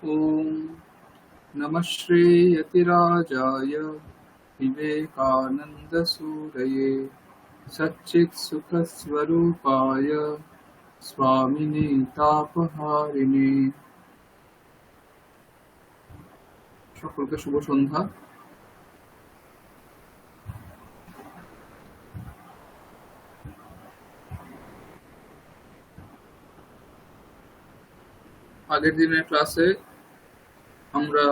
ॐ नमः श्रीयतिराजाय विवेकानन्दसूरये सच्चित्सुखस्वरूपाय स्वामिने तापहारिणे। সকলকে শুভ সন্ধ্যা। আগের দিনের ক্লাসে আমরা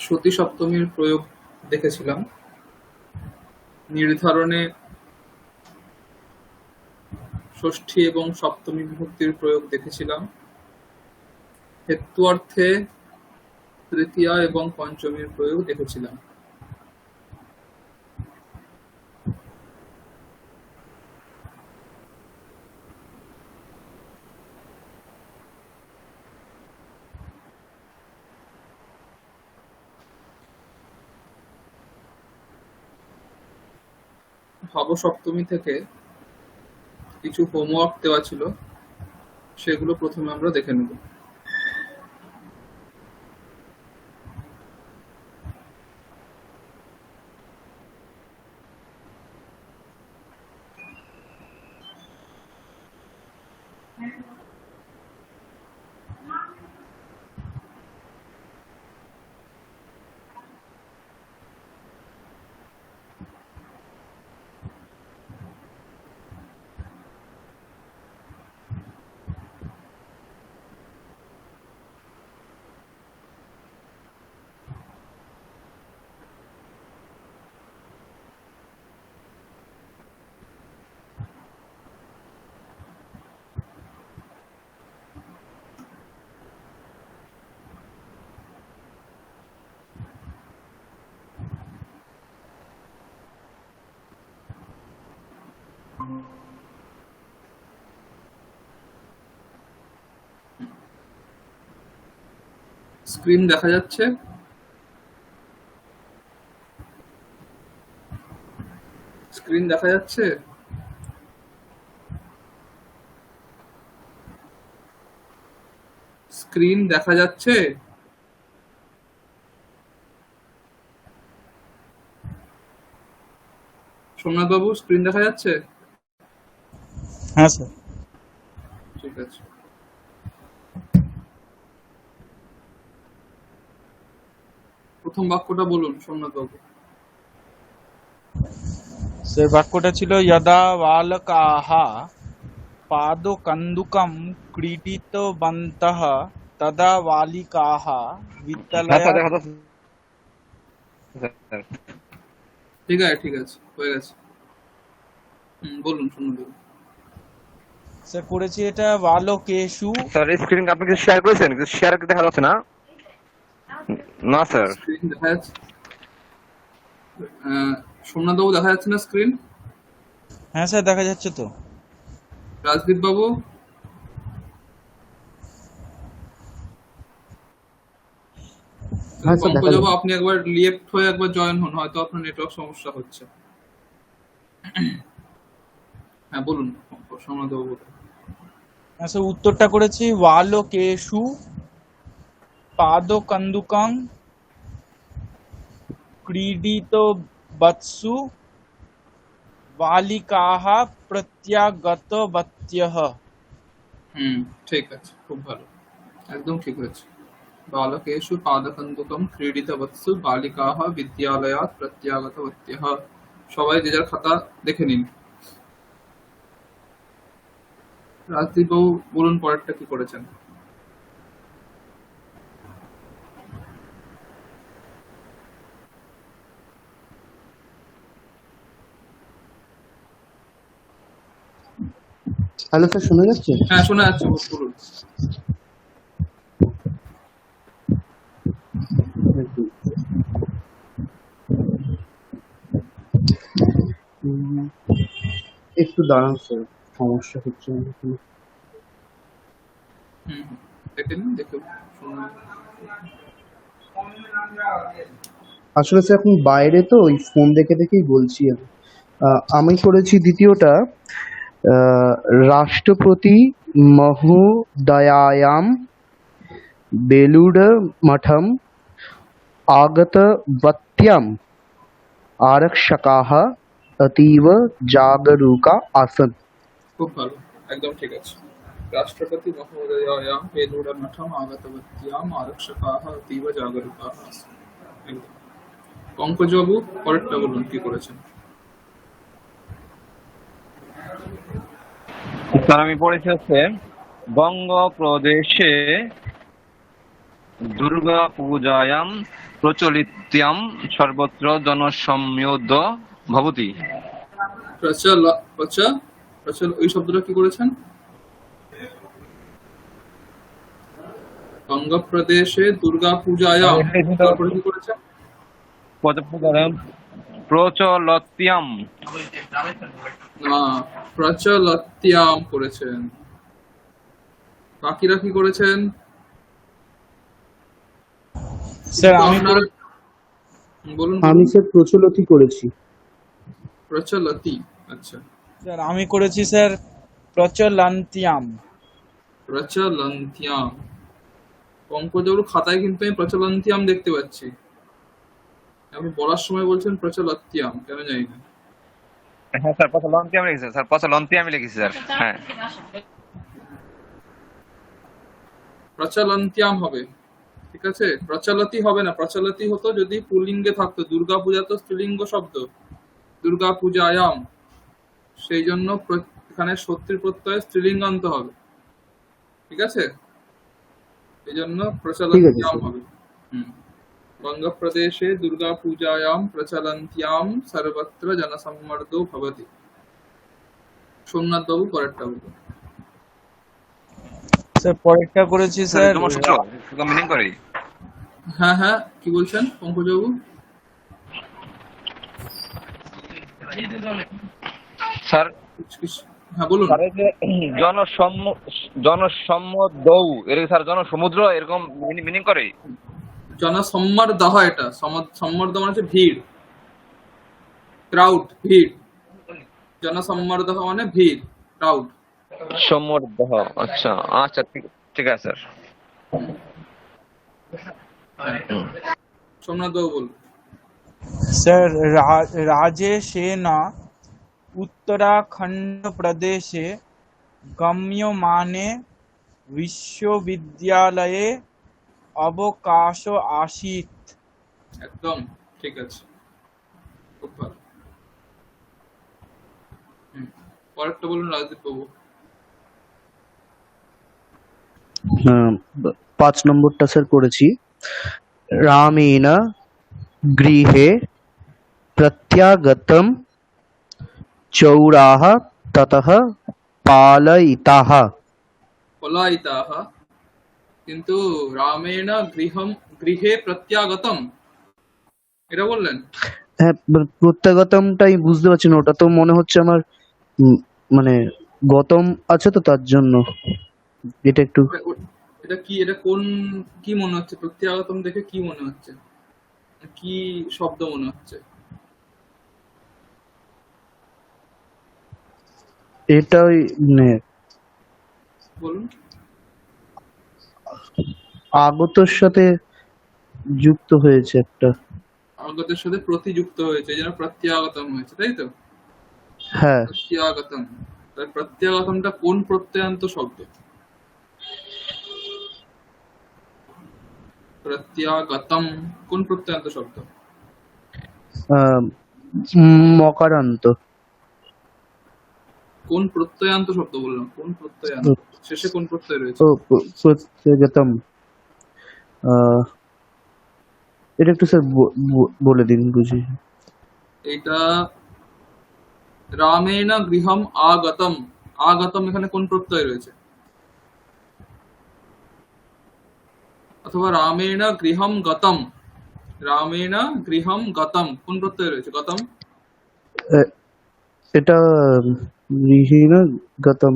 সতী সপ্তমীর প্রয়োগ দেখেছিলাম। নির্ধারণে ষষ্ঠী এবং সপ্তমী বিভক্তির প্রয়োগ দেখেছিলাম। হেত্যার্থে তৃতীয়া এবং পঞ্চমীর প্রয়োগ দেখেছিলাম। ভাব সপ্তমী থেকে কিছু হোমওয়ার্ক দেওয়া ছিল, সেগুলো প্রথমে আমরা দেখে নেব। স্ক্রিন দেখা যাচ্ছে? স্ক্রিন দেখা যাচ্ছে? স্ক্রিন দেখা যাচ্ছে? সোমনাথ বাবু, স্ক্রিন দেখা যাচ্ছে? হ্যাঁ স্যার। ঠিক আছে। প্রথম বাক্যটা বলুন সোমনাথ বাবু। স্যার বাক্যটা ছিল যদা বালকাঃ পাদকন্দুকম ক্রীডিতবন্তঃ তদা বালিকাঃ বিদ্যালয়াৎ। ঠিক আছে, ঠিক আছে, হয়ে গেছে। বলুন সোমনাথ বাবু। স্যার করেছি এটা বালকেষু। স্যার স্ক্রিন আপনি কি শেয়ার করেছেন? শেয়ার দেখা যাচ্ছে না? না স্যার। স্ক্রিন দেখা যাচ্ছে? সোমনাথ বাবু দেখা যাচ্ছে না স্ক্রিন? হ্যাঁ স্যার দেখা যাচ্ছে তো। রাজদীপ বাবু? পঙ্কজ বাবু, আপনি একবার লিফট হয়ে একবার জয়েন হন, হয়তো আপনার নেটওয়ার্ক সমস্যা হচ্ছে। হ্যাঁ বলুন সোমনাথ বাবু। হ্যাঁ স্যার উত্তরটা করেছি বালকেষু পাদকন্দুকং ক্রীডিতবৎসু বালিকাঃ প্রত্যাগতবত্যঃ। ঠিক আছে, খুব ভালো, একদম ঠিক হয়েছে। বালকেষু পাদকন্দুকম ক্রীডিতবৎসু বালিকাঃ বিদ্যালয়াৎ প্রত্যাগতবত্যঃ। সবাই যে যার খাতা দেখে নিন। রাজদীপ বাবু বলুন পরেরটা কি করেছেন। হ্যালো স্যার, শোনা যাচ্ছে? হ্যাঁ শোনা যাচ্ছে, বলুন। একটু দাঁড়ান স্যার, সমস্যা হচ্ছে। দেখে নিন, দেখে শুনুন। আসলে স্যার এখন বাইরে তো ওই ফোন দেখে দেখেই বলছি আমি করেছি দ্বিতীয়টা রাষ্ট্রপতি महोदयायां बेलूडमठम् आगतवत्याम् आरक्षकाः अतीव जागरूका आसन्। খুব ভালো, একদম ঠিক আছে। রাষ্ট্রপতি মহোদয়ায়াম বেলুড় মঠম আগতবত্যাম আরক্ষকাः অতীব জাগরুকাः আসন। একদম। পঙ্কজবাবু পরেরটা বলুন কি করেছেন। স্যার আমি পড়েছি হচ্ছে বঙ্গপ্রদেশে দুর্গা পূজায়াম প্রচলিত্যাম সর্বত্র জনসম্মোদ ভবতি। প্রচল প্রচল প্রচল ওই শব্দটা কি করেছেন? বঙ্গপ্রদেশে দুর্গা পূজায়াম, তারপরে কি করেছেন? প্রচলত্যাম না, প্রচলত্যাম করেছেন। বাকিরা কি করেছেন? স্যার আমি আপনারা- বলুন আমি স্যার প্রচলতি করেছি। প্রচলতি, আচ্ছা। স্যার আমি করেছি স্যার প্রচলন্তিয়াম। প্রচলন্তিয়াম। পঙ্কজবাবু খাতায় কিন্তু আমি প্রচলন্তিয়াম দেখতে পাচ্ছি, আপনি বলার সময় বলছেন প্রচলত্যাম, কেন জানি না। হ্যাঁ স্যার প্রচলন্তিয়াম লিখেছি স্যার, প্রচলন্তিয়াম লিখেছি স্যার। হ্যাঁ প্রচলন্তিয়াম হবে, ঠিক আছে। প্রচলতি হবে না, প্রচলতি হতো যদি পুল্লিঙ্গে থাকতো। দুর্গা পূজা তো স্ত্রীলিঙ্গ শব্দ, দুর্গা পূজায়াম, সেই জন্য এখানে সত্যি প্রত্যয় স্ত্রীলিঙ্গ আনতে হবে, ঠিক আছে। এই জন্য প্রচলন্তিয়াম হবে। বঙ্গপ্রদেশে দুর্গা পূজায়াম প্রচলন্তিয়াম সর্বত্র জনসম্মর্দো ভবতি। সোমনাথ বাবু পরেরটা বলুন। স্যার পরেরটা করেছি স্যার সূত্র মিনিং করে। হ্যাঁ হ্যাঁ, কি বলছেন পঙ্কজবাবু? স্যার হ্যাঁ বলুন। স্যার এই যে জনসম্মদ এর স্যার জনসমুদ্র এরকম মিনিং করে। জনসম্মর্দহ, এটা সম্মর্দ মানে হচ্ছে ভিড়, ক্রাউড, ভিড়। জনসম্মর্দহ মানে ভিড়, ক্রাউড। সমর্দ, আচ্ছা আচ্ছা ঠিক আছে স্যার। সোমনাথ বাবু বলুন। স্যার রাজেশেন उत्तराखंड प्रदेशे गम्यमाने विश्वविद्यालये अवकाश आसीत्। একদম ঠিক আছে, খুব ভালো। পরেরটা বলুন রাজদীপ বাবু। 5 নম্বরটা স্যার করেছি। রামেণ গৃহে প্রত্যাগতম চৌরাः ততঃ পালয়িতাः। পলায়িতাः, কিন্তু রামেণ গৃহে প্রত্যাগতম এটা বললেন। হ্যাঁ, প্রত্যাগতমটাই বুঝতে পারছি না, ওটা তো মনে হচ্ছে আমার মানে গতম আছে তো তার জন্য এটা একটু। এটা কি, এটা কোন, কি মনে হচ্ছে? প্রত্যাগতম দেখে কি মনে হচ্ছে, কি শব্দ মনে হচ্ছে? এটা ওই মানে বলুন। আগতর সাথে যুক্ত হয়েছে একটা। আগতের সাথে প্রতিযুক্ত হয়েছে, এই জন্য প্রত্যাগতম হয়েছে, তাই তো? হ্যাঁ, প্রত্যাগতম, তাহলে প্রত্যাগতমটা কোন প্রত্যয়ান্ত শব্দ? প্রত্যাগতম কোন প্রত্যয়ান্ত শব্দ? মকারান্ত। কোন প্রত্যয়ান্ত শব্দ বললাম, কোন প্রত্যয়ান্ত? শেষে কোন প্রত্যয় রয়েছে? ও প্রত্যেগতম, এটা একটু স্যার বলে দিন বুঝি। এটা রামেণ গৃহম আগতম, আগতম এখানে কোন প্রত্যয় রয়েছে? অথবা রামেণ গৃহম গতম, রামেণ গৃহম গতম কোন প্রত্যয় রয়েছে? গতম, এটা গৃহীণ গতম।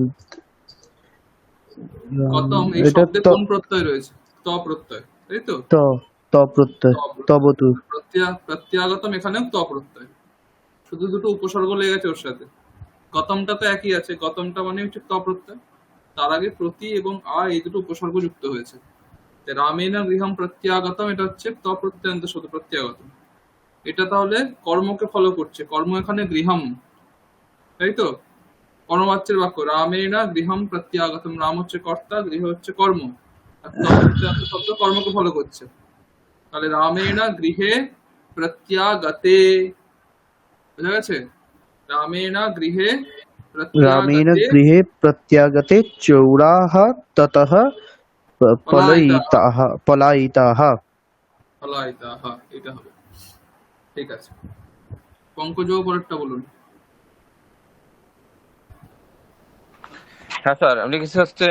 গতম এই এটা শব্দে কোন প্রত্যয় রয়েছে? ত প্রত্যয়, তাই তো? ত প্রত্যয়, তবতু। প্রত্যাগতম এখানেও ত প্রত্যয়, শুধু দুটো উপসর্গ লেগে গেছে ওর সাথে। গতমটা তো একই আছে, গতমটা মানে হচ্ছে ত প্রত্যয়। তার আগে প্রতি এবং এই দুটো উপসর্গ যুক্ত হয়েছে। তো রামেণ গৃহম প্রত্যাগতম, এটা হচ্ছে তপ্রত্যয়ন্ত শব্দ প্রত্যাগতম। এটা তাহলে কর্মকে ফলো করছে, কর্ম এখানে গৃহম, তাই তো? কর্মবাচ্যের বাক্য রামেণ গৃহম প্রত্যাগতম, রাম হচ্ছে কর্তা, গৃহ হচ্ছে কর্ম, আর তপ্রত্যয়ন্ত শব্দ কর্মকে ফলো করছে। তাহলে রামেণ গৃহে প্রত্যাগতে, বোঝা গেছে? রামেণ গৃহে রামেণ প্রত্যাগতে গৃহে প্রত্যাগতে চৌরাः ততः পলায়িতাः, পলায়িতাः। পলায়িতাः, এটা হবে। ঠিক আছে, পঙ্কজ পরেরটা বলুন। হ্যাঁ স্যার, আমি লিখেছি হচ্ছে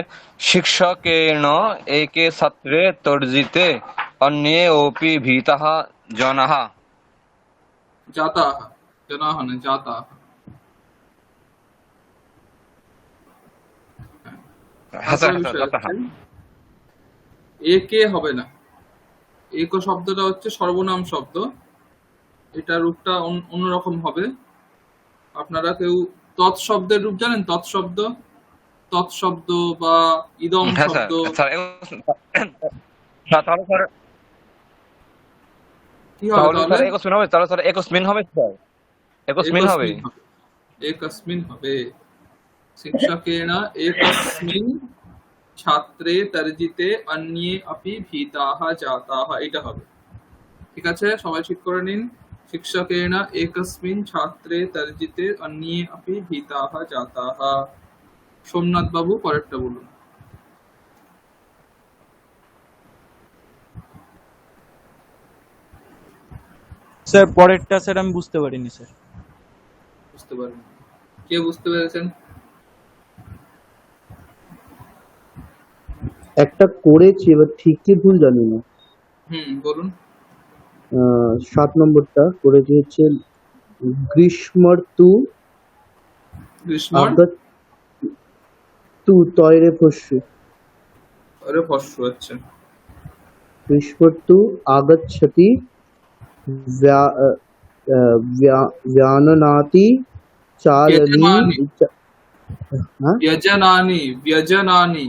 শিক্ষকেন একে ছাত্রে তর্জিতে অন্যে ওপি ভীতাः জনাः। জাতাহ, জনাহ না জাতাহ। হ্যাঁ স্যার, তারপরে হ্যাঁ স্যার, বিষয় জাতাः। হচ্ছে একে হবে না। এক শব্দটা হচ্ছে সর্বনাম শব্দ, এটা রূপটা অন্যরকম হবে। আপনারা কেউ তৎশব্দের রূপ জানেন? তৎশব্দ, তৎশব্দ বা ইদম হ্যাঁ স্যার, শব্দ স্যার তাহলে স্যার, কি হবে তাহলে তাহলে? স্যার একস্মিন হবে, তাহলে স্যার একস্মিন হবে স্যার, একস্মিন হবে। একস্মিন হবে, একস্মিন হবে। শিক্ষকেন একস্মিন ছাত্রে তর্জিতে অন্যে অপি ভীতাः জাতাः, এটা হবে। ঠিক আছে, সবাই ঠিক করে নিন। শিক্ষকেন একস্মিন ছাত্রে তর্জিতে অন্যে অপি ভীতাः জাতাः। সোমনাথ বাবু পরেরটা বলুন। স্যার পরেরটা স্যার আমি বুঝতে পারিনি স্যার। বুঝতে পারেন? কে বুঝতে পেরেছেন? একটা করেছি, এবার ঠিক কি ভুল জানি না। বলুন। 7 নম্বরটা করেছি হচ্ছে গ্রীষ্মর্তু গ্রীষ্মর আগত তু তয়রে ফস্যু। আরে ভস্য হচ্ছে গ্রীষ্মর্তু আগচ্ছতি व्याननाति चालनी। ব্যজনানি, হ্যাঁ, ব্যজনানি, ব্যজনানি,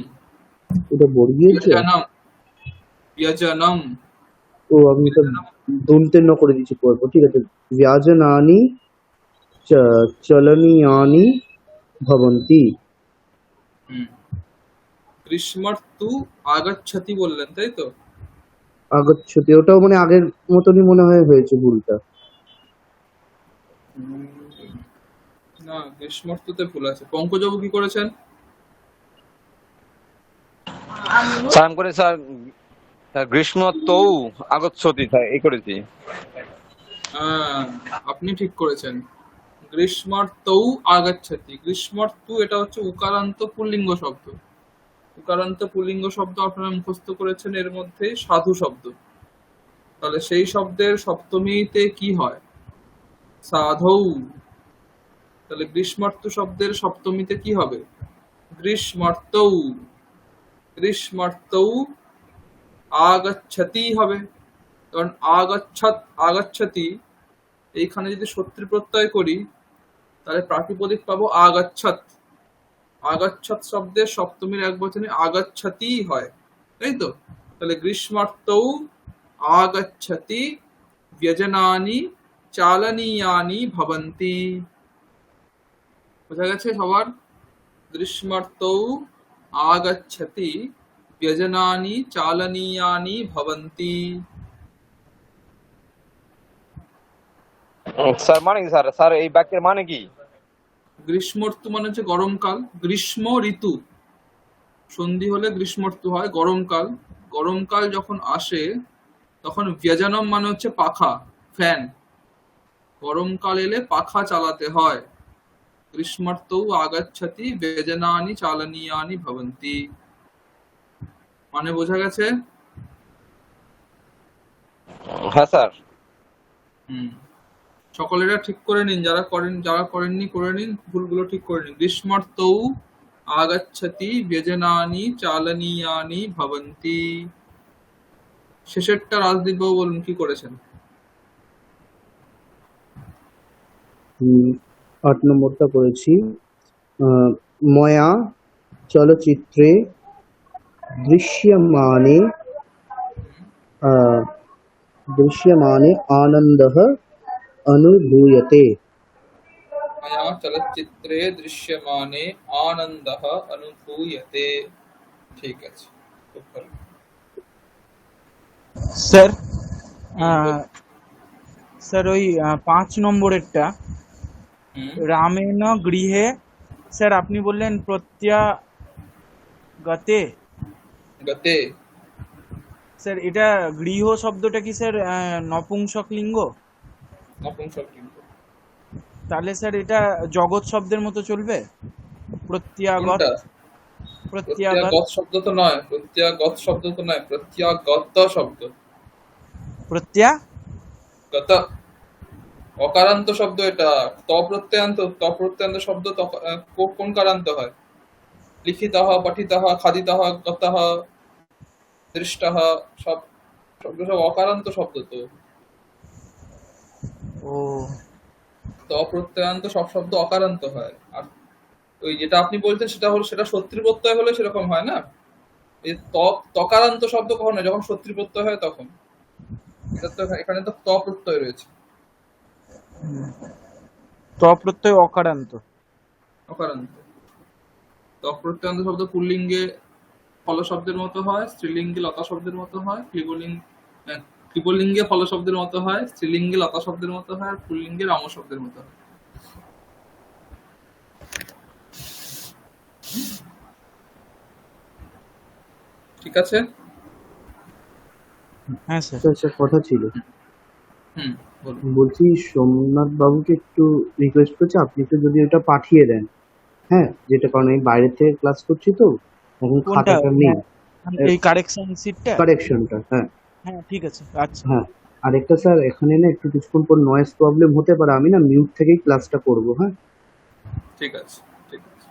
এটা বর্গীয়জ। ব্যজনম, ব্যজনম, ও আমি এটা ব্যজনম। দন্তের ন করে দিচ্ছি পরপর, ঠিক আছে। ব্যাজনানি চলনীয়ানি ভবন্তি। হুম, গ্রীষ্মর্তু আগচ্ছতি বললেন, তাই তো? আগচ্ছতি, ওটাও মানে আগের মতনই মনে হয় হয়েছে ভুলটা। উম, না, গ্রীষ্মর্তুতে ভুল আছে। পঙ্কজবাবু কি করেছেন? স্যার আমি করে স্যার গ্রীষ্ম তৌ আগচ্ছতি, স্যার এই করেছি। আহ, আপনি ঠিক করেছেন। গ্রীষ্মর্তৌ আগচ্ছতি, গ্রীষ্মর্তু এটা হচ্ছে উকারান্ত পুল্লিঙ্গ শব্দ। উকারান্ত পুল্লিঙ্গ শব্দ আপনারা মুখস্থ করেছেন, এর মধ্যে সাধু শব্দ। তাহলে সেই শব্দের সপ্তমীতে কি হয়? সাধৌ। তাহলে গ্রীষ্মার্ত শব্দের সপ্তমীতে কি হবে? গ্রীষ্মার্তৌ। গ্রীষ্মার্তৌ আগচ্ছতি হবে, কারণ আগচ্ছতি এইখানে যদি সত্যি প্রত্যয় করি তাহলে প্রাতিপদিক পাবো আগাচ্ছত। আগাচ্ছত শব্দের সপ্তমীর এক বচনে আগাচ্ছতি হয়, তাই তো? তাহলে গ্রীষ্মার্তৌ আগাচ্ছতি ব্যজনানি চালনীয়ানি ভবন্তি। বোঝা গেছে সবার? গ্রীষ্মার্তৌ আগচ্ছতি ব্যজনানি চালনীয়ানি ভবন্তি। স্যার মানে কি স্যার, স্যার এই বাক্যের মানে কি? গ্রীষ্মর্তু মানে হচ্ছে গরমকাল, গ্রীষ্ম ঋতু, সন্ধি হলে গ্রীষ্মর্তু হয় গরমকাল। গরমকাল যখন আসে তখন ব্যজনম মানে হচ্ছে পাখা, ফ্যান। গরমকাল এলে পাখা চালাতে হয়। গ্রীষ্মার্তৌ আগাচ্ছতি ব্যজনানি চালনীয়ানি ভবন্তি। মানে বোঝা গেছে? হ্যাঁ স্যার। হুম, সকলেরা ঠিক করে নিন, যারা করেননি করে নিন, ভুলগুলো ঠিক করে নিন। গ্রীষ্মার্তৌ আগাচ্ছতি ব্যজনানি চালনীয়ানি ভবন্তি। শেষেরটা রাজদীপ বাবু বলুন কি করেছেন? 8 নম্বরটা করেছি ময়া চলচ্চিত্রে দৃশ্যমানে আহ, দৃশ্যমানে আনন্দः अनुभूयते। मया चलच्चित्रे दृश्यमाने आनंदः अनुभूयते। ठीक আছে, খুব ভালো। স্যার বল। স্যার ওই 5 নম্বরেরটা হুম। রামেণ গৃহে, স্যার আপনি বললেন প্রত্যাগতে, গতে। স্যার এটা গৃহ শব্দটা কি স্যার নপুংসক লিঙ্গ? নপুংসকলিঙ্গ। তাহলে স্যার এটা জগৎ শব্দের মতো চলবে? প্রত্যাগত, কোনটা? প্রত্যাগত, প্রত্যাগত শব্দ তো নয়, প্রত্যাগত শব্দ তো নয়, প্রত্যাগত শব্দ। প্রত্যা, গত অকারান্ত শব্দ এটা। ত প্রত্যয়ান্ত শব্দ কোন কারান্ত হয়? লিখিতঃ, পঠিতঃ, খাদিতঃ, গতঃ, দৃষ্টঃ, সব শব্দ সব অকারান্ত শব্দ তো। ও প্রত্যয়ান্ত সব শব্দ অকারান্ত হয়। আর ওই যেটা আপনি বলছেন সেটা শত্রু প্রত্যয় হলে সেরকম হয় না। এই তকারান্ত শব্দ কখন হয়? যখন শত্রু প্রত্যয় হয় তখন। এটা তো এখানে তো প্রত্যয় রয়েছে। ত প্রত্যয় অকারান্ত। অকারান্ত। প্রত্যয়ান্ত শব্দ পুল্লিঙ্গে ফল শব্দের মতো হয়, স্ত্রীলিঙ্গে লতা শব্দের মতো হয়, ক্লিবলিঙ্গে ফল শব্দের মতো হয়, স্ত্রীলিঙ্গে লতা শব্দের মতো হয়, আর পুল্লিঙ্গে রাম শব্দের মতো হয়। ঠিক আছে। হ্যাঁ স্যার। একটা কথা ছিল, হুম, বলুন। বলছি সোমনাথ বাবুকে একটু রিকোয়েস্ট করছি, আপনি একটু যদি ওটা পাঠিয়ে দেন। হ্যাঁ, যেটা কারণ আমি বাইরে থেকে ক্লাস করছি তো এখন কোনটা? খাতাটা নেই, এই কারেকশন সিটটা? কারেকশনটা। হ্যাঁ হ্যাঁ ঠিক আছে, আচ্ছা। হ্যাঁ। আরেকটা স্যার, এখানে না একটু কিছুক্ষণ পর নয়েজ প্রবলেম হতে পারে, আমি না মিউট থেকেই ক্লাসটা করব। হ্যাঁ ঠিক আছে, ঠিক আছে।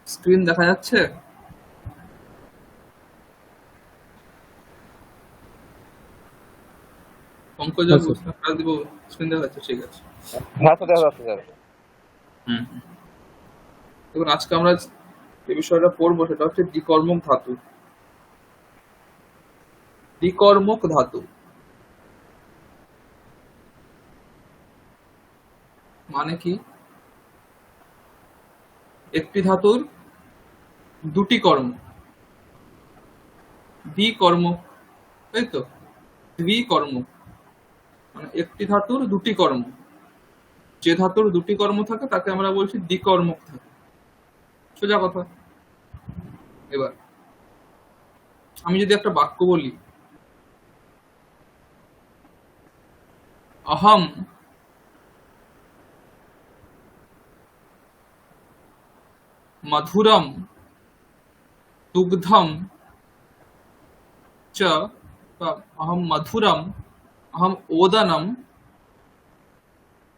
স্ক্রিন দেখা যাচ্ছে? পঙ্কজ হ্যাঁ বাবু, স্যার। দিব স্ক্রিন দেখা যাচ্ছে? ঠিক আছে। হ্যাঁ স্যার, দেখা যাচ্ছে স্যার। হুম হুম। দেখুন, আজকে আমরা যে বিষয়টা পড়বো সেটা হচ্ছে দ্বিকর্মক ধাতু। দ্বিকর্মক ধাতু মানে কি? একটি ধাতুর দুটি কর্ম। দ্বিকর্মক, তাই তো? দ্বিকর্মক মানে একটি ধাতুর দুটি কর্ম। যে ধাতুর দুটি কর্ম থাকে তাকে আমরা বলছি দ্বিকর্মক ধাতু। সোজা কথা। এবার আমি যদি একটা বাক্য বলি, অহম মধুরম দুগ্ধম চ, বা অহম মধুরম, অহম ওদনম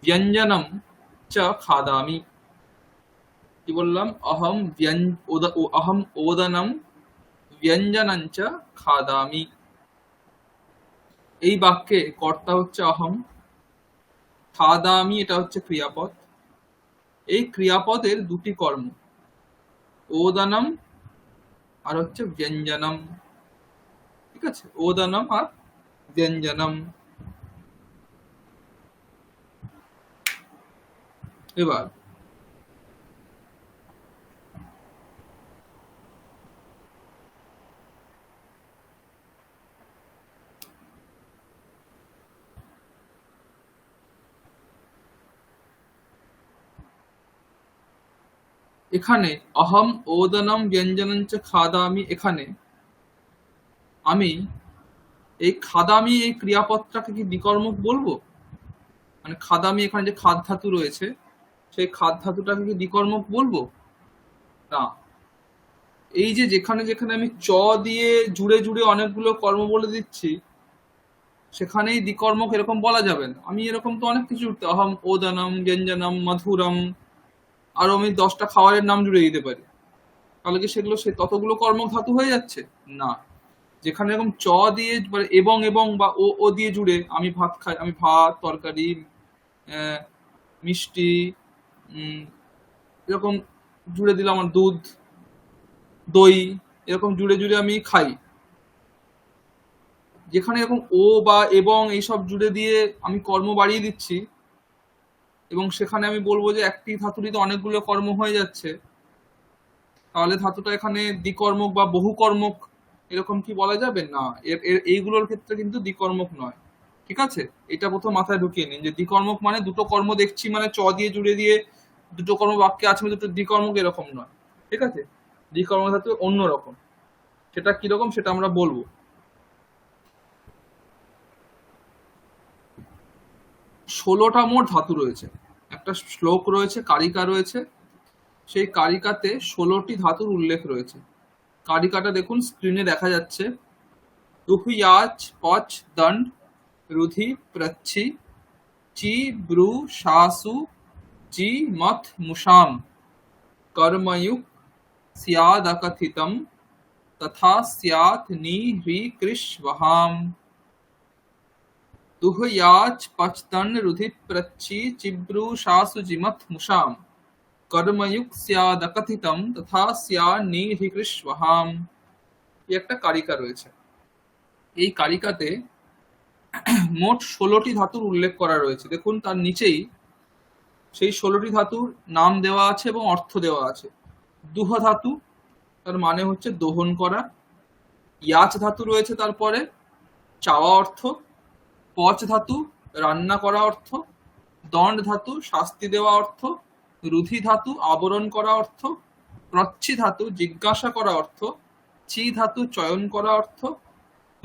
ব্যঞ্জনম চ খাদামি। কি বললাম? অহম ওদনম ব্যঞ্জনম চ খাদামি। এই বাক্যে কর্তা হচ্ছে অহম, খাদামি এটা হচ্ছে ক্রিয়াপদ। এই ক্রিয়াপদের দুটি কর্ম, ওদনম আর হচ্ছে ব্যঞ্জনম। ঠিক আছে, ওদনম আর ব্যঞ্জনম। এবার এখানে অহম ওদনম ব্যঞ্জনম চ খাদামি, এখানে আমি এই খাদামি এই ক্রিয়াপদটাকে কি বিকর্মক বলবো? মানে খাদামি, এখানে যে খাদ ধাতু রয়েছে সেই খাদ ধাতুটাকে কি বিকর্মক বলবো? না। এই যে যেখানে যেখানে আমি চ দিয়ে জুড়ে জুড়ে অনেকগুলো কর্ম বলে দিচ্ছি সেখানেই দ্বিকর্মক এরকম বলা যাবে না। আমি এরকম তো অনেক কিছু জুড়তে, অহম ওদনম ব্যঞ্জনম মধুরম, আরো আমি 10টা খাবারের নাম জুড়ে দিতে পারি, তাহলে কি সেগুলো সে ততগুলো কর্মক ধাতু হয়ে যাচ্ছে? না। যেখানে এরকম চ দিয়ে মানে এবং এবং বা ও ও দিয়ে জুড়ে আমি ভাত খাই, আমি ভাত তরকারি মিষ্টি এরকম জুড়ে দিলাম, আমার দুধ দই এরকম জুড়ে জুড়ে আমি খাই, যেখানে এরকম ও বা এবং এইসব জুড়ে দিয়ে আমি কর্ম বাড়িয়ে দিচ্ছি এবং সেখানে আমি বলবো যে একটি ধাতুরই তো অনেকগুলো কর্ম হয়ে যাচ্ছে, তাহলে ধাতুটা এখানে দ্বিকর্মক বা বহুকর্মক এরকম কি বলা যাবে? না। এইগুলোর ক্ষেত্রে কিন্তু দ্বিকর্মক নয়। ঠিক আছে, এটা প্রথম মাথায় ঢুকিয়ে নিন যে দ্বিকর্মক মানে দুটো কর্ম দেখছি মানে চ দিয়ে জুড়ে দিয়ে দুটো কর্ম বাক্যে আছে দুটো দ্বিকর্মক, এরকম নয়। ঠিক আছে, দ্বিকর্মক ধাতু অন্যরকম, সেটা কিরকম সেটা আমরা বলবো। 16টা মোট ধাতু রয়েছে, একটা শ্লোক রয়েছে, কারিকা রয়েছে, সেই কারিকাতে 16টি ধাতুর উল্লেখ রয়েছে। কারিকাটা দেখুন স্ক্রিনে দেখা যাচ্ছে। দুহয়াচ পচ দণ্ড রুধি প্রচ্ছি চি ব্রু শাসু জি মথ মুষাম कर्मयुक् स्यादकथितं तथा स्यात् नि ह्री कृष् वहाम। दुहयाच पचतन रुधि प्रच्छि चिब्रु शासु जिमथ मुषाम कर्मयुक् स्यादकथितं तथा स्या नि ह्री कृष् वहाम। এই একটা কারিকা রয়েছে। এই কারিকাতে মোট 16টি ধাতুর উল্লেখ করা রয়েছে। দেখুন তার নিচেই সেই 16টি ধাতুর নাম দেওয়া আছে এবং অর্থ দেওয়া আছে। দুহ ধাতু, তার মানে হচ্ছে দোহন করা। ইয়াচ ধাতু রয়েছে তারপরে, চাওয়া অর্থ। পচ ধাতু, রান্না করা অর্থ। দণ্ড ধাতু, শাস্তি দেওয়া অর্থ। রুধি ধাতু, আবরণ করা অর্থ। প্রচ্ছি ধাতু, জিজ্ঞাসা করা অর্থ। চি ধাতু, চয়ন করা অর্থ।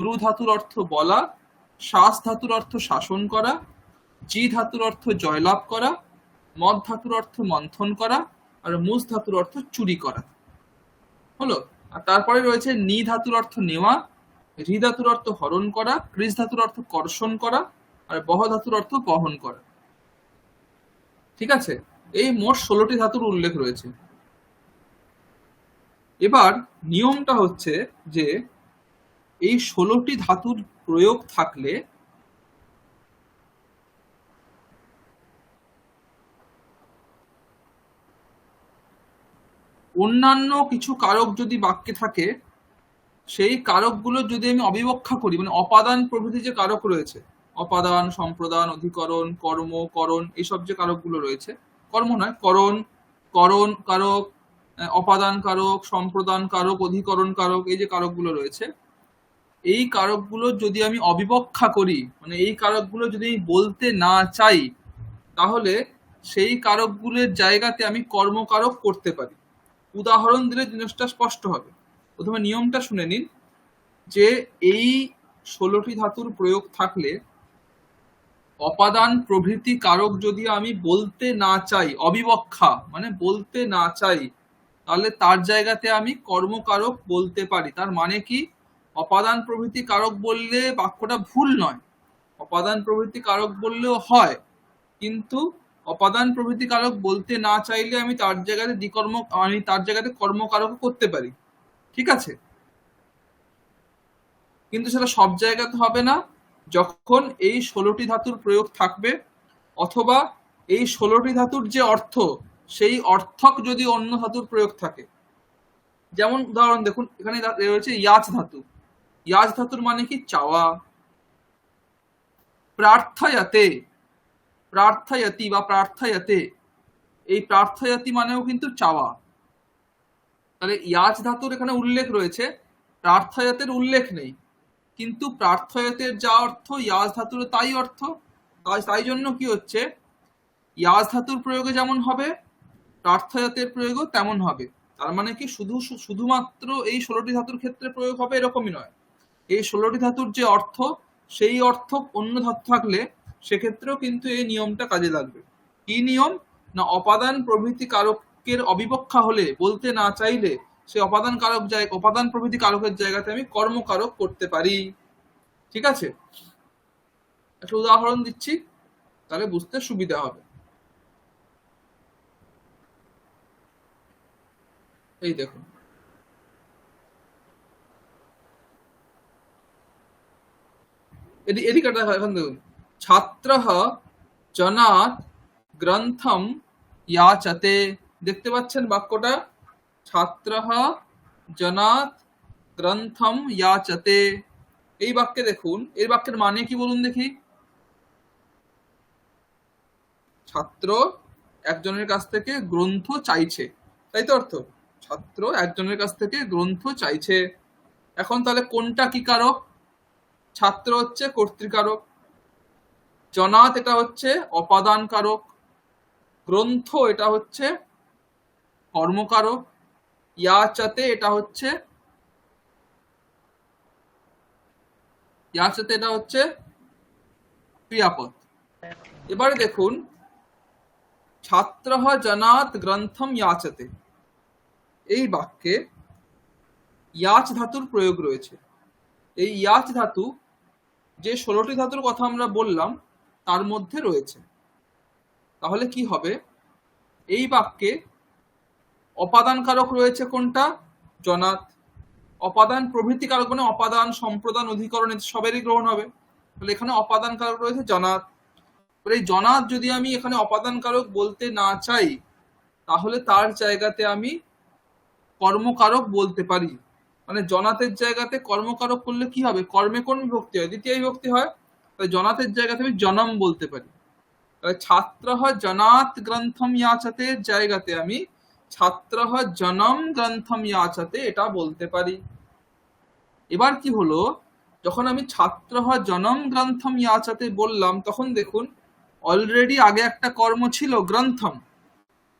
ব্রু ধাতুর অর্থ বলা। শ্বাস ধাতুর অর্থ শাসন করা। জি ধাতুর অর্থ জয়লাভ করা। মদ ধাতুর অর্থ মন্থন করা। আর মুস ধাতুর অর্থ চুরি করা। হলো। আর তারপরে রয়েছে নি ধাতুর অর্থ নেওয়া। রি ধাতুর অর্থ হরণ করা। কৃষ ধাতুর অর্থ কর্ষণ করা। আর বহ ধাতুর অর্থ বহন করা। ঠিক আছে, এই মোট 16টি ধাতুর উল্লেখ রয়েছে। এবার নিয়মটা হচ্ছে যে এই 16টি ধাতুর প্রয়োগ থাকলে অন্যান্য কিছু কারক যদি বাক্যে থাকে সেই কারকগুলো যদি আমি অবিবক্ষা করি, মানে অপাদান প্রভৃতি যে কারক রয়েছে, অপাদান, সম্প্রদান, অধিকরণ, কর্ম, করণ, এইসব যে কারকগুলো রয়েছে, কর্ম নয় করণ, করণ কারক, অপাদান কারক, সম্প্রদান কারক, অধিকরণ কারক, এই যে কারকগুলো রয়েছে, এই কারকগুলো যদি আমি অবিবক্ষা করি, মানে এই কারকগুলো যদি বলতে না চাই, তাহলে সেই কারকগুলোর জায়গাতে আমি কর্মকারক করতে পারি। উদাহরণ দিলে জিনিসটা স্পষ্ট হবে। প্রথমে নিয়মটা শুনে নিন যে এই 16টি ধাতুর প্রয়োগ থাকলে অপাদান প্রভৃতি কারক যদি আমি বলতে না চাই, অবিবক্ষা মানে বলতে না চাই, তাহলে তার জায়গাতে আমি কর্মকারক বলতে পারি। তার মানে কি, অপাদান প্রভৃতি কারক বললে বাক্যটা ভুল নয়, অপাদান প্রভৃতি কারক বললেও হয়, কিন্তু অপাদান প্রভৃতি কারক বলতে না চাইলে আমি তার জায়গাতে আমি তার জায়গাতে কর্মকারক করতে পারি। ঠিক আছে, কিন্তু সেটা সব জায়গাতে হবে না। যখন এই 16টি ধাতুর প্রয়োগ থাকবে অথবা এই 16টি ধাতুর যে অর্থ সেই অর্থক যদি অন্য ধাতুর প্রয়োগ থাকে। যেমন উদাহরণ দেখুন, এখানে রয়েছে ইয়াচ ধাতু। ইয়াচ ধাতুর মানে কি, চাওয়া। প্রার্থয়াতে, প্রার্থয়াতি বা প্রার্থয়াতে, এই প্রার্থয়াতি মানেও কিন্তু চাওয়া। তাহলে ইয়াচ ধাতুর এখানে উল্লেখ রয়েছে, প্রার্থয়াতের উল্লেখ নেই, কিন্তু প্রার্থয়াতের যা অর্থ ইয়াচ ধাতুর তাই অর্থ। তাই জন্য কি হচ্ছে, ইয়াচ ধাতুর প্রয়োগে যেমন হবে প্রার্থয়াতের প্রয়োগও তেমন হবে। তার মানে কি শুধুমাত্র এই 16টি ধাতুর ক্ষেত্রে প্রয়োগ হবে এরকমই নয়। এই 16টি ধাতুর যে অর্থ, সেই অর্থ অন্য ধাতু থাকলে সেক্ষেত্রেও কিন্তু এই নিয়মটা কাজে লাগবে। কি নিয়ম? না অপাদান প্রভৃতি কারকের অবিবক্ষা হলে, বলতে না চাইলে, সে অপাদান প্রভৃতি কারকের জায়গাতে আমি কর্মকারক করতে পারি। ঠিক আছে, একটা উদাহরণ দিচ্ছি, তাহলে বুঝতে সুবিধা হবে। এই দেখুন, এদিকে এখন দেখুন, ছাত্রঃ জনাৎ গ্রন্থম ইয়াচতে। দেখতে পাচ্ছেন বাক্যটা? ছাত্রঃ জনাৎ গ্রন্থম ইয়াচতে। এই বাক্যে দেখুন, এই বাক্যের মানে কি বলুন দেখি? ছাত্র একজনের কাছ থেকে গ্রন্থ চাইছে, তাই তো অর্থ? ছাত্র একজনের কাছ থেকে গ্রন্থ চাইছে। এখন তাহলে কোনটা কি কারক? ছাত্র হচ্ছে কর্তৃকারক, জনাত এটা হচ্ছে অপাদান কারক, গ্রন্থ এটা হচ্ছে কর্মকারক, ইয়াচাতে এটা হচ্ছে ক্রিয়াপদ। এবারে দেখুন, ছাত্রঃ জনাৎ গ্রন্থম ইয়াচতে, এই বাক্যে ইয়াচ ধাতুর প্রয়োগ রয়েছে। এই ইয়াচ ধাতু যে 16টি ধাতুর কথা আমরা বললাম তার মধ্যে রয়েছে। তাহলে কি হবে? এই বাক্যে অপাদান কারক রয়েছে কোনটা? জনাৎ। অপাদান প্রভৃতি কারক মানে অপাদান, সম্প্রদান, অধিকরণ সবেরই গ্রহণ হবে। তাহলে এখানে অপাদান কারক রয়েছে জনাৎ। এই জনাৎ যদি আমি এখানে অপাদান কারক বলতে না চাই, তাহলে তার জায়গাতে আমি কর্মকারক বলতে পারি। মানে জনাতের জায়গাতে কর্মকারক করলে কি হবে? কর্মে কোন বিভক্তি হয়? দ্বিতীয় বিভক্তি হয়। তাই জনাতের জায়গাতে আমি জনম বলতে পারি। তাহলে ছাত্রঃ জনাৎ গ্রন্থম ইয়াচতে জায়গাতে আমি ছাত্রঃ জনম গ্রন্থম ইয়াচতে এটা বলতে পারি। এবার কি হলো, যখন আমি ছাত্রঃ জনম গ্রন্থম ইয়াচতে বললাম, তখন দেখুন অলরেডি আগে একটা কর্ম ছিল গ্রন্থম,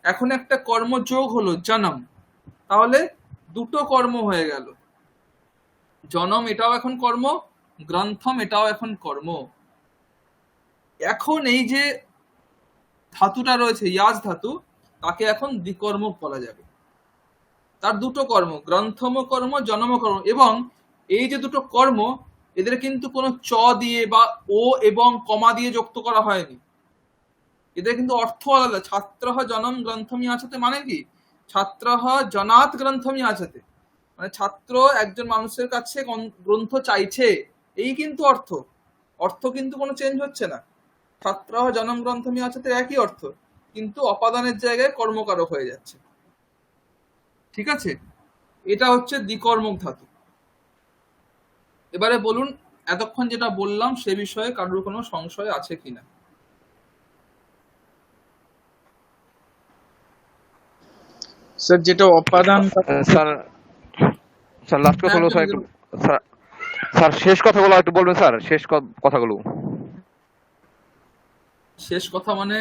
এখন একটা কর্ম যোগ হলো জনম। তাহলে দুটো কর্ম হয়ে গেল। জনম এটাও এখন কর্ম, গ্রন্থম এটাও এখন কর্ম। এখন এই যে ধাতুটা রয়েছে ইয়াজ ধাতু, তাকে এখন দ্বিকর্মক বলা যাবে। তার দুটো কর্ম, গ্রন্থম কর্ম, জনম কর্ম। এবং এই যে দুটো কর্ম, এদের কিন্তু কোনো চ দিয়ে বা ও এবং কমা দিয়ে যুক্ত করা হয়নি। এদের কিন্তু অর্থ আলাদা। ছাত্রঃ জনম গ্রন্থম ইয়াচতে মানে কি? ছাত্রঃ জনাৎ গ্রন্থম ইয়াচতে মানে ছাত্র একজন মানুষের কাছে গ্রন্থ চাইছে, এই কিন্তু অর্থ। অর্থ কিন্তু কোনো চেঞ্জ হচ্ছে না। ছাত্রঃ জনম গ্রন্থম ইয়াচতে একই অর্থ, কিন্তু অপাদানের জায়গায় কর্মকারক হয়ে যাচ্ছে। ঠিক আছে, এটা হচ্ছে দ্বিকর্মক ধাতু। এবারে বলুন, এতক্ষণ যেটা বললাম সে বিষয়ে কারোর কোনো সংশয় আছে কিনা? স্যার যেটা অপাদান, স্যার স্যার লাস্ট কথা হলো স্যার, একটু স্যার শেষ কথাগুলো একটু বলবেন স্যার, শেষ কথাগুলো। শেষ কথা মানে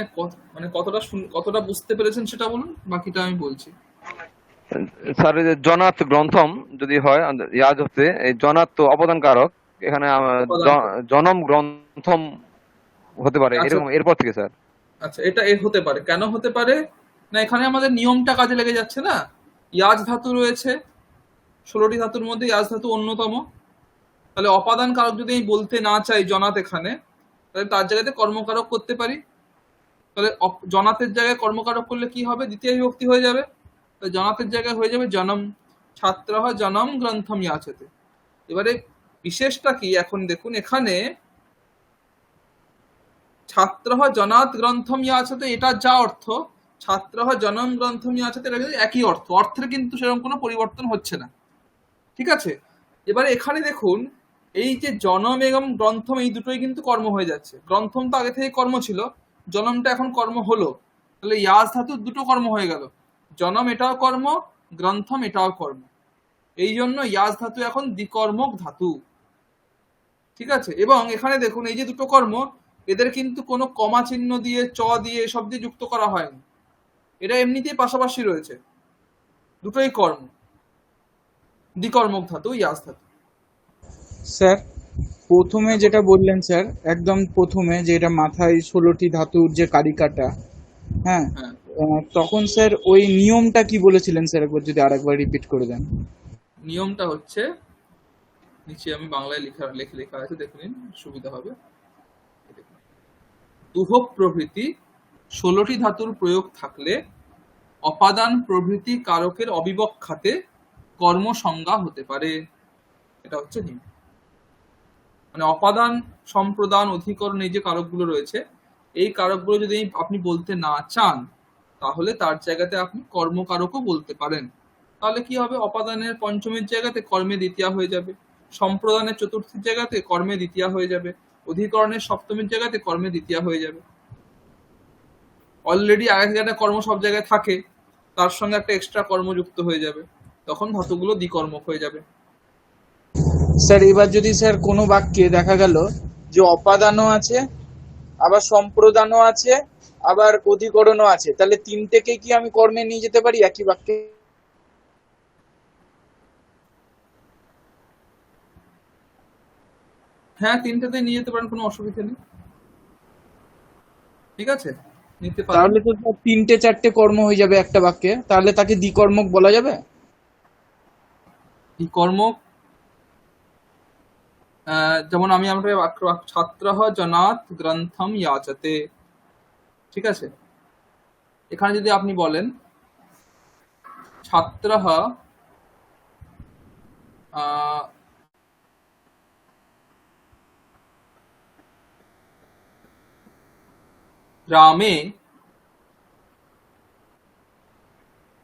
কতটা বুঝতে পেরেছেন সেটা বলুন, বাকিটা আমি বলছি। স্যার এই যে জনাত গ্রন্থম যদি হয় ইয়াজ হচ্ছে, এই জনাত তো অবদান কারক, এখানে জনম গ্রন্থম হতে পারে এরকম এরপর থেকে স্যার। আচ্ছা, এটা এর হতে পারে। কেন হতে পারে না, এখানে আমাদের নিয়মটা কাজে লেগে যাচ্ছে না। ইয়াজ ধাতু রয়েছে 16টি ধাতুর মধ্যে, ইয়াজ ধাতু অন্যতম। তাহলে অপাদান কারক যদি আমি বলতে না চাই জনাত এখানে, তাহলে তার জায়গাতে কর্মকারক করতে পারি। তাহলে জনাতের জায়গায় কর্মকারক করলে কি হবে? দ্বিতীয় বিভক্তি হয়ে যাবে। তাহলে জনাতের জায়গায় হয়ে যাবে জনম। ছাত্রঃ জনম গ্রন্থম ইয়াচতে। এবারে বিশেষটা কি এখন দেখুন, এখানে ছাত্রঃ জনাৎ গ্রন্থম ইয়াচতে এটা যা অর্থ, ছাত্রঃ জনম গ্রন্থম ইয়াচতে এটা কিন্তু একই অর্থ। অর্থের কিন্তু সেরকম কোনো পরিবর্তন হচ্ছে না। ঠিক আছে, এবারে এখানে দেখুন এই যে জনম এবং গ্রন্থম এই দুটোই কিন্তু কর্ম হয়ে যাচ্ছে। গ্রন্থম তো আগে থেকে কর্ম ছিল, জনমটা এখন কর্ম হলো। তাহলে ইয়াজ ধাতুর দুটো কর্ম হয়ে গেল, জনম এটাও কর্ম, গ্রন্থম এটাও কর্ম। এই জন্য ইয়াজ ধাতু এখন দ্বিকর্মক ধাতু। ঠিক আছে, এবং এখানে দেখুন এই যে দুটো কর্ম, এদের কিন্তু কোনো কমা চিহ্ন দিয়ে, চ দিয়ে, এসব দিয়ে যুক্ত করা হয়নি। এটা এমনিতেই পাশাপাশি রয়েছে, দুটোই কর্ম, দ্বিকর্মক ধাতু, ইয়াস ধাতু। স্যার প্রথমে যেটা বললেন স্যার, একদম প্রথমে যেটা মাথায় 16টি ধাতুর যে কারিকাটা, হ্যাঁ, হ্যাঁ, তখন স্যার ওই নিয়মটা কি বলেছিলেন স্যার, একবার যদি আরেকবার রিপিট করে দেন। নিয়মটা হচ্ছে, নিচে আমি বাংলায় লেখা আছে, দেখে নিন, সুবিধা হবে। উহক প্রভৃতি 16টি ধাতুর প্রয়োগ থাকলে অপাদান প্রভৃতি কারকের অবিবক্ষাতে কর্ম সংজ্ঞা হতে পারে। এটা হচ্ছে নিয়ম। মানে অপাদান, সম্প্রদান, অধিকরণ, এই যে কারকগুলো রয়েছে, এই কারকগুলো যদি আপনি বলতে না চান, তাহলে তার জায়গাতে আপনি কর্মকারকও বলতে পারেন। তাহলে কি হবে? অপাদানের পঞ্চমীর জায়গাতে কর্মে দ্বিতীয়া হয়ে যাবে, সম্প্রদানের চতুর্থীর জায়গাতে কর্মে দ্বিতীয়া হয়ে যাবে, অধিকরণের সপ্তমীর জায়গাতে কর্মে দ্বিতীয়া হয়ে যাবে। অলরেডি আগে থেকে একটা কর্ম সব জায়গায় থাকে, তার সঙ্গে একটা এক্সট্রা কর্ম যুক্ত হয়ে যাবে, তখন ধাতুগুলো দ্বিকর্মক হয়ে যাবে। স্যার এবার যদি স্যার কোনো বাক্যে দেখা গেল যে অপাদানও আছে, আবার সম্প্রদানও আছে, আবার অধিকরণও আছে, তাহলে তিনটেকে কি আমি কর্মে নিয়ে যেতে পারি একই বাক্যে? হ্যাঁ, তিনটাতে নিয়ে যেতে পারেন, কোনো অসুবিধা নেই। ঠিক আছে, নিতে পারেন। তাহলে তো স্যার তিনটে চারটে কর্ম হয়ে যাবে একটা বাক্যে, তাহলে তাকে দ্বিকর্মক বলা যাবে? দ্বিকর্মক, যেমন আমরা ছাত্রঃ জনাৎ গ্রন্থম ইয়াচতে, ঠিক আছে, এখানে যদি আপনি বলেন ছাত্রঃ গ্রামে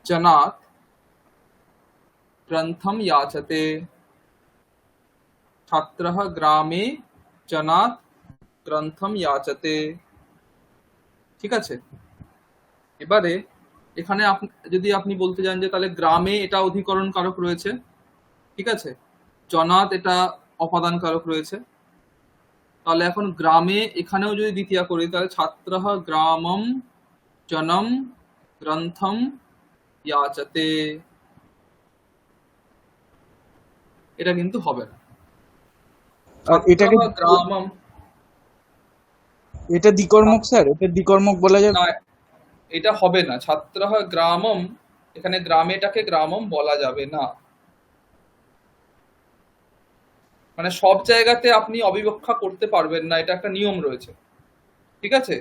জনাৎ গ্রন্থম याचते, ছাত্রঃ গ্রামে জনাৎ গ্রন্থম याचते, ঠিক আছে। এবারে এখানে যদি আপনি বলতে যান যে তাহলে গ্রামে এটা অধিকরণ কারক রয়েছে, ঠিক আছে, জনাৎ এটা অপাদান কারক রয়েছে, তাহলে এখন গ্রামে এখানেও যদি দ্বিতীয়া করি, তাহলে ছাত্রঃ গ্রামম জনম গ্রন্থম याचते, এটা কিন্তু হবে না। আর এটাকে ছাত্রঃ গ্রামম, এটা দ্বিকর্মক স্যার, এটা দ্বিকর্মক বলা যাবে? না, এটা হবে না। ছাত্রঃ গ্রামম, এখানে গ্রামেটাকে গ্রামম বলা যাবে না। মানে সব জায়গাতে আপনি অবিবক্ষা করতে পারবেন না, এটা একটা নিয়ম রয়েছে, ঠিক আছে।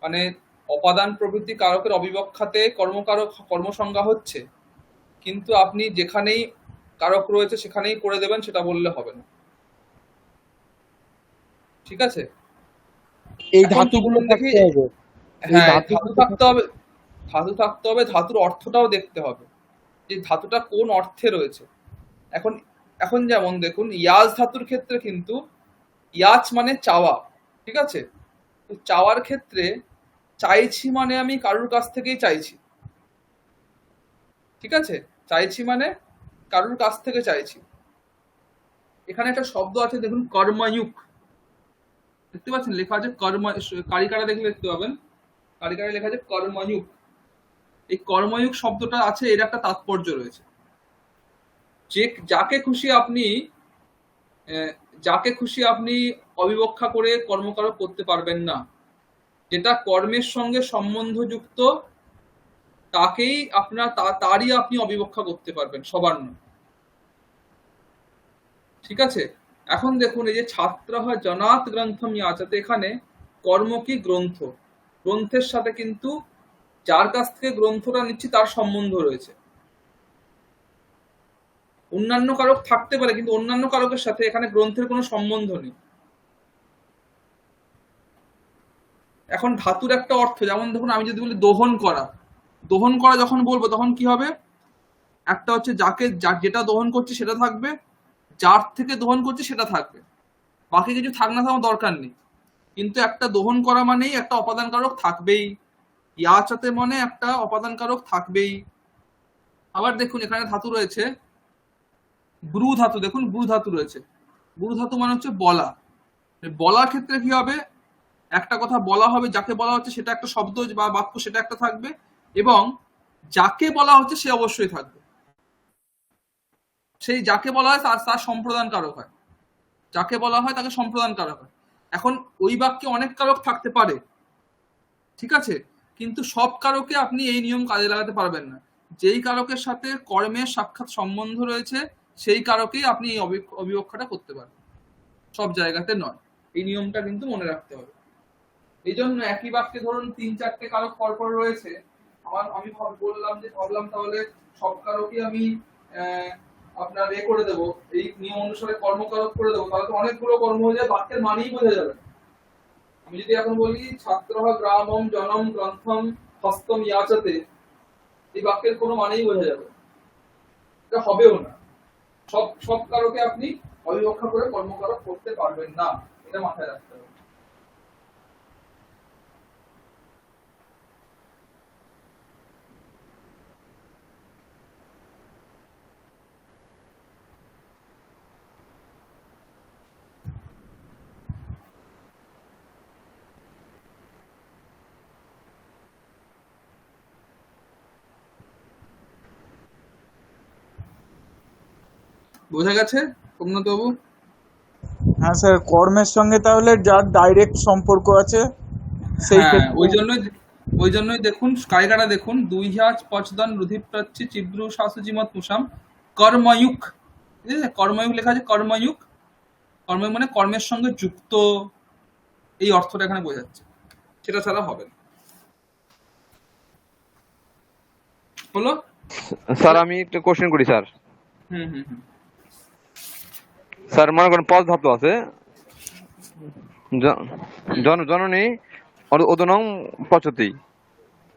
মানে অপাদান প্রভৃতি কারকের অবিবক্ষাতে কর্মকারক কর্মসংজ্ঞা হচ্ছে, কিন্তু আপনি যেখানেই কারক রয়েছে সেখানেই করে দেবেন, সেটা বললে হবে না, ঠিক আছে। এই এখন ধাতুগুলো চলুন দেখি। থাকতে হবে। এই হ্যাঁ, ধাতুগুলো ধাতু থাকতে হবে, ধাতু থাকতে হবে, ধাতুর অর্থটাও দেখতে হবে, যে ধাতুটা কোন অর্থে রয়েছে। এখন এখন যেমন দেখুন, ইয়াজ ধাতুর ক্ষেত্রে কিন্তু ইয়াচ মানে চাওয়া, ঠিক আছে। তো চাওয়ার ক্ষেত্রে চাইছি মানে আমি কারুর কাছ থেকেই চাইছি, ঠিক আছে, চাইছি মানে কারুর কাছ থেকে চাইছি। এখানে একটা শব্দ আছে দেখুন, কর্মযুক, দেখতে পাচ্ছেন লেখা আছে কর্ম, কারিকারা দেখলে দেখতে পাবেন, কারিকারা লেখা আছে কর্মযুক। এই কর্মযুক শব্দটা আছে, এর একটা তাৎপর্য রয়েছে, যে যাকে খুশি আপনি অবিবক্ষা করে কর্মকারক করতে পারবেন না। যেটা কর্মের সঙ্গে সম্বন্ধযুক্ত তাকেই তারই আপনি অবিবক্ষা করতে পারবেন, সবার নয়, ঠিক আছে। এখন দেখুন, এই যে ছাত্রঃ জনাৎ গ্রন্থম याचते, এখানে কর্ম কি? গ্রন্থ। গ্রন্থের সাথে কিন্তু যার কাছ থেকে গ্রন্থটা নিচ্ছি তার সম্বন্ধ রয়েছে। অন্যান্য কারক থাকতে পারে, কিন্তু অন্যান্য কারকের সাথে এখানে গ্রন্থের কোনো সম্বন্ধ নেই। এখন ধাতুর একটা অর্থ, যেমন দেখুন আমি যদি বলি দোহন করা, দোহন করা যখন বলবো তখন কি হবে? একটা হচ্ছে যেটা দোহন করছে সেটা থাকবে, যার থেকে দোহন করছে সেটা থাকবে, বাকি কিছু থাক না থাকার দরকার নেই। কিন্তু একটা দোহন করা মানেই একটা অপাদান কারক থাকবেই, ইয়াচাতে মানে একটা অপাদান কারক থাকবেই। আবার দেখুন এখানে ধাতু রয়েছে ব্রু ধাতু, দেখুন ব্রু ধাতু রয়েছে। ব্রু ধাতু মানে হচ্ছে বলা। বলার ক্ষেত্রে কি হবে? একটা কথা বলা হবে, যাকে বলা হচ্ছে সেটা একটা শব্দ বা বাক্য, সেটা একটা থাকবে, এবং যাকে বলা হচ্ছে সে অবশ্যই থাকবে। সেই যাকে বলা হয় তার সম্প্রদান কারক হয়, যাকে বলা হয় তাকে সম্প্রদান কারক হয়। এখন ওই বাক্যে অনেক কারক থাকতে পারে, ঠিক আছে, কিন্তু সব কারকে আপনি এই নিয়ম কাজে লাগাতে পারবেন না। যেই কারকের সাথে কর্মের সাক্ষাৎ সম্বন্ধ রয়েছে সেই কারকেই আপনি এই অবিবক্ষাটা করতে পারবেন, সব জায়গাতে নয়। এই নিয়মটা কিন্তু মনে রাখতে হবে। এই জন্য একই বাক্যে ধরুন 3-4টে কারক পরপর রয়েছে, আমি ভাবলাম তাহলে সব কারকই আমি আপনার করে দেবো, এই নিয়ম অনুসারে কর্মকারক করে দেবো, তাহলে তো অনেকগুলো কর্ম হয়ে যায়, বাক্যের মানেই বোঝা যাবে। আমি যদি এখন বলি ছাত্রঃ গ্রামম জনম গ্রন্থম হস্তম ইয়াচতে, এই বাক্যের কোনো মানেই বোঝা যাবে, এটা হবেও না। সব কারকে আপনি অবিবক্ষা করে কর্মকারক করতে পারবেন না, এটা মাথায় রাখতে হবে। বোঝা গেছে সোমনাথ বাবু? হ্যাঁ স্যার, কর্মের সঙ্গে তাহলে যার ডাইরেক্ট সম্পর্ক আছে সেই হ্যাঁ, ক্ষেত্রে ওই জন্যই দেখুন কায়গাটা দেখুন, দুইহাচ পচদন রুধিপ্রাচ্ছি চিব্রু শাসুজিমত মুসাম কর্ময়ুক, ঠিক আছে, কর্ময়ুক লেখা আছে, কর্ময়ুক, কর্ময়ুক মানে কর্মের সঙ্গে যুক্ত, এই অর্থটা এখানে বোঝাচ্ছে, সেটা ছাড়া হবে না। হলো? স্যার আমি একটা কোশ্চেন করি স্যার। হুম হুম হুম স্যার মনে করেন পজ ধাতু আছে, জননী ওদনং পচতি।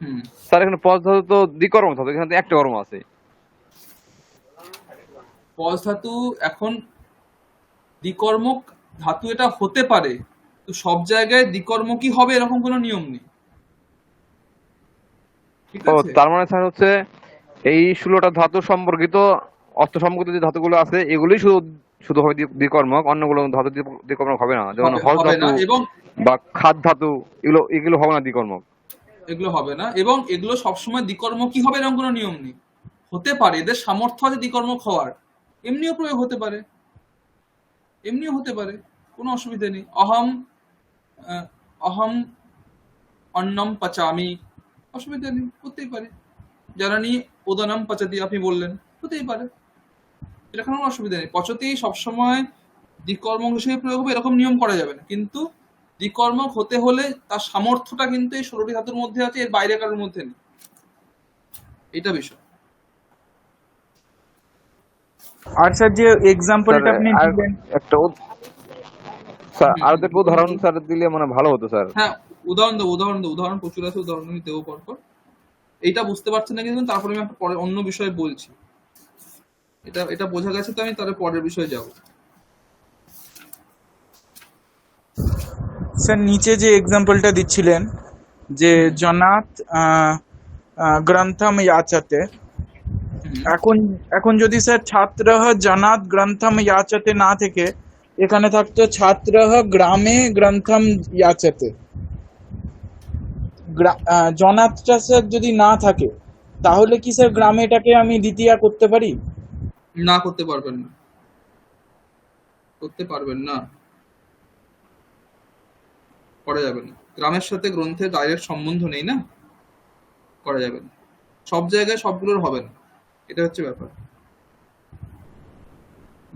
হুম স্যার এখানে পজ ধাতু তো দ্বিকর্ম ধাতু, এখানে তো একটা কর্ম আছে। পজ ধাতু এখন দ্বিকর্মক ধাতু এটা হতে পারে, তো সব জায়গায় দ্বিকর্মকই হবে এরকম কোনো নিয়ম নেই, ঠিক ও আছে? তার মানে স্যার হচ্ছে এই 16টা ধাতু সম্পর্কিত অর্থ সম্পর্কিত যে ধাতুগুলো আছে এগুলোই শুধু শুধু হবে দ্বিকর্মক, অন্যগুলো ধাতু দ্বিকর্মক হবে না, যেমন হজ হবে না, ধাতু এবং বা খাদ ধাতু এগুলো হবে না দ্বিকর্মক। এগুলো হবে না, এবং এগুলো সবসময় দ্বিকর্মকই হবে এরকম কোনো নিয়ম নেই। হতে পারে, এদের সামর্থ্য আছে দ্বিকর্মক হওয়ার, এমনিও প্রয়োগ হতে পারে, এমনিও হতে পারে, কোনো অসুবিধা নেই। অহম অহম অন্নম পচামি, অসুবিধা নেই, হতেই পারে। যারা নিয়ে ওদনম পচাতি আপনি বললেন, হতেই পারে, এটা কোনো অসুবিধা নেই। পচতেই সবসময় দ্বিকর্মক হিসেবে প্রয়োগ হবে এরকম নিয়ম করা যাবে না, কিন্তু দ্বিকর্মক হতে হলে তার সামর্থ্যটা কিন্তু এই 16টি ধাতুর মধ্যে আছে, এর বাইরে কারোর মধ্যে নেই, এটা বিষয়। আর স্যার যে স্যার এক্সাম্পলটা আপনি আর দিলেন, একটা স্যার আর একটা উদাহরণ স্যার দিলে মানে ভালো হতো স্যার। হ্যাঁ, উদাহরণ প্রচুর আছে, উদাহরণ আমি দেবো পরপর। এইটা বুঝতে পারছেন না কিন্তু, তারপরে আমি একটা পরে অন্য বিষয়ে বলছি। এটা বোঝা গেছে তো, আমি তাহলে পরের বিষয়ে যাব। স্যার নিচে যে এক্সাম্পলটা দিচ্ছিলেন যে জনাত গ্রন্থম ইয়াচতে, এখন এখন যদি স্যার ছাত্রঃ জনাত গ্রন্থম ইয়াচতে না থেকে এখানে থাকতো ছাত্রঃ গ্রামে গ্রন্থম ইয়াচতে, জনাতটা স্যার যদি না থাকে তাহলে কি স্যার গ্রামেটাকে আমি দ্বিতীয়া করতে পারি? না, করতে পারবেন না, করতে পারবেন না, করা যাবে না। গ্রামের সাথে গ্রন্থের ডাইরেক্ট সম্বন্ধ নেই না, করা যাবে না। সব জায়গায় সবগুলোর হবে না, এটা হচ্ছে ব্যাপার।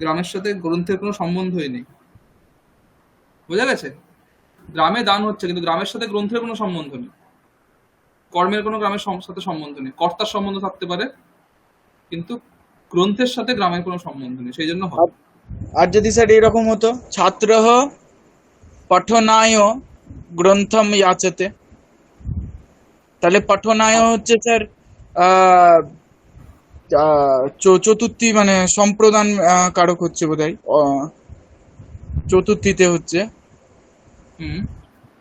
গ্রামের সাথে গ্রন্থের কোনো সম্বন্ধই নেই, বোঝা গেছে? গ্রামে দান হচ্ছে কিন্তু গ্রামের সাথে গ্রন্থের কোনো সম্বন্ধ নেই, কর্মের কোনো গ্রামের সাথে সম্বন্ধ নেই। কর্তার সম্বন্ধ থাকতে পারে, কিন্তু গ্রন্থের সাথে গ্রামের কোনো সম্বন্ধ নেই, সেই জন্য হবে। আর যদি স্যার এরকম হতো ছাত্রঃ পঠনায় গ্রন্থম ইয়াচতে, তাহলে পঠনায় হচ্ছে স্যার চতুর্থী মানে সম্প্রদান কারক হচ্ছে বোধহয়, চতুর্থীতে হচ্ছে, হুম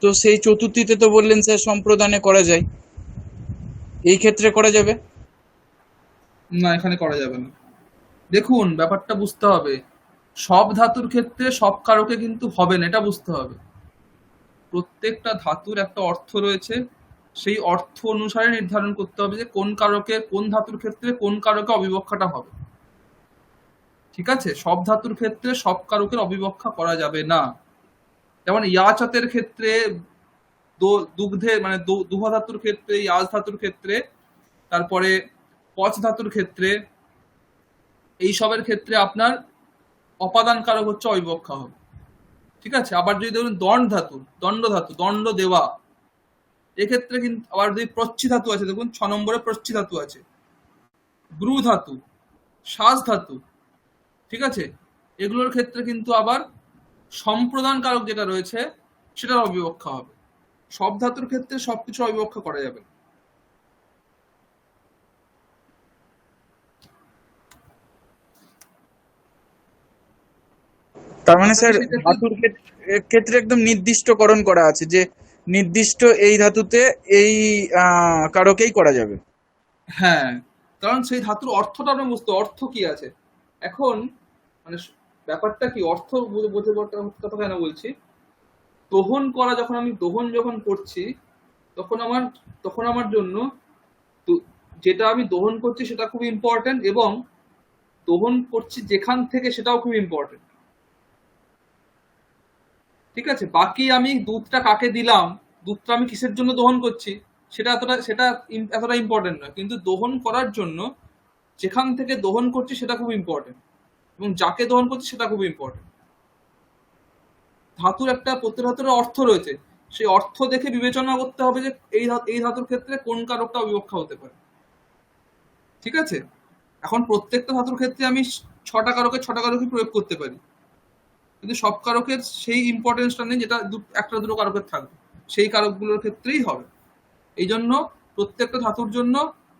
তো সেই চতুর্থীতে তো বললেন স্যার সম্প্রদানে করা যায়, এই ক্ষেত্রে করা যাবে? না, এখানে করা যাবে না। দেখুন ব্যাপারটা বুঝতে হবে, সব ধাতুর ক্ষেত্রে সব কারকে কিন্তু হবে না, এটা বুঝতে হবে। প্রত্যেকটা ধাতুর একটা অর্থ রয়েছে, সেই অর্থ অনুসারে নির্ধারণ করতে হবে যে কোন কারকে, কোন ধাতুর ক্ষেত্রে কোন কারকে অবিবক্ষাটা হবে। ঠিক আছে, সব ধাতুর ক্ষেত্রে সব কারকের অবিবক্ষা করা যাবে না। যেমন ইয়াচাতের ক্ষেত্রে, দুগ্ধে মানে দুহ ধাতুর ক্ষেত্রে, ইয়াজ ধাতুর ক্ষেত্রে, তারপরে পচ ধাতুর ক্ষেত্রে, এই সবের ক্ষেত্রে আপনার অপাদান কারক হচ্ছে অবিবক্ষা হবে। ঠিক আছে, আবার যদি ধরুন দণ্ড ধাতু, দণ্ড দেওয়া, এক্ষেত্রে কিন্তু আবার যদি প্রচ্ছি ধাতু আছে, দেখুন 6 নম্বরে প্রচ্ছি ধাতু আছে, ব্রু ধাতু, শ্বাস ধাতু, ঠিক আছে, এগুলোর ক্ষেত্রে কিন্তু আবার সম্প্রদান কারক যেটা রয়েছে সেটার অবিবক্ষা হবে। সব ধাতুর ক্ষেত্রে সবকিছু অবিবক্ষা করা যাবে। তার মানে স্যার ধাতুর ক্ষেত্রে একদম নির্দিষ্টকরণ করা আছে যে নির্দিষ্ট এই ধাতুতে এই কারকেই করা যাবে। হ্যাঁ, কারণ সেই ধাতুর অর্থটা আমরা বুঝতে, অর্থ কি আছে এখন, মানে ব্যাপারটা কি, অর্থ বোঝে কথা কেন বলছি, দহন করা, যখন আমি যখন করছি তখন আমার জন্য যেটা আমি দহন করছি সেটা খুব ইম্পর্টেন্ট, এবং দহন করছি যেখান থেকে সেটাও খুব ইম্পর্টেন্ট। ঠিক আছে, বাকি আমি দুধটা কাকে দিলাম, দুধটা আমি কিসের জন্য দহন করছি সেটা এতটা ইম্পর্টেন্ট নয়, কিন্তু দহন করার জন্য যেখান থেকে দহন করছি সেটা খুব ইম্পর্টেন্ট, এবং যাকে দহন করছি সেটা খুব ইম্পর্টেন্ট। প্রত্যেক ধাতুর অর্থ রয়েছে, সেই অর্থ দেখে বিবেচনা করতে হবে যে এই ধাতুর ক্ষেত্রে কোন কারকটা অবিবক্ষা হতে পারে। ঠিক আছে, এখন প্রত্যেকটা ধাতুর ক্ষেত্রে আমি 6টা কারকই প্রয়োগ করতে পারি, কিন্তু সব কারকের সেই ইম্পর্টেন্সটা নেই যেটা একটা দুটো কারকের থাকবে, সেই কারকগুলোর ক্ষেত্রেই হবে। এই জন্য প্রত্যেকটা ধাতুর জন্য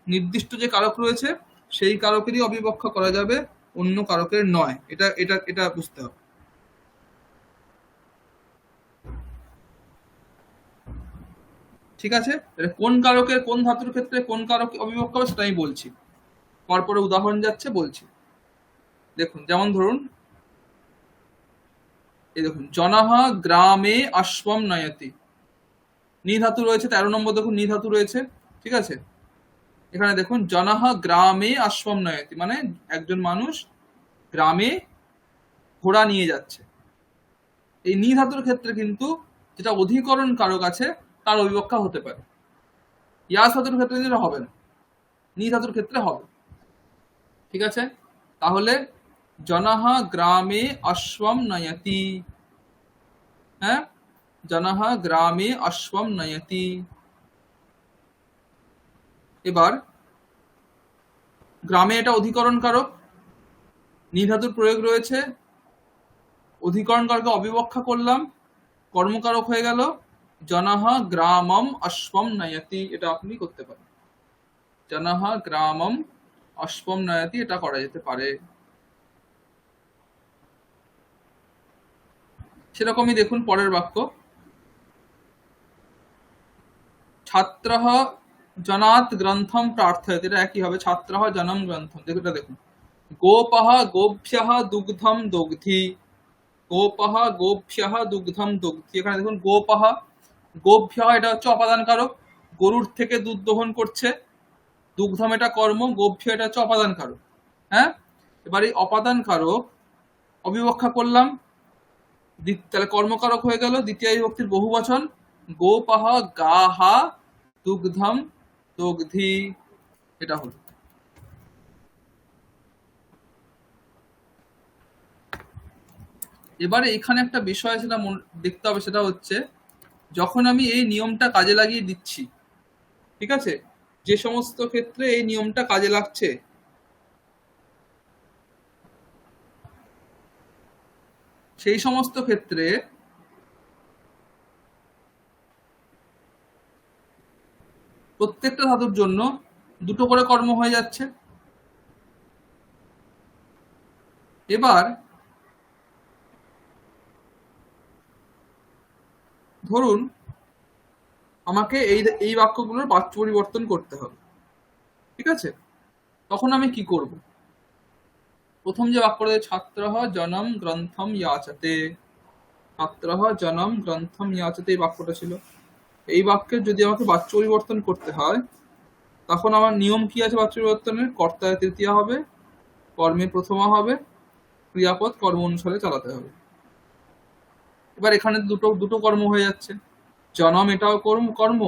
নির্দিষ্ট যে কারক রয়েছে সেই কারকেরই অবিবক্ষা করা যাবে, অন্য কারকের নয়। এটা এটা এটা বুঝতে হবে। ঠিক আছে, কোন কারকের কোন ধাতুর ক্ষেত্রে কোন কারক অবিবক্ষা হবে সেটা আমি বলছি, পরপরে উদাহরণ যাচ্ছে বলছি। দেখুন, যেমন ধরুন এই দেখুন, জনাহা গ্রামে অশ্বম নয়তি, নি ধাতু রয়েছে 13 নম্বর, দেখুন নি ধাতু রয়েছে। ঠিক আছে, এখানে দেখুন জনাহা গ্রামে অশ্বম নয়তি, মানে একজন মানুষ গ্রামে ঘোড়া নিয়ে যাচ্ছে। এই নি ধাতুর ক্ষেত্রে কিন্তু যেটা অধিকরণ কারক আছে তার অবিবক্ষা হতে পারে, ইয়াস ধাতুর ক্ষেত্রে কিন্তু হবে না, নি ধাতুর ক্ষেত্রে হবে। ঠিক আছে, তাহলে জনাহা গ্রামে অশ্বম নয়তি, হ্যাঁ, জনাহা গ্রামে অশ্বম নয়তি। এবার গ্রামে এটা অধিকরণ কারক, নি ধাতুর প্রয়োগ রয়েছে, অধিকরণ কারকে অবিবক্ষা করলাম, কর্মকারক হয়ে গেল জনাহা গ্রামম অশ্বম নয়তি। এটা আপনি করতে পারেন, জনাহা গ্রামম অশ্বম নয়তি, এটা করা যেতে পারে। সেরকমই দেখুন পরের বাক্য, ছাত্রঃ জনাৎ গ্রন্থম প্রার্থয়তে, এটা একই হবে, ছাত্রঃ জনম গ্রন্থম। দেখুন এটা দেখুন, গোপঃ গোভ্যঃ দুগ্ধম দগ্ধি, গোপঃ গোভ্যঃ দুগ্ধম দগ্ধি। এখানে দেখুন গোপঃ গোভ্যঃ, এটা হচ্ছে অপাদান কারক, গরুর থেকে দুধ দহন করছে, দুগ্ধম এটা কর্ম, গোভ্য এটা হচ্ছে অপাদান কারক। হ্যাঁ, এবার এই অপাদান কারক অবিবক্ষা করলাম, তাহলে কর্মকারক হয়ে গেল দ্বিতীয় বিভক্তির বহু বচন, গোপঃ গাহা দুগ্ধম দগ্ধি, এটা হলো। এবারে এখানে একটা বিষয় সেটা দেখতে হবে, সেটা হচ্ছে যখন আমি এই নিয়মটা কাজে লাগিয়ে দিচ্ছি, ঠিক আছে, যে সমস্ত ক্ষেত্রে এই নিয়মটা কাজে লাগছে সেই সমস্ত ক্ষেত্রে প্রত্যেকটা ধাতুর জন্য দুটো করে কর্ম হয়ে যাচ্ছে। এবার ধরুন আমাকে এই বাক্যগুলোর বাচ্য পরিবর্তন করতে হবে। ঠিক আছে, তখন আমি কি করব? প্রথম যে বাক্যটা, ছাত্রঃ জনম গ্রন্থম ইয়াচতে, ছাত্রঃ জনম গ্রন্থম ইয়াচতে, এই বাক্যটা ছিল। এই বাক্যের যদি আমাকে বাচ্য পরিবর্তন করতে হয়, তখন আমার নিয়ম কি আছে বাচ্য পরিবর্তনের? কর্তায় তৃতীয়া হবে, কর্মে প্রথমা হবে, ক্রিয়াপদ কর্ম অনুসারে চালাতে হবে। এবার এখানে দুটো দুটো কর্ম হয়ে যাচ্ছে, জনম এটাও কর্ম,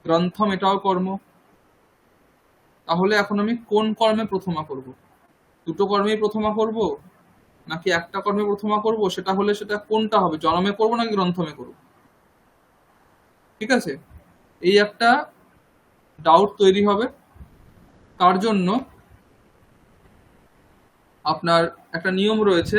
গ্রন্থম এটাও কর্ম। তাহলে এখন আমি কোন কর্মে প্রথমা করব? দুটো কর্মেই প্রথমা করব নাকি একটা কর্মে প্রথমা করব? সেটা হলে সেটা কোনটা হবে, জনমে করব নাকি গ্রন্থমে করব? ঠিক আছে, এই একটা ডাউট তৈরি হবে। তার জন্য আপনার একটা নিয়ম রয়েছে,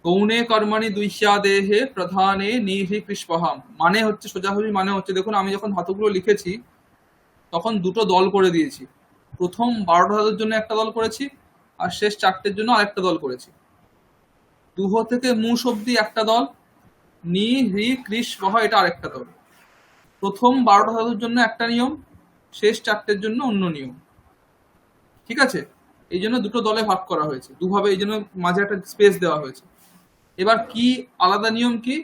গৌণে কর্মণি দুইস্যাদেহে প্রধানে নিহি কৃষ্পহাম। মানে হচ্ছে সোজাসুজি মানে হচ্ছে, দেখুন আমি যখন ধাতুগুলো লিখেছি তখন দুটো দল করে দিয়েছি। প্রথম 12টা ধাতুর জন্য একটা দল করেছি, আর শেষ 4টের জন্য আরেকটা দল করেছি। দুহ থেকে মুষ অব্দি একটা দল, নি হ্রি কৃষ বহ এটা আরেকটা দল। প্রথম 12টা ধাতুর জন্য একটা নিয়ম, শেষ 4টের জন্য অন্য নিয়ম। ঠিক আছে, এই জন্য দুটো দলে ভাগ করা হয়েছে দুভাবে, এই জন্য মাঝে একটা স্পেস দেওয়া হয়েছে। এবার কি আলাদা নিয়ম কি?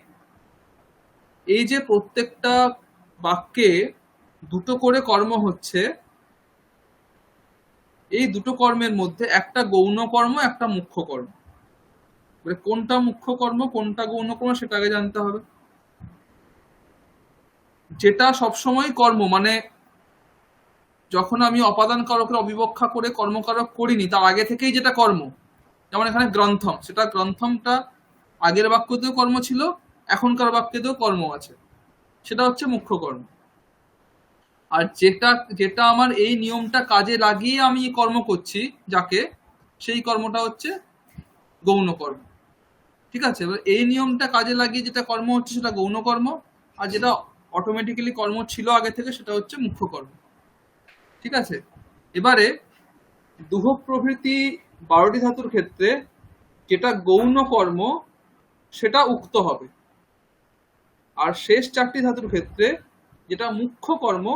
এই যে প্রত্যেকটা বাক্যে দুটো করে কর্ম হচ্ছে, এই দুটো কর্মের মধ্যে একটা গৌণ কর্ম, একটা মুখ্য কর্ম। কোনটা মুখ্য কর্ম কোনটা গৌণ কর্ম সেটা আগে জানতে হবে। যেটা সবসময় কর্ম, মানে যখন আমি অপাদান কারকের অবিবক্ষা করে কর্মকারক করিনি তার আগে থেকেই যেটা কর্ম, যেমন এখানে গ্রন্থম, সেটা গ্রন্থমটা আগের বাক্যতেও কর্ম ছিল, এখনকার বাক্যতেও কর্ম আছে, সেটা হচ্ছে মুখ্য কর্ম। আর যেটা যেটা আমার এই নিয়মটা কাজে লাগিয়ে আমি কর্ম করছি যাকে, সেই কর্মটা হচ্ছে গৌণ কর্ম। ঠিক আছে, এবার এই নিয়মটা কাজে লাগিয়ে যেটা কর্ম হচ্ছে সেটা গৌণ কর্ম, আর যেটা অটোমেটিক্যালি কর্ম ছিল আগে থেকে সেটা হচ্ছে মুখ্য কর্ম। ঠিক আছে, এবারে দুহ প্রভৃতি 12টি ধাতুর ক্ষেত্রে যেটা গৌণ কর্ম সেটা উক্ত হবে, আর শেষ 4টি ধাতুর ক্ষেত্রে যেটা মুখ্য কর্ম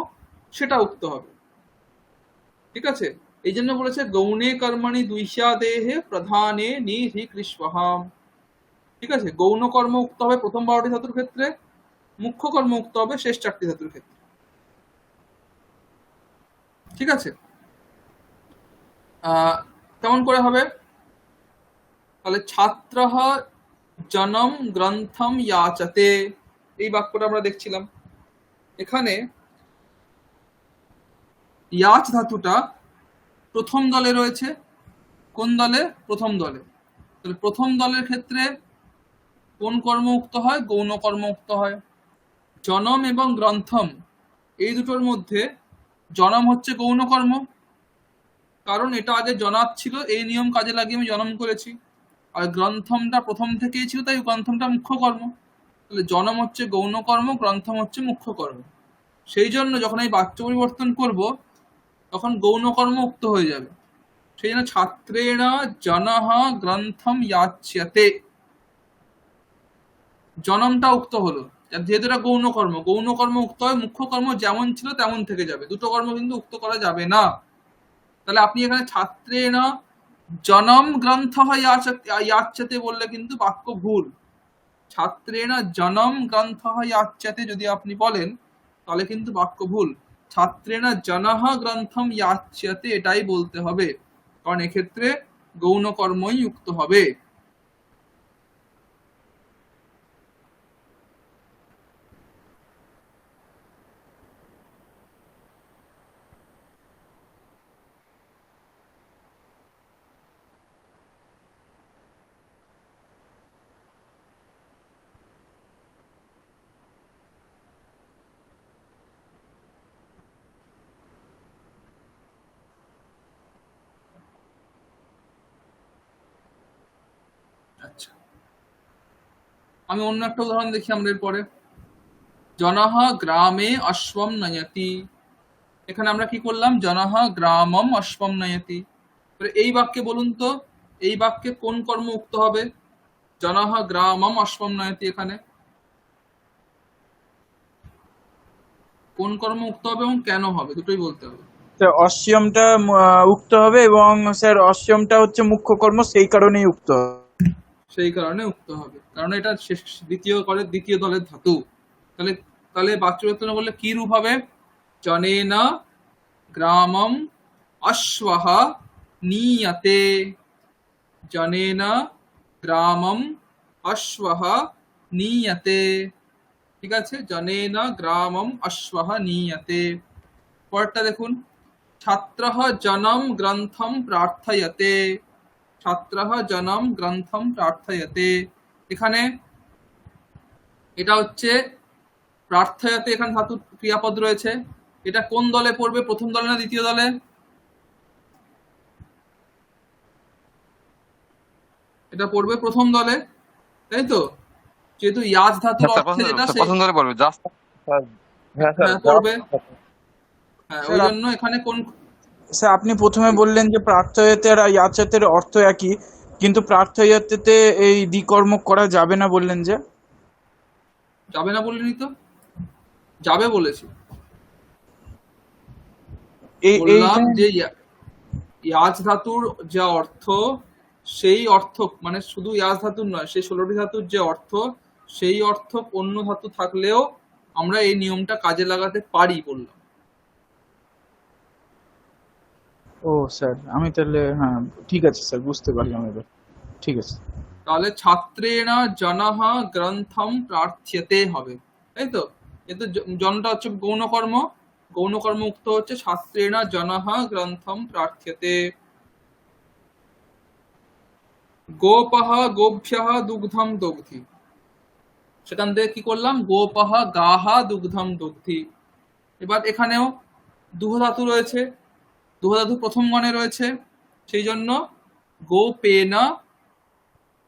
সেটা উক্ত হবে। ঠিক আছে, এই জন্য বলেছে গৌণে কর্মণি দুইস্যাদেহে প্রধানে নিহি কৃষ্পহাম। ঠিক আছে, গৌণ কর্ম উক্ত হবে প্রথম 12টি ধাতুর ক্ষেত্রে, মুখ্য কর্ম উক্ত হবে শেষ 4টি ধাতুর ক্ষেত্রে। ঠিক আছে, কেমন করে হবে? তাহলে ছাত্রঃ জনম গ্রন্থম ইয়াচতে, এই বাক্যটা আমরা দেখছিলাম। এখানে ইয়াচ ধাতুটা প্রথম দলে রয়েছে। কোন দলে? প্রথম দলে। তাহলে প্রথম দলের ক্ষেত্রে কোন কর্ম উক্ত হয়? গৌণ কর্ম উক্ত হয়। জনম এবং গ্রন্থম এই দুটোর মধ্যে জনম হচ্ছে গৌণ কর্ম, কারণ এটা আগে জনাত ছিল, এই নিয়ম কাজে লাগিয়ে আমি জনম করেছি। আর গ্রন্থমটা প্রথম থেকেই ছিল, তাই গ্রন্থমটা মুখ্য কর্ম। তাহলে জনম হচ্ছে গৌণ কর্ম, গ্রন্থম হচ্ছে মুখ্য কর্ম। সেই জন্য যখন আমি বাক্য পরিবর্তন করব তখন গৌণ কর্ম উক্ত হয়ে যাবে। সেই জন্য ছাত্রেণ জনঃ গ্রন্থম ইয়াচ্যতে, জনমটা উক্ত হলো, যেহেতু এটা গৌণ কর্ম, গৌণ কর্ম উক্ত হয়, মুখ্য কর্ম যেমন ছিল তেমন থেকে যাবে, দুটো কর্ম কিন্তু উক্ত করা যাবে না। তাহলে আপনি এখানে ছাত্রেণ জনম গ্রন্থ ইয়াচ্যতে বললে কিন্তু বাক্য ভুল। ছাত্রেণ জনম গ্রন্থ ইয়াচ্যতে যদি আপনি বলেন তাহলে কিন্তু বাক্য ভুল। ছাত্রেণ জনঃ গ্রন্থম ইয়াচ্যতে এটাই বলতে হবে, কারণ এক্ষেত্রে গৌণ কর্মই উক্ত হবে। আচ্ছা, আমি অন্য একটা উদাহরণ দেখি আমরা এরপরে। জনঃ গ্রামে অশ্বম নয়তি, এখানে আমরা কি করলাম? জনঃ গ্রামম অশ্বম নয়তি। এই বাক্যে বলুন তো, এই বাক্যে কোন কর্ম উক্ত হবে? জনঃ গ্রামম অশ্বম নয়তি, এখানে কোন কর্ম উক্ত হবে এবং কেন হবে দুটোই বলতে হবে। অশ্বমটা উক্ত হবে, এবং স্যার অশ্বমটা হচ্ছে মুখ্য কর্ম, সেই কারণেই উক্ত হবে। সেই কারণে উক্ত হবে, কারণ এটা দ্বিতীয় দলের ধাতু। তাহলে তাহলে বাচ্য পরিবর্তন করলে কি রূপ হবে? জনেন গ্রামম অশ্বহ নিয়তে, জনেন গ্রামম অশ্বহ নিয়তে। ঠিক আছে, জনেন গ্রামম অশ্বহ নিয়তে। পরেরটা দেখুন, ছাত্রঃ জনম গ্রন্থম প্রার্থয়তে, ছাত্রঃ জনম গ্রন্থম প্রার্থয়তে। এখানে এটা হচ্ছে প্রার্থয়তে, এখানে ধাতু ক্রিয়াপদ রয়েছে। এটা কোন দলে পড়বে, প্রথম দলে না দ্বিতীয় দলে? এটা পড়বে প্রথম দলে, তাই তো? যেহেতু ইয়াজ ধাতুর হ্যাঁ স্যার, অর্থে যেটা সে পছন্দ হলে বলবে জাস্ট। হ্যাঁ স্যার, হ্যাঁ পড়বে। হ্যাঁ, ওই স্যার জন্য এখানে কোন স্যার আপনি প্রথমে বললেন যে প্রার্থয়তে আর ইয়াচাতের অর্থ একই, কিন্তু প্রার্থয়তে এই দ্বিকর্মক করা যাবে না বললেন যে। যাবে না বলিনি তো, যাবে বলেছি। বললাম এইখানে যে ইয়াজ ধাতুর যা অর্থ, সেই অর্থ মানে শুধু ইয়াজ ধাতুর নয়, সেই 16টি ধাতুর যে অর্থ, সেই অর্থ অন্য ধাতু থাকলেও আমরা এই নিয়মটা কাজে লাগাতে পারি বললাম। ও স্যার, আমি তাহলে হ্যাঁ ঠিক আছে স্যার, বুঝতে পারলাম এবার। ঠিক আছে। তাহলে ছাত্রেণ জনঃ গ্রন্থম প্রার্থ্যতে হবে, তাই তো? কিন্তু জনটা হচ্ছে গৌণকর্ম, গৌণকর্ম উক্ত হচ্ছে ছাত্রেণ জনঃ গ্রন্থম প্রার্থ্যতে। গোপঃ গোভ্যঃ দুগ্ধম দগ্ধি, সেখান থেকে কি করলাম, গোপঃ গাহ দুগ্ধম দগ্ধি। এবার এখানেও দুহ ধাতু রয়েছে, দুহ ধাতু প্রথম গণে রয়েছে, সেই জন্য গোপেন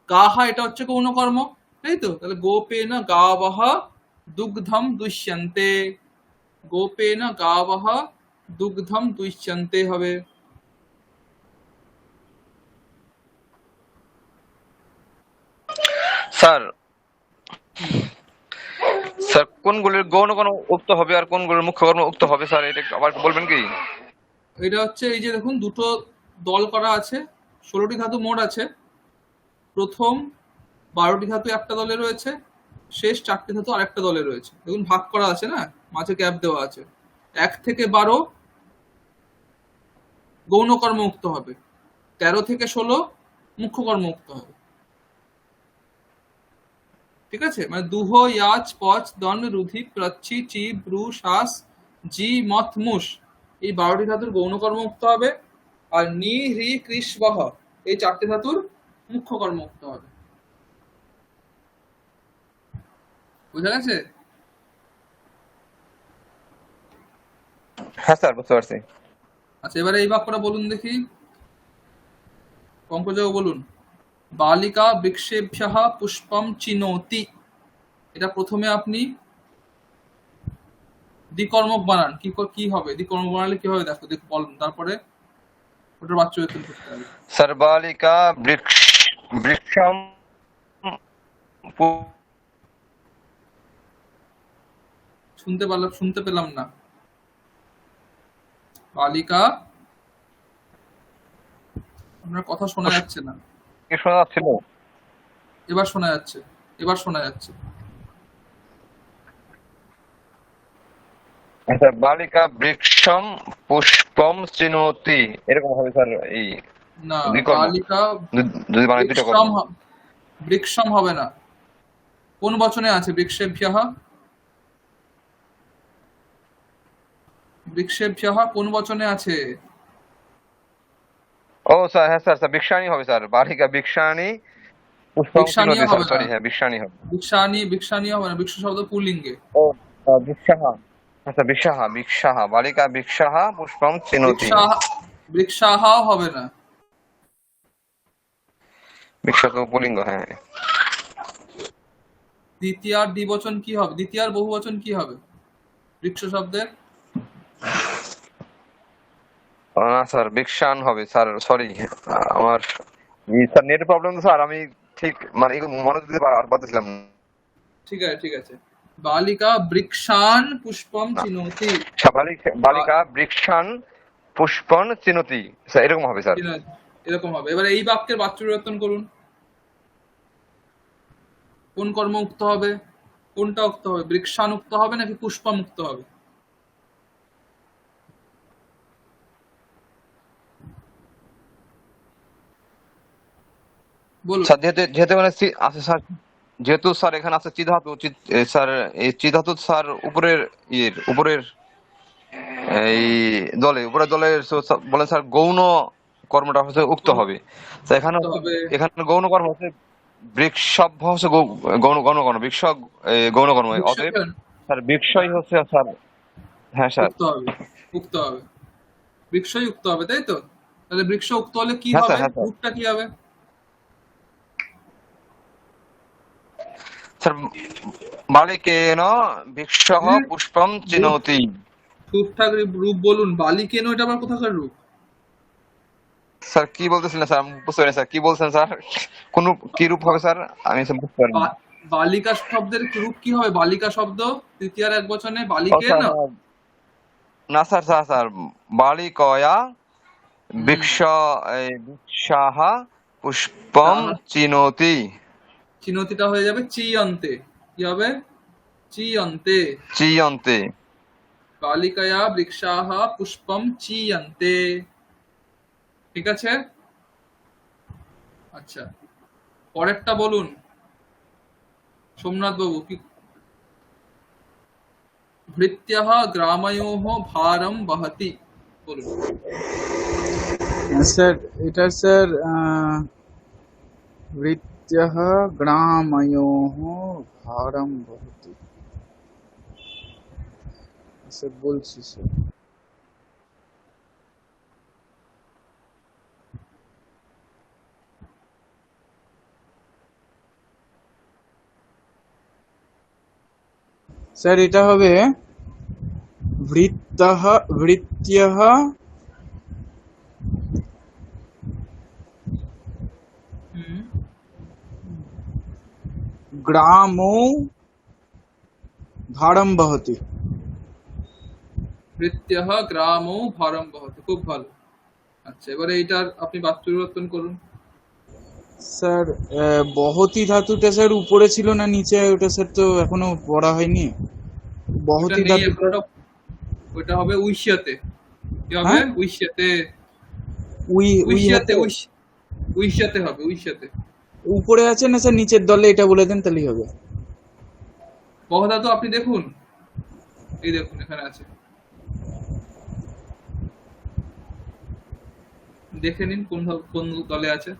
গাহা, এটা হচ্ছে গৌণকর্ম, তাই তো? তাহলে গোপেন গাবহ দুগ্ধম দুষ্যন্তে, গোপেন গাবহ দুগ্ধম দুষ্যন্তে হবে। স্যার স্যার কোনগুলির গৌণ কর্ম উক্ত হবে আর কোনগুলির মুখ্য কর্ম উক্ত হবে স্যার, এটা একটু আবার বলবেন কি? এটা হচ্ছে এই যে দেখুন, দুটো দল করা আছে, 16টি ধাতু মোট আছে। প্রথম 12টি ধাতু একটা দলে রয়েছে, শেষ 4টি ধাতু আরেকটা দলে রয়েছে। দেখুন ভাগ করা আছে না, মাঝে গ্যাপ দেওয়া আছে। 1 থেকে 12 গৌণকর্ম উক্ত হবে, 13 থেকে 16 মুখ্য কর্ম উক্ত হবে। ঠিক আছে, মানে দুহ ইয়াচ পচ দণ্ড রুধি প্রচ্ছি চি ব্রু শ্বাস জি মথ মুষ, এই 12টি ধাতুর গৌণকর্ম উক্ত হবে। আর নি হ্রি কৃষ বহ, এই 4টি ধাতুর মুখ্য কর্ম উক্ত হবে। বুঝা গেছে? হ্যাঁ স্যার, বুঝতে পারছি। আচ্ছা, এবারে এই বাক্যটা বলুন দেখি, পঙ্কজবাবু বলুন। বালিকা বৃক্ষেভ্যঃ পুষ্পম চিনোতি, এটা প্রথমে আপনি দ্বিকর্মক বানান, কি হবে, দ্বিকর্মক বানালে কি হবে দেখো, বলুন, তারপরে ওটার বাচ্চা বেতন করতে হবে। স্যার বালিকা বৃক্ষম শুনতে পেলাম না। বালিকা, আপনার কথা শোনা যাচ্ছে না। কি শোনা যাচ্ছিল? এবার শোনা যাচ্ছে, এবার শোনা যাচ্ছে। আচ্ছা, বালিকা বৃক্ষম পুষ্পম চিনোতি, এরকম হবে স্যার। এই না, বিকর্ম বালিকা যদি বানাই দুটো বৃক্ষম কর্ম। বৃক্ষম হবে না। কোন বচনে আছে বৃক্ষেভ্যঃ? বৃক্ষেভ্যঃ কোন বচনে আছে? ও স্যার, হ্যাঁ স্যার, স্যার বৃক্ষাণী হবে স্যার, বালিকা বৃক্ষাণী পুষ্পম বৃক্ষাণীয় চিনোতি, হবে স্যার না, সরি, হ্যাঁ বৃক্ষাণী হবে। বৃক্ষাণী হবে না, বৃক্ষ শব্দ পুল্লিঙ্গে। ও বৃক্ষাহা, আচ্ছা বৃক্ষাহা বালিকা বৃক্ষাহা পুষ্পম চিনোতি। বৃক্ষাহাও হবে না। বৃক্ষ তো পুলিঙ্গ, হ্যাঁ। দ্বিতীয়ার দ্বিবচন কি হবে, দ্বিতীয়ার বহুবচন কি হবে বৃক্ষ শব্দের? না স্যার, বৃক্ষান হবে স্যার, সরি আমার স্যার নেট প্রবলেম স্যার, আমি ঠিক মানে এগুলো মনোযোগ দিতে পারতেছিলাম ঠিক আছে, ঠিক আছে। বালিকা বৃক্ষান পুষ্পম না। চিনোতি, বালিকা বৃক্ষান পুষ্পন চিনোতি, স্যার এরকম হবে স্যার। এরকম হবে। এবারে এই বাক্যের বাচ্য পরিবর্তন করুন, কোন কর্ম উক্ত হবে? কোনটা উক্ত হবে, বৃক্ষানুক্ত হবে নাকি পুষ্পামুক্ত হবে? বলুন। স্যার যেহেতু যেহেতু এখানে আছে স্যার, যেহেতু স্যার এখানে আছে চিধাতু স্যার এই চিধাতু স্যার উপরের উপরের এই উপরের দলের বলেন স্যার গৌণ কর্মটা হচ্ছে উক্ত কোন হবে। তো এখানে উক্ত হবে? এখানে গৌণ কর্ম হচ্ছে বৃক্ষভ হচ্ছে গৌণ গৌণ কর্ম, বৃক্ষ গৌণ কর্ম, অতএব বৃক্ষকেন স্যার বৃক্ষই হচ্ছে স্যার। হ্যাঁ স্যার। উক্ত হবে, উক্ত হবে, বৃক্ষই উক্ত হবে, তাই তো? তাহলে বৃক্ষ উক্ত হলে কি হ্যাঁ স্যার। হবে, হ্যাঁ স্যার। রূপটা কি হবে? স্যার বালিকেন বৃক্ষঃ হুম, পুষ্পম রূপ, চিনৌতি। ঠিকঠাক রূপ বলুন। বালি কেন, এটা আবার কোথাকার রূপ? স্যার কি বলতেছিলেন স্যার, আমি বুঝতে পারিনি স্যার, কি বলছেন স্যার? কোন কি রূপ হবে স্যার, আমি স্যার বুঝতে পারিনি। বালিকা শব্দের রূপ কি হবে? বালিকা শব্দ তৃতীয়ার এক বচনে ও বালিকে স্যার, না। হ্যাঁ। না স্যার, স্যার স্যার বালিকয়া হুম, বৃক্ষ বৃক্ষাহ পুষ্পম তাহা চিনৌতি। চিনতিটা হয়ে যাবে চিয়ন্তে। কি হবে? চিয়ন্তে। চিয়ন্তে। বালিকায়া বৃক্ষাহ পুষ্পম চিয়ন্তে। ঠিক আছে। আচ্ছা, পরেরটা বলুন সোমনাথ বাবু। কি? ভৃত্যः গ্রাময়োः ভারম বহতি। বলুন। স্যার এটা স্যার ভৃত্যः গ্রামयोः ভারম বহতি। স্যার বলছি স্যার। স্যার এটা হবে ভৃত্যः ভৃত্যः হুম, গ্রামো ভারম বহতি। ভৃত্যः গ্রামো ভারম বহতি। খুব ভালো। আচ্ছা, এবারে এইটার আপনি বাক্য পরিবর্তন করুন। স্যার বহতি ধাতুটা স্যার উপরে ছিল না নিচে, ওটা স্যার তো এখনো পড়া হয়নি। ওইটা বহতি নেই এখন, ধাতুটা ওইটা হবে উইষ্যাতে। কি হবে? হ্যাঁ উইষ্যাতে। উই উই উইষ্যাতে হাতে উইষ্যাতে হবে, উইষ্যাতে। উপরে আছে না স্যার নিচের দলে, এটা বলে দেন তাহলেই হবে। বহদা তো আপনি দেখুন, এই দেখুন এখানে আছে, দেখে নিন কোন কোন দলে আছে।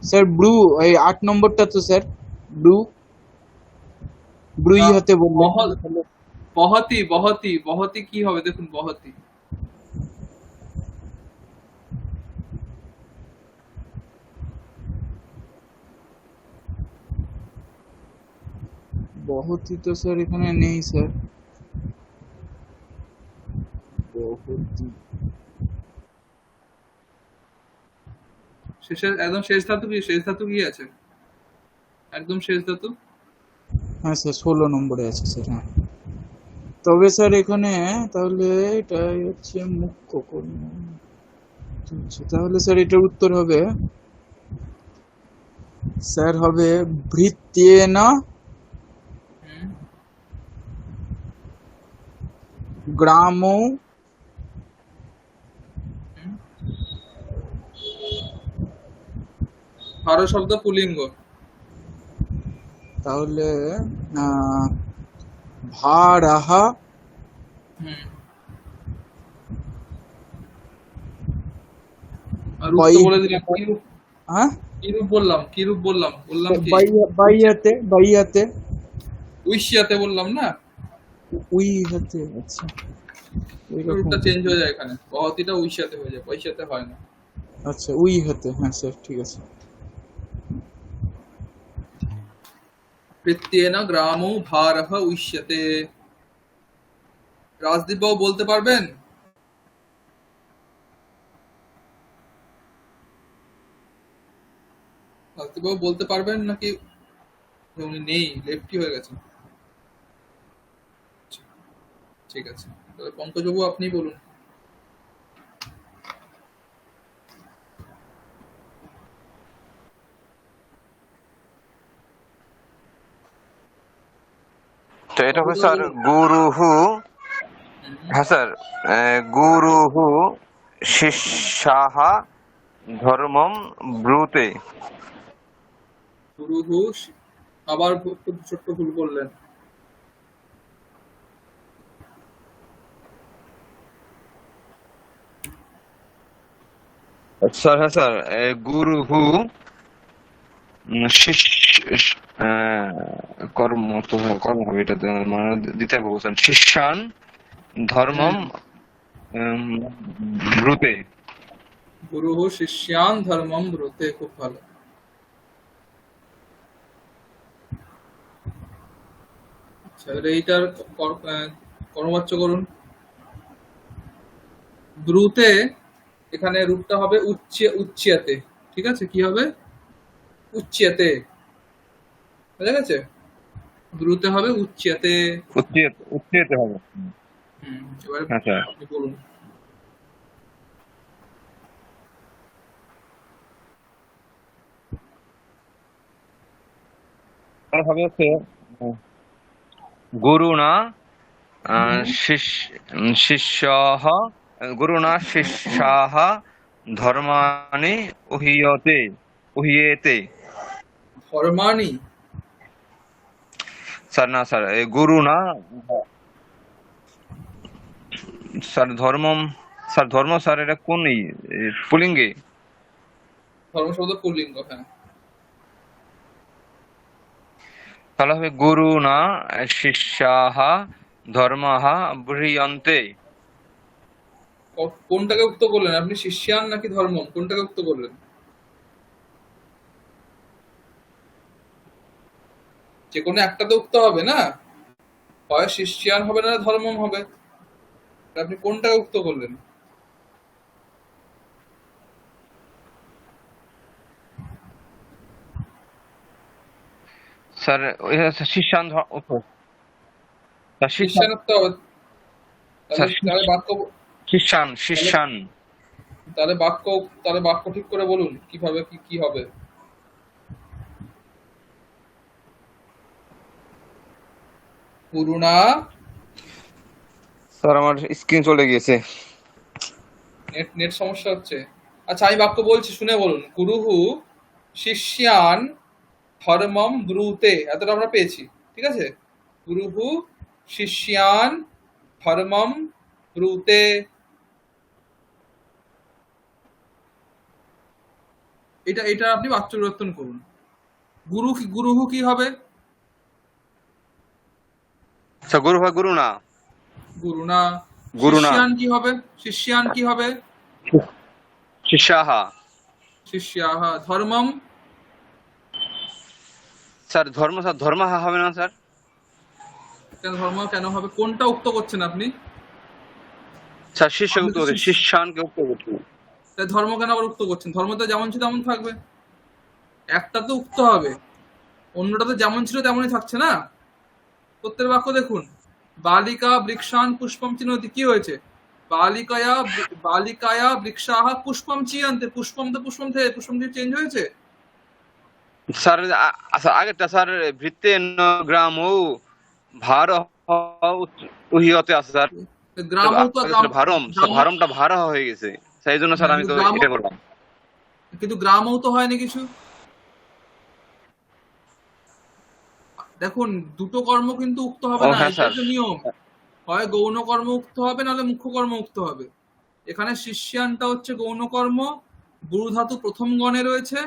স্যার ব্লু, এই 8 নম্বরটা তো স্যার ব্লু, ব্লুই আহ, হাতে বললেন বহ তাহলে। বহতি বহতি বহতি কি হবে দেখুন, বহতি। বহতি তো স্যার এখানে নেই স্যার। বহতি শেষের একদম শেষ ধাতু কি, শেষ ধাতু কি আছে? একদম শেষ ধাতু। হ্যাঁ স্যার 16 নম্বরে আছে স্যার, হ্যাঁ। তবে স্যার এখানে তাহলে এটাই হচ্ছে মুখ্য কর্ম। আচ্ছা, তাহলে স্যার এটার উত্তর হবে স্যার হবে ভৃত্যেনা হুম, গ্রামো হুম। ভারো শব্দ পুলিঙ্গ। তাহলে আহ, ভারাহা হুম। আর রূপ বাই তো বলে দিলাম, কি রূপ, হ্যাঁ কি রূপ বললাম, কি রূপ বললাম, বললাম কি? বাই হাতে বাই হাতে উইশিয়াতে বললাম না। উই হাতে, আচ্ছা এইরকম। রূপটা চেঞ্জ হয়ে যায় এখানে, বহতিটা উইশিয়াতে হয়ে যায়, পয়সাতে হয় না। আচ্ছা উই হাতে, হ্যাঁ স্যার ঠিক আছে। প্রত্যেন গ্রামো ভারহ উষ্যতে। রাজদীপ বাবু বলতে পারবেন? রাজদীপ বাবু বলতে পারবেন নাকি উনি নেই, লেফটি হয়ে গেছেন? আচ্ছা, ঠিক আছে, তাহলে পঙ্কজ বাবু আপনি বলুন। তো এটা হবে শব্দটা স্যার বলুন। গুরুহু। হুম, হ্যাঁ স্যার, গুরুহু শিষ্যাহ ধর্মম ব্রুতে। গুরুহু আবার খুব ছোট্ট ভুল করলেন। স্যার হ্যাঁ স্যার, গুরুহু শিষ্য কর্ম তো কর্ম হবে, এটা তো মানে দিতে হবে বলছেন, শিষ্যান ধর্মম হুম, ব্রুতে। গুরুহু শিষ্যান ধর্মম ব্রতে, খুব ভালো। আচ্ছা, এবার এইটার কর্মবাচ্য করুন। ব্রুতে এখানে রূপটা হবে উচ্চিয়াতে। ঠিক আছে, কি হবে? উচ্চিয়াতে। বুঝা গেছে? ব্রুতে হবে উচ্চিয়াতে। উচ্চেতে হবে। এবারে হ্যাঁ স্যার, আপনি বলুন। তাহলে হবে হচ্ছে গুরুণা হুম, শিষ্যः গুরুণা শিষ্যাः ধর্মাণি উহিয়েতে। ধর্মাণি। স্যার না স্যার, এই গুরুণা স্যার ধর্মম, স্যার ধর্ম স্যার এটা কোন পুলিঙ্গে? ধর্ম শব্দ পুল্লিঙ্গ, হ্যাঁ। তাহলে হবে গুরুণা শিষ্যাः ধর্মাः ব্রিয়ন্তে। কোনটাকে উক্ত করলেন আপনি? শিষ্যান নাকি ধর্মম, কোনটাকে উক্ত করলেন? যে কোনো একটা তো উক্ত হবে না, হয় শিষ্যান হবে না ধর্মম হবে। আপনি কোনটাকে উক্ত করলেন? স্যার ওই শিষ্যান স্যার শিষ্যান, শিষ্যান উক্ত হবে। তাহলে স্যার তাহলে বাক্য শিষ্যান তাহলে শিষ্যান তাহলে বাক্য তাহলে বাক্য ঠিক করে বলুন কিভাবে কি কি হবে। পুরুনা। স্যার আমার স্ক্রিন চলে গিয়েছে। নেট নেট সমস্যা হচ্ছে। আচ্ছা, আমি বাক্য বলছি, শুনে বলুন। গুরুহু শিষ্যান ধর্মম ব্রুতে, এতটা আমরা পেয়েছি। ঠিক আছে? গুরুহু শিষ্যান ধর্মম ব্রুতে। এটা এটা আপনি বাক্য পরিবর্তন করুন। গুরুহু কি হবে? স্যার গুরু হয় গুরুণা। গুরুনা। গুরুণা শিষ্যান কি হবে? শিষ্যান কি হবে? শিষ্যাহ। শিষ্যাহ। ধর্মম। স্যার ধর্ম, স্যার ধর্ম হবে না স্যার? কেন ধর্ম কেন হবে? কোনটা উক্ত করছেন আপনি? স্যার শিষ্য আপনি উক্ত তো করছে, শিষ্যানকে উক্ত করছে। তাই ধর্ম কেন আবার উক্ত করছেন? ধর্ম তো যেমন ছিল তেমন থাকবে। একটা তো উক্ত হবে, অন্যটা তো যেমন ছিল তেমনই থাকছে না। প্রত্যেক বাক্য দেখুন। বালিকা বৃক্ষান পুষ্পম চিনতি, কি হয়েছে? বালিকায়া বৃক্ষাহা পুষ্পম চিয়ন্তে, পুষ্পম তো পুষ্পম থেকে পুষ্পম দিয়ে চেঞ্জ হয়েছে। স্যার আচ্ছা আগেরটা স্যার ভৃত্তেন গ্রাম ও ভার উহিয়তে আছে স্যার। গ্রামও তো আগে স্যার ভারম, স্যার গ্রাম, ভারমটা ভাড়া হয়ে গেছে, সেই জন্য স্যার আমি কিন্তু তো গ্রাম, এটা করলাম। কিন্তু গ্রামও তো হয়নি কিছু। দেখুন, দুটো কর্ম কিন্তু উক্ত হবে ও না, হ্যাঁ এটাই স্যার। তো নিয়ম। হয় গৌণ কর্ম উক্ত হবে, নাহলে মুখ্য কর্ম উক্ত হবে। এখানে শিষ্যানটা হচ্ছে গৌণ কর্ম, গুরু ধাতু প্রথম গণে রয়েছে,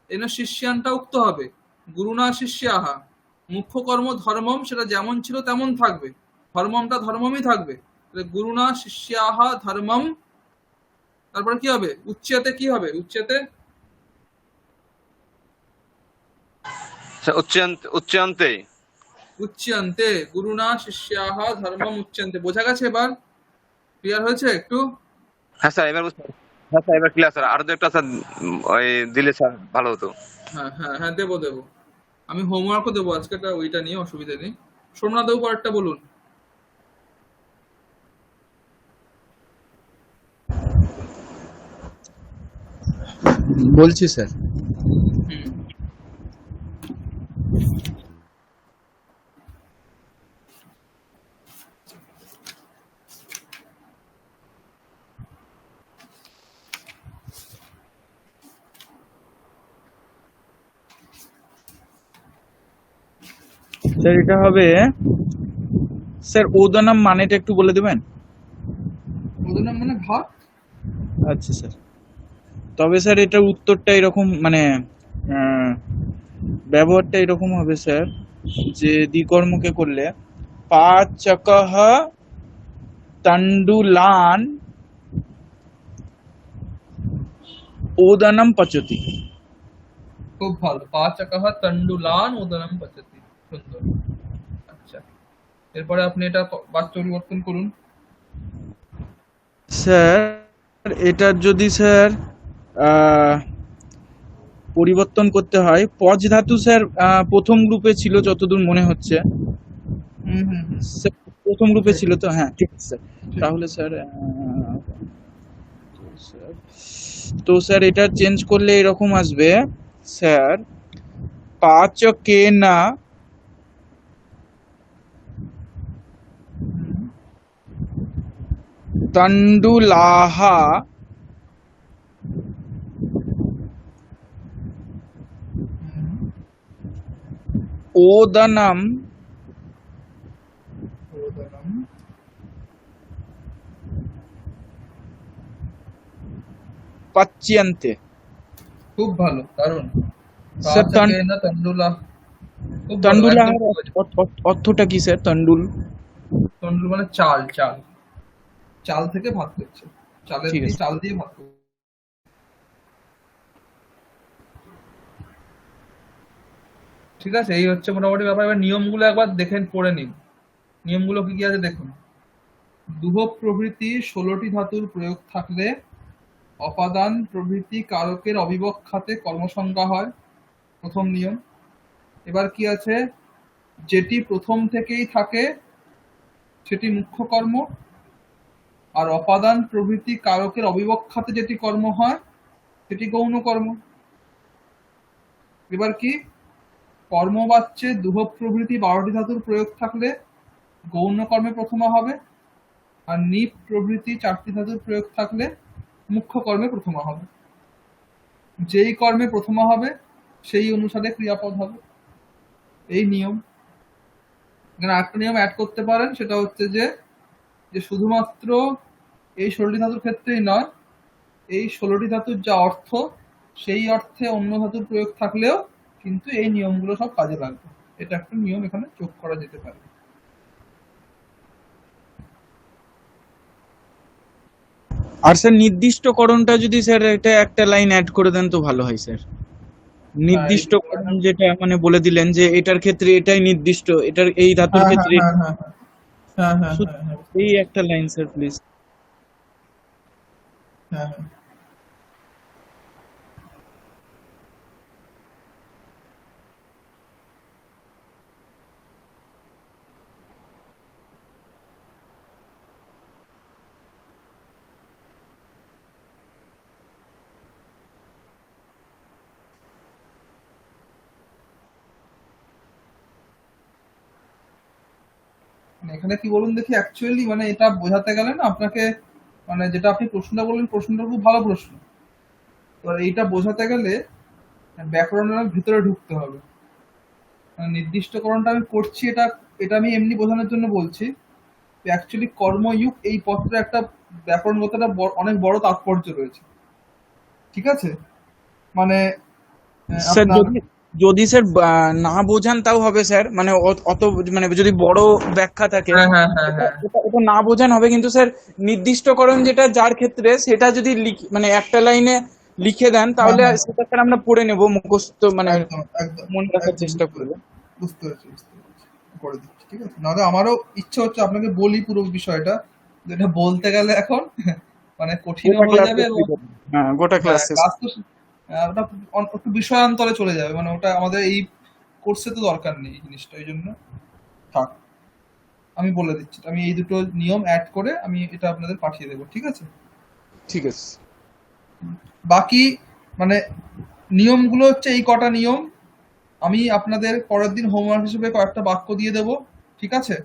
এর শিষ্যানটা উক্ত হবে। গুরুনা শিষ্যাহা। মুখ্য কর্ম ধর্মম, সেটা যেমন ছিল তেমন থাকবে, ধর্মমটা ধর্মমই থাকবে। তাহলে গুরুনা শিষ্যাহা ধর্মম। তারপরে কি হবে? উচ্চতে কি হবে? উচ্চতে স্যার উচ্চান্তে। উচ্চন্তে। গুরুনা শিষ্যাহা ধর্মম উচ্চন্তে। বোঝা গেছে এবার? ক্লিয়ার হয়েছে একটু? হ্যাঁ স্যার এবার হ্যাঁ স্যার এবার ক্লিয়ার স্যার, আরো দু একটা স্যার ওই দিলে স্যার ভালো হতো। হ্যাঁ হ্যাঁ হ্যাঁ, দেবো দেবো। আমি হোমওয়ার্কও দেবো আজকে, ওইটা নিয়ে অসুবিধা নেই। সোমনাথ দেবো, পরেরটা বলুন। বলছি স্যার। হুম। স্যার এটা হবে, স্যার ওদনম মানেটা একটু বলে দেবেন? ওদের নাম মানে ভাত। আচ্ছা স্যার, তবে স্যার এটার উত্তরটা এরকম মানে আহ, ব্যবহারটা এরকম হবে স্যার, যে দ্বিকর্মকে করলে পাচকঃ তণ্ডুলান ওদনম পচতি। খুব ভালো, পাচকঃ তণ্ডুলান ওদনম পচতি, সুন্দর। আচ্ছা, এরপরে আপনি এটা বাক্য পরিবর্তন করুন। স্যার এটার যদি স্যার আহ, পরিবর্তন করতে হয়, পজ ধাতু স্যার প্রথম গ্রুপে ছিল যতদূর মনে হচ্ছে। হুম হুম হুম, স্যার প্রথম গ্রুপে ঠিক ছিল তো? হ্যাঁ ঠিক আছে স্যার। ঠিক। তাহলে স্যার স্যার, তো স্যার এটা চেঞ্জ করলে এরকম আসবে স্যার, পাচকে না হুম, তণ্ডুলাহা হুম, ওদনম ওদনম পচ্যন্তে। খুব ভালো, দারুণ। স্যার পাচকেন তণ্ডুলা, খুব ভালো, একদম তণ্ডুলাহার ঠিক আছে। অর্থটা কি স্যার? তণ্ডুল? তণ্ডুল মানে চাল, চাল, চাল থেকে ভাত করছে, চালের ঠিক দিয়ে, আছে। চাল দিয়ে ভাত করছে। ঠিক আছে, এই হচ্ছে মোটামুটি ব্যাপার। এবার নিয়মগুলো একবার দেখেন, পড়ে নিন। নিয়মগুলো কি কি আছে দেখুন। দুহ প্রভৃতি 16টি ধাতুর প্রয়োগ থাকলে অপাদান প্রভৃতি কারকের অবিবক্ষাতে কর্মসংজ্ঞা হয়, প্রথম নিয়ম। এবার কি আছে, যেটি প্রথম থেকেই থাকে সেটি মুখ্য কর্ম, আর অপাদান প্রভৃতি কারকের অবিবক্ষাতে যেটি কর্ম হয় সেটি গৌণ কর্ম। এবার কি, কর্মবাচ্যে দুহ প্রভৃতি 12টি ধাতুর প্রয়োগ থাকলে গৌণ কর্মে প্রথমা হবে, আর নিপ প্রভৃতি 4টি ধাতুর প্রয়োগ থাকলে মুখ্য কর্মে প্রথমা হবে। যেই কর্মে প্রথমা হবে সেই অনুসারে ক্রিয়াপদ হবে, এই নিয়ম। এখানে আরেকটা নিয়ম অ্যাড করতে পারেন, সেটা হচ্ছে যে যে শুধুমাত্র এই 16টি ধাতুর ক্ষেত্রেই নয়, এই 16টি ধাতুর যা অর্থ সেই অর্থে অন্য ধাতুর প্রয়োগ থাকলেও কিন্তু এই নিয়মগুলো সব কাজে লাগবে। এটা একটা নিয়ম এখানে যোগ করা যেতে পারে। আর স্যার নির্দিষ্টকরণটা যদি স্যার এটা একটা লাইন অ্যাড করে দেন তো ভালো হয় স্যার। হ্যাঁ, এই নির্দিষ্টকরণ যেটা মানে বলে দিলেন যে এটার ক্ষেত্রে এটাই নির্দিষ্ট, এটার এই ধাতুর হ্যাঁ হ্যাঁ ক্ষেত্রে হ্যাঁ হ্যাঁ হ্যাঁ হ্যাঁ শুধু হ্যাঁ হ্যাঁ এই একটা লাইন স্যার প্লিজ। হ্যাঁ হ্যাঁ। মানে এখানে কি বলুন দেখি, অ্যাকচুয়ালি মানে এটা বোঝাতে গেলে না আপনাকে, মানে যেটা আপনি প্রশ্নটা বললেন, প্রশ্নটা খুব ভালো প্রশ্ন। এবার এইটা বোঝাতে গেলে ব্যাকরণের ভিতরে ঢুকতে হবে। মানে নির্দিষ্টকরণটা আমি করছি, এটা এটা আমি এমনি বোঝানোর জন্য বলছি। অ্যাকচুয়ালি কর্মযুগ এই পত্রে একটা ব্যাকরণগত একটা অনেক বড় তাৎপর্য রয়েছে। ঠিক আছে, মানে স্যার আপনার, যদি যদি স্যার না বোঝান তাও হবে স্যার, মানে অত মানে যদি বড় ব্যাখ্যা থাকে হ্যাঁ হ্যাঁ হ্যাঁ এটা হ্যাঁ, এটা এটা না বোঝান হবে, কিন্তু স্যার নির্দিষ্টকরণ যেটা যার ক্ষেত্রে সেটা যদি মানে একটা লাইনে লিখে দেন হ্যাঁ তাহলে হ্যাঁ, সেটা স্যার আমরা পড়ে নেব, মুখস্থ মানে একদম একদম মনে রাখার একদম চেষ্টা বুঝতে করবো। পেরেছি, বুঝতে পেরেছি, বুঝতে পেরেছি। করে দিচ্ছি, ঠিক আছে। নাহলে আমারও ইচ্ছে হচ্ছে আপনাকে বলি পুরো বিষয়টা, যেটা বলতে গেলে এখন মানে কঠিনও গোটা হয়ে ক্লাস যাবে, এবং হ্যাঁ গোটা ক্লাস হ্যাঁ শেষ। ক্লাস তো ওটা একটু বিষয়ান্তরে চলে যাবে, মানে ওটা আমাদের এই কোর্সে তো দরকার নেই এই জিনিসটা, ওই জন্য থাক। আমি বলে দিচ্ছি, আমি এই দুটো নিয়ম অ্যাড করে আমি এটা আপনাদের পাঠিয়ে দেবো, ঠিক আছে। ঠিক আছে। বাকি মানে নিয়মগুলো হচ্ছে এই কটা নিয়ম। আমি আপনাদের পরের দিন হোমওয়ার্ক হিসেবে কয়েকটা বাক্য দিয়ে দেবো, ঠিক আছে।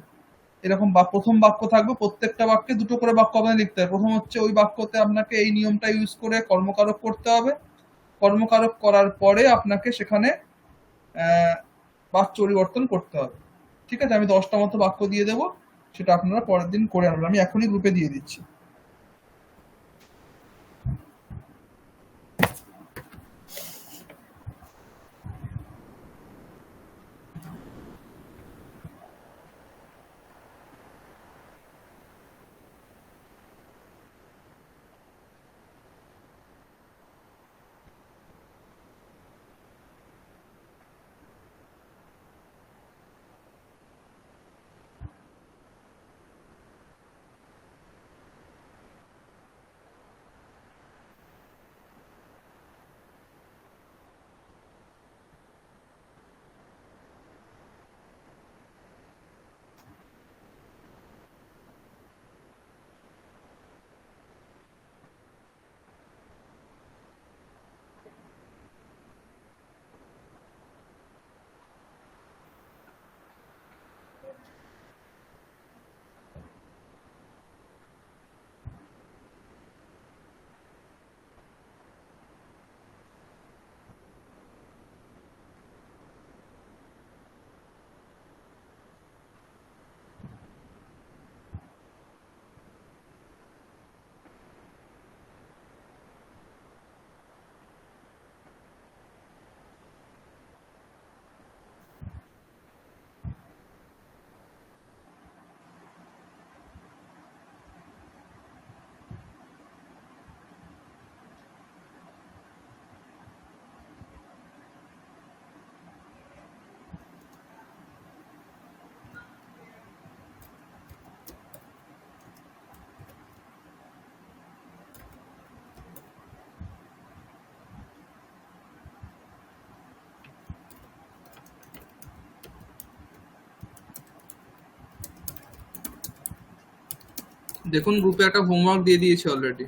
এরকম প্রথম বাক্য থাকবে, প্রত্যেকটা বাক্যে দুটো করে বাক্য আপনাকে লিখতে হবে। প্রথম হচ্ছে ওই বাক্যতে আপনাকে এই নিয়মটা ইউজ করে কর্মকারক করতে হবে। কর্মকারক করার পরে আপনাকে সেখানে বাক্য পরিবর্তন করতে হবে। ঠিক আছে, আমি 10টা মতো বাক্য দিয়ে দেবো, সেটা আপনারা পরের দিন করে আনবেন, আমি এখনই গ্রুপে দিয়ে দিচ্ছি। দেখুন গ্রুপে একটা হোমওয়ার্ক দিয়ে দিয়েছে অলরেডি।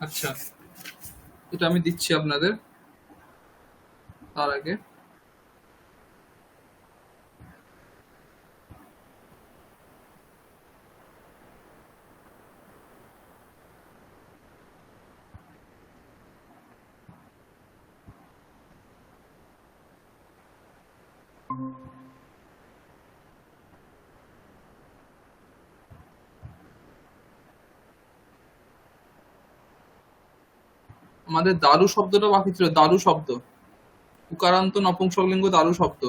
আচ্ছা, এটা আমি দিচ্ছি আপনাদের। তার আগে আমাদের দারু শব্দটা বাকি ছিল, দারু শব্দ, উকারান্ত নপুংসকলিঙ্গ দারু শব্দ।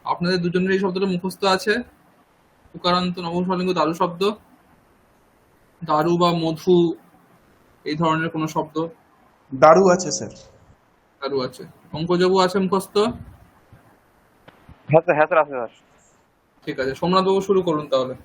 আপনাদের দুজনের এই শব্দটা মুখস্থ আছে? উকারান্ত নপুংসকলিঙ্গ দারু শব্দ, দারু বা মধু এই ধরনের কোনো শব্দ? দারু আছে স্যার। দারু আছে। পঙ্কজবাবু আছে মুখস্থ? হ্যাঁ স্যার, হ্যাঁ স্যার, আছে স্যার। ঠিক আছে, সোমনাথ বাবু শুরু করুন তাহলে।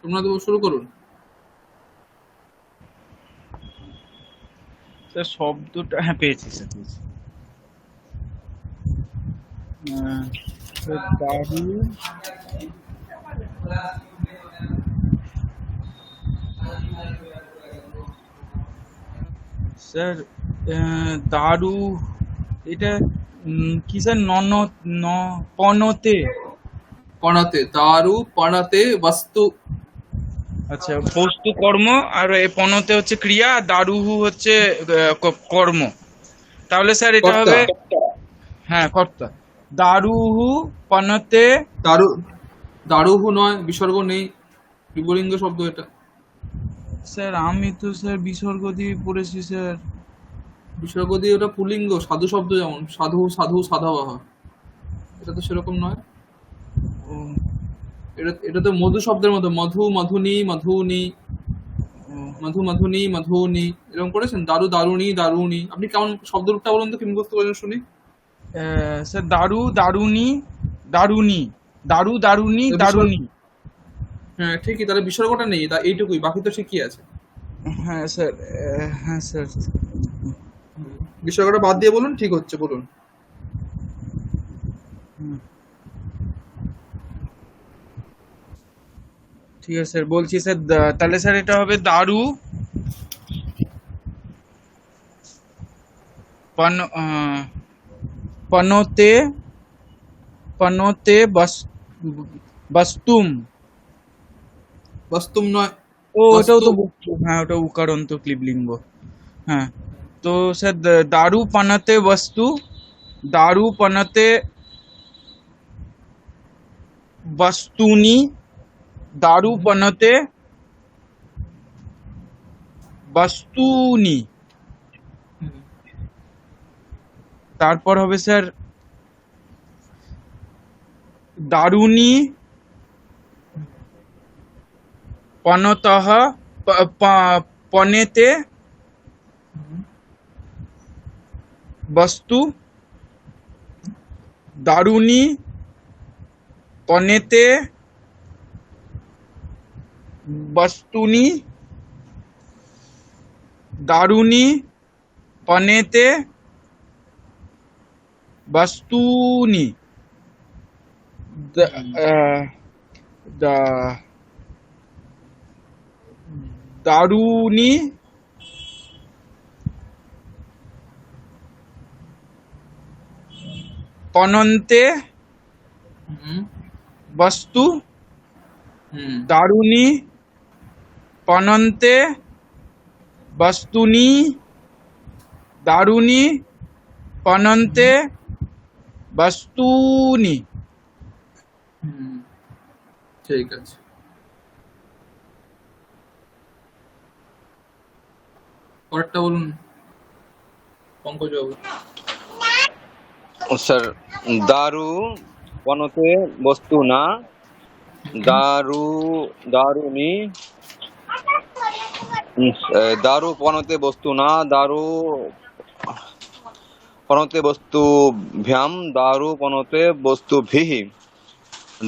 সোমনাথ বাবু শুরু করুন। স্যার শব্দটা হ্যাঁ পেয়েছি স্যার, পেয়েছি। স্যার দারু, স্যার দারু, এটা কি স্যার পনতে। পণতে, দারু পণতে বস্তু। আচ্ছা, বস্তু কর্ম, আর এ পনতে হচ্ছে ক্রিয়া, আর দারুহু হচ্ছে কর্ম। তাহলে স্যার এটা কর্তা। হবে, হ্যাঁ, কর্তা। দারুহু পনতে। দারু, দারুহু নয়, বিসর্গ নেই, বিবলিঙ্গ শব্দ এটা। স্যার আমি তো স্যার বিসর্গ দিয়ে পড়েছি স্যার। বিসর্গ দিয়ে ওটা পুলিঙ্গ, সাধু শব্দ, যেমন সাধু সাধু সাধবাহ, এটা তো সেরকম নয়। ও, এটা এটা তো মধু শব্দের মতো, মধু মধুনি মধুনি, ও, মধু মধুনি মধুনি, এরকম করেছেন। দারু দারুণী দারুণী। আপনি কেমন শব্দ রূপটা বলুন তো, কি মুখস্থ করেন শুনি। স্যার দারু দারুনি দারুনি, দারু দারুনি তাহলে দারুনি। হ্যাঁ ঠিকই, তাহলে বিসর্গটা নেই, তা এইটুকুই, বাকি তো ঠিকই আছে। হ্যাঁ স্যার, হ্যাঁ স্যার। বিসর্গটা বাদ দিয়ে বলুন, ঠিক হচ্ছে, বলুন। হুম, ঠিক আছে স্যার, বলছি স্যার। তাহলে স্যার এটা হবে দারু পন পনতে পনতে বস্তুম। বস্তুম নয়, ও, ওটাও বস্তু। তো হ্যাঁ, ওটা উকারন্ত ক্লিবলিঙ্গ। হ্যাঁ, তো স্যার দারু পনতে বস্তু, দারু পনতে বস্তুনি, দারু পনতে বস্তুনি। হুম, তারপর হবে স্যার দারুনি পনতঃ পনেতে হুম, বস্তু, দারুনি পনেতে বস্তুনি, দারুনি পনেতে বস্তুনি। দারুনি পনন্তে হুম, বস্তু, হুম, দারুনি পনন্তে বস্তুনি, দারুনি পনন্তে বস্তুনি। হুম, ঠিক আছে। পরেরটা বলুন পঙ্কজ বাবু। স্যার দারু পনতে বস্তু না, দারু দারুনি, দারু পনতে বস্তু না, দারু পনতে বস্তু ভ্যাম, দারু পনতে বস্তু ভিহি,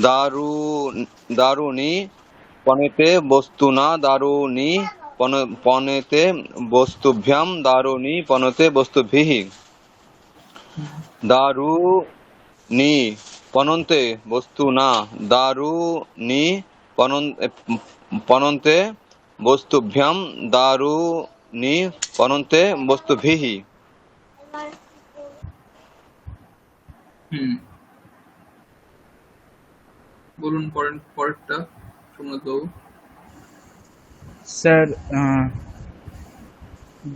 দারু দারুনি পনেতে বস্তু না, দারুনি পনেতে বস্তুভ্যাম, দারুনি পনতে বস্তু ভিহি, দারুনি পনন্তে বস্তু না, দারুনি পনন্তে বস্তুভ্যাম, দারুনি পনন্তে বস্তুভিহি। হুম, বলুন পরেরটা সোমনাথ বাবু। স্যার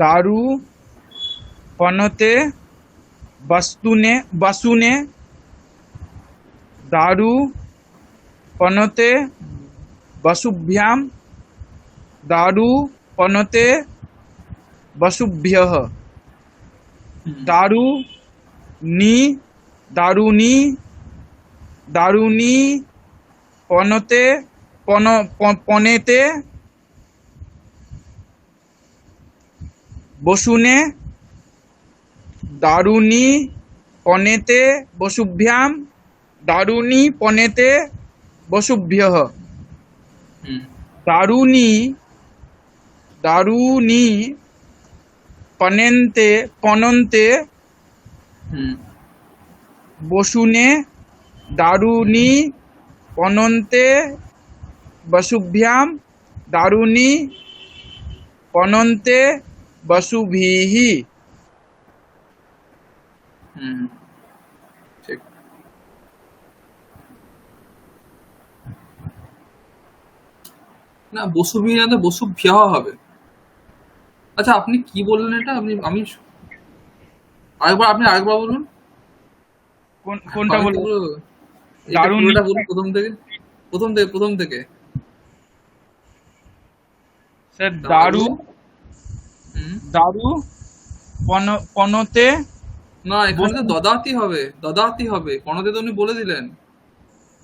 দারু পনতে বস্তুনে বসুনে, দারু পনতে বসুভ্যাম, দারু পনতে বসুভ্যঃ, হুম, দারু নি দারুনি, দারুনি পনতে পনেতে বসুনে, দারুনি পনেতে বসুভ্যাম, দারুনি পনেতে বসুভ্যঃ, হুম, দারুনি দারুনি পনন্তে হুম, বসুনে, দারুনি পনন্তে বসুভ্যাম, দারুনি পনন্তে বসুভিহি। হুম, ঠিক। না, বসুবিহীন না, বসুভ্যহ হবে। আচ্ছা, আপনি কি বললেন এটা? আপনি আরেকবার বলুন। কোনটা আমি তো বলবো? পুরো এটা দারুণী। পুরোটা বলুন প্রথম থেকে। প্রথম থেকে। স্যার দারু। হুম। দারু পনতে না, এখানে তো দদাতি হবে। পণতে তো উনি বলে দিলেন।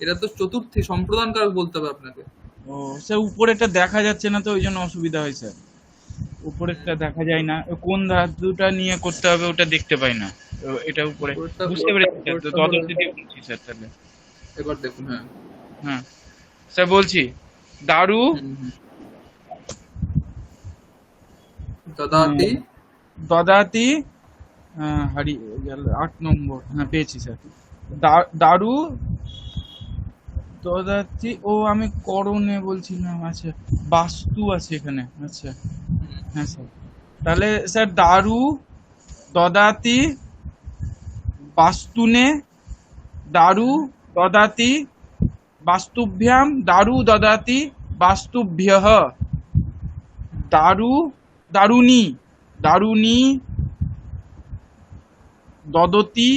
এটা তো চতুর্থী, সম্প্রদান কারক বলতে হবে আপনাকে। ও স্যার, উপরেরটা দেখা যাচ্ছে না তো ওই জন্য অসুবিধা হয় স্যার। উপরেরটা দেখা যায় না, কোন ধাতুটা নিয়ে করতে হবে ওটা দেখতে পাই না। তো এটা উপরে উপরেরটা বুঝতে পেরেছি স্যার, তো উপরেরটা হলো, দ্বাদশী দিয়ে বলছি স্যার তাহলে। এবার দেখুন। হ্যাঁ। হ্যাঁ স্যার বলছি, দারু হুম। দদাতি। দদাতি, হারিয়ে গেল 8 নম্বর, হ্যাঁ পেয়েছি স্যার। দারু দদাতি, ও আমি করণে বলছিলাম, আচ্ছা বাস্তু আছে এখানে, আচ্ছা হ্যাঁ স্যার। তাহলে স্যার দারু দদাতি বাস্তুনে, দারু দদাতি বাস্তুভ্যাম, দারু দদাতি বাস্তুভ্যঃ, দারুণী দারুণী দদতি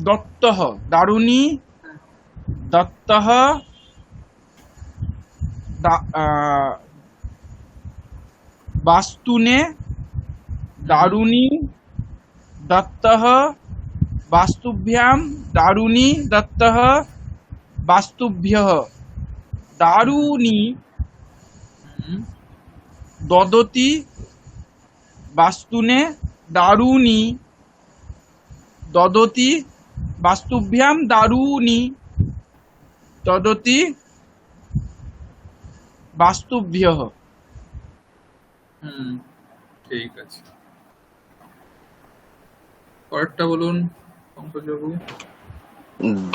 দত্তঃ, দারুণী দত্তঃ বাস্তুনে, দারুণী দত্তঃ বাস্তুভ্যাম, দারুণী দত্তঃ বাস্তুভ্যঃ, দারুণী হুম। দদতি বাস্তুনে, দারুণী দদতি বাস্তুভ্যাম, দারুণী দদতি বাস্তুভ্যঃ। হুম, ঠিক আছে। পরেরটা বলুন পঙ্কজবাবু।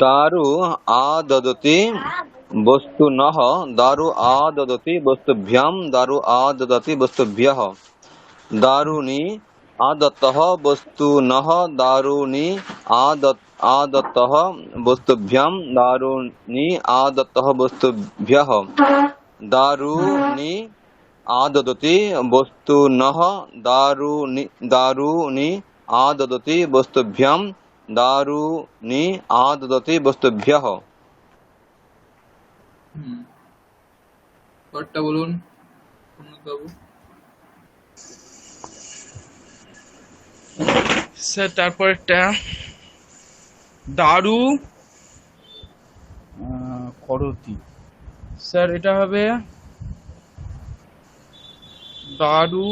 दारु आददति वस्तुनः, दारु आददति वस्तुभ्यां, दारु आददति वस्तुभ्यः, दारूनि आदत्तः वस्तुनः, दारूनि आदत्तः वस्तुभ्यां, दारूनि आदत्तः वस्तुभ्यः, दारूनि आददति वस्तुनः, दारूनि आददति वस्तुभ्यां, दारूनि आददति वस्तुभ्यः। হুম। পরেরটা বলুন প্রণতবাবু। স্যার তারপরটা দারু করতি, স্যার এটা হবে দারু,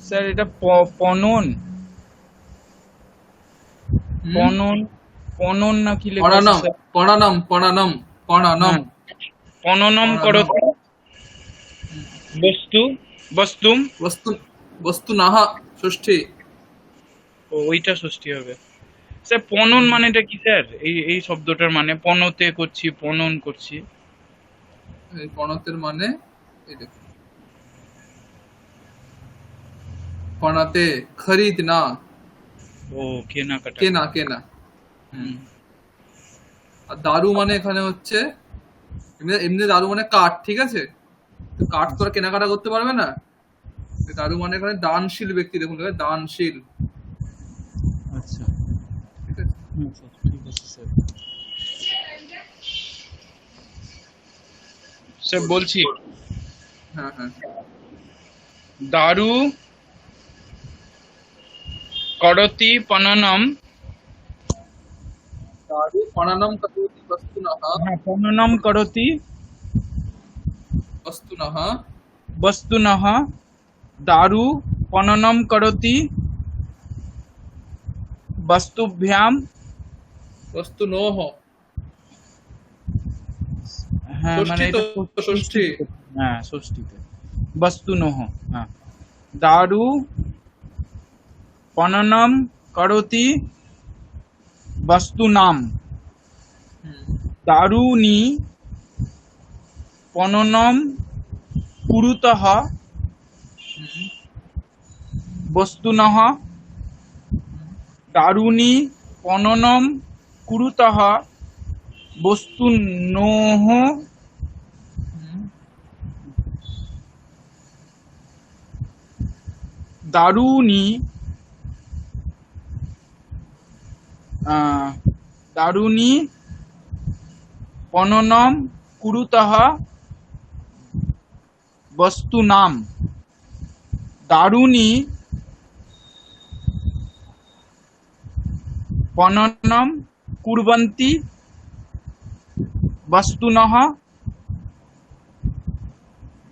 স্যার এটা পনন হুম। পনন পনন না কি লেখা আছে পড়ানম স্যার? পড়ানম পড়ানম পড়ানম হ্যাঁ, পননম পড়ানম। করতি বস্তু বস্তুম, বস্তু বস্তু নাহা ষষ্ঠী। ওইটা ষষ্ঠী হবে। স্যার পনন মানেটা কি স্যার? এই শব্দটার মানে পনতে করছি, পনন করছি। এই পণতের মানে, এই দেখুন, পণাতে খরিদ না, ও কেনাকাটা। কেনা কেনা। হুম। আর দারু মানে এখানে হচ্ছে, এমনি এমনি দারু মানে কাঠ, ঠিক আছে? তো কাঠ তো আর কেনাকাটা করতে পারবে না। তো দারু মানে এখানে দানশীল ব্যক্তি, দেখুন লেখা আছে, দানশীল। আচ্ছা ঠিক আছে। স্যার, ঠিক আছে স্যার। স্যার বলছি, হ্যাঁ হ্যাঁ। দারু করতি পননম, দারু পণানম কरोति বস্তুনঃ, হ্যাঁ পননম করতি বস্তুনঃ, বস্তুনঃ, দারু পননম করতি বস্তুভ্যাম, বস্তুনোঃ। হ্যাঁ মানে ষষ্ঠী এটা তো, ষষ্ঠী। হ্যাঁ ষষ্ঠীতে বস্তুনঃ, হ্যাঁ দারু পননম করতি বস্তুনাম, হুম। দারুণী পননম কুরুতঃ হুম, বস্তুনঃ দারুণী পননম কুরুতঃ বস্তুনোঃ হুম, দারুণী আহ, দারুণী পননম কুরুতঃ বস্তুনাম দারুণী পননম কুর্বন্তি বস্তুনঃ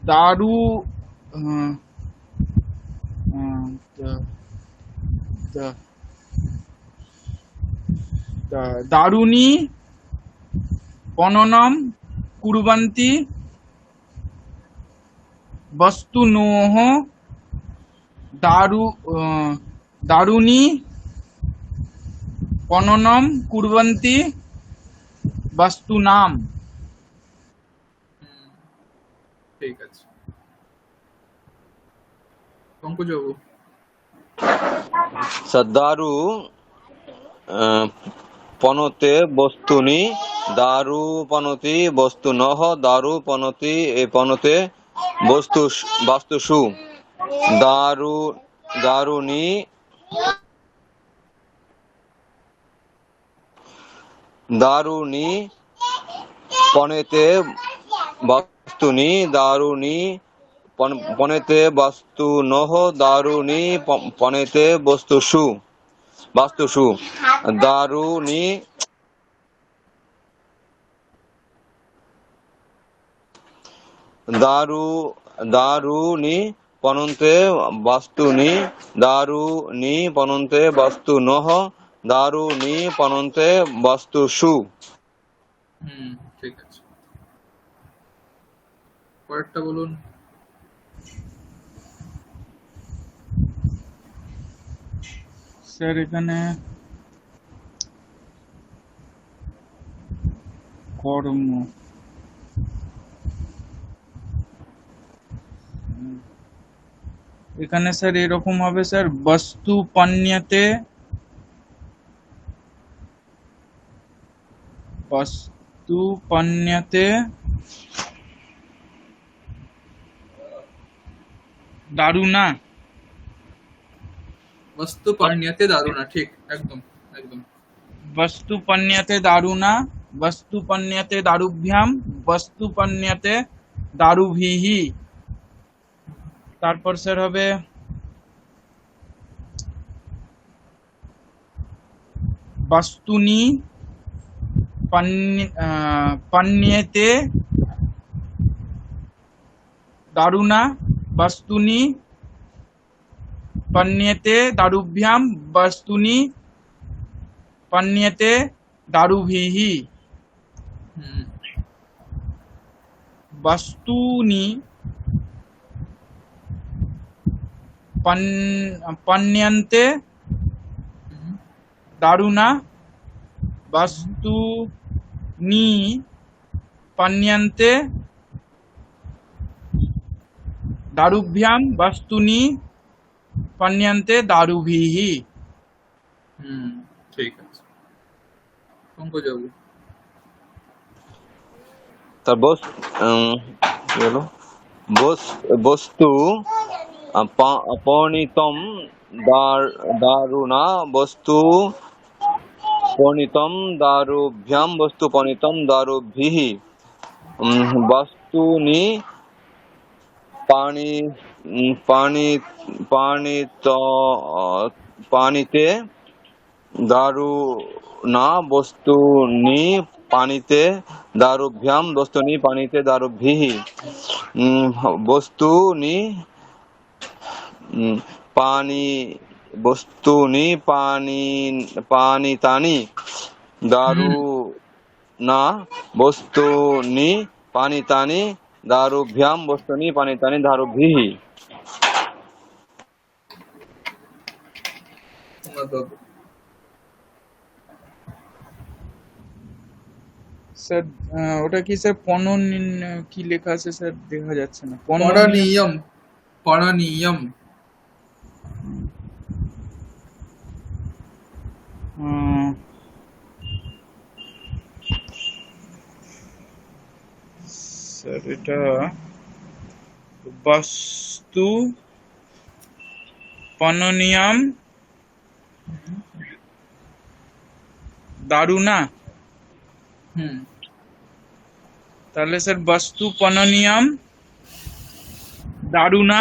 দারু আহ, আহ, দা- দা- দারুণী পননম কুর্বন্তি বস্তুনোঃ দারু দারুণী পননম কুর্বন্তি বস্তুনাম। হুম, ঠিক আছে। পঙ্কজবাবু। স্যার দারু পনতে বস্তুনি দারু পনতি বস্তু নহ দারু পনতি এ পনতে বস্তু বাস্তুষু দারু দারুনি দারুনি পনেতে বস্তুনি দারুনি পনেতে বস্তু নহ দারুনি পনেতে বস্তুষু বাস্তুষু দারুনি দারু দারুনি পনন্তে বাস্তুনি দারুনি পনন্তে বাস্তু নহ দারুনি পনন্তে বাস্তুষু। হুম, ঠিক আছে। পরেরটা বলুন। স্যার এখানে কর্ম এখানে স্যার এরকম হবে স্যার বস্তু পণ্যতে বস্তু পণ্যতে দারুণা বস্তু পানিয়াতে দারুণা, ঠিক, একদম একদম। বস্তু পণ্যতে দারুণা বস্তু পণ্যতে দারুভ্যাম বস্তু পণ্যতে দারুভিহি। তারপর স্যার হবে বস্তুনি পণ্যতে দারুণা বস্তুনি পণ্যতে দারুভ্যাম বস্তুনি পণ্যতে দারুভিহি। হুম, বস্তুনি পণ্যন্তে হুম, দারুণা বস্তুনি পণ্যন্তে দারুভ্যাম বস্তুনি পণ্যন্তে দারুভিহি। হুম, ঠিক আছে। পঙ্কজবাবু। তার কি হলো বস্তু পণিতম দারুণা বস্তু পণিতম দারুভ্যাম বস্তু পণিতম দারুভিঃ বস্তুনি পানি পানি পানিত পানিতে দারুণা বস্তুনি পানিতে দারুভ্যাম বস্তুনি পানিতে দারুভিঃ বস্তুনি পানি বস্তুনি পানিতানি দারুণা বস্তুনি পানিতানি দারুভ্যাম বস্তুনি পানিতানি দারুভিঃ। বাবু। স্যার ওটা কি স্যার কি লেখা আছে স্যার দেখা যাচ্ছে না। পড়ানিয়ম, পড়নীয়ম। আহ, স্যার এটা বস্তু পননিয়াম দারুণা। হুম তাহলে স্যার বস্তু পননিয়াম দারুণা,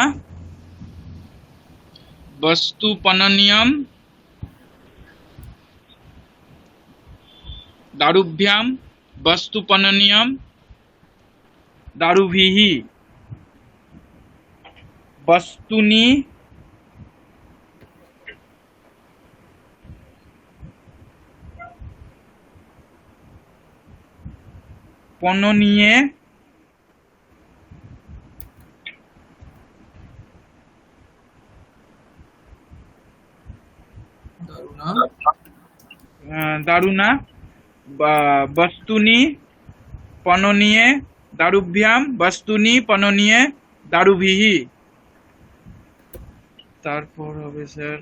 বস্তু পননিয়াম দারুভ্যাম, বস্তু পননিয়াম দারুভিः, বস্তুনি পননিয়ে দারুণা দারুণা, বস্তুনি পননিয়ে দারুভ্যাম, বস্তুনি পননিয়ে দারুভিः। তারপর হবে স্যার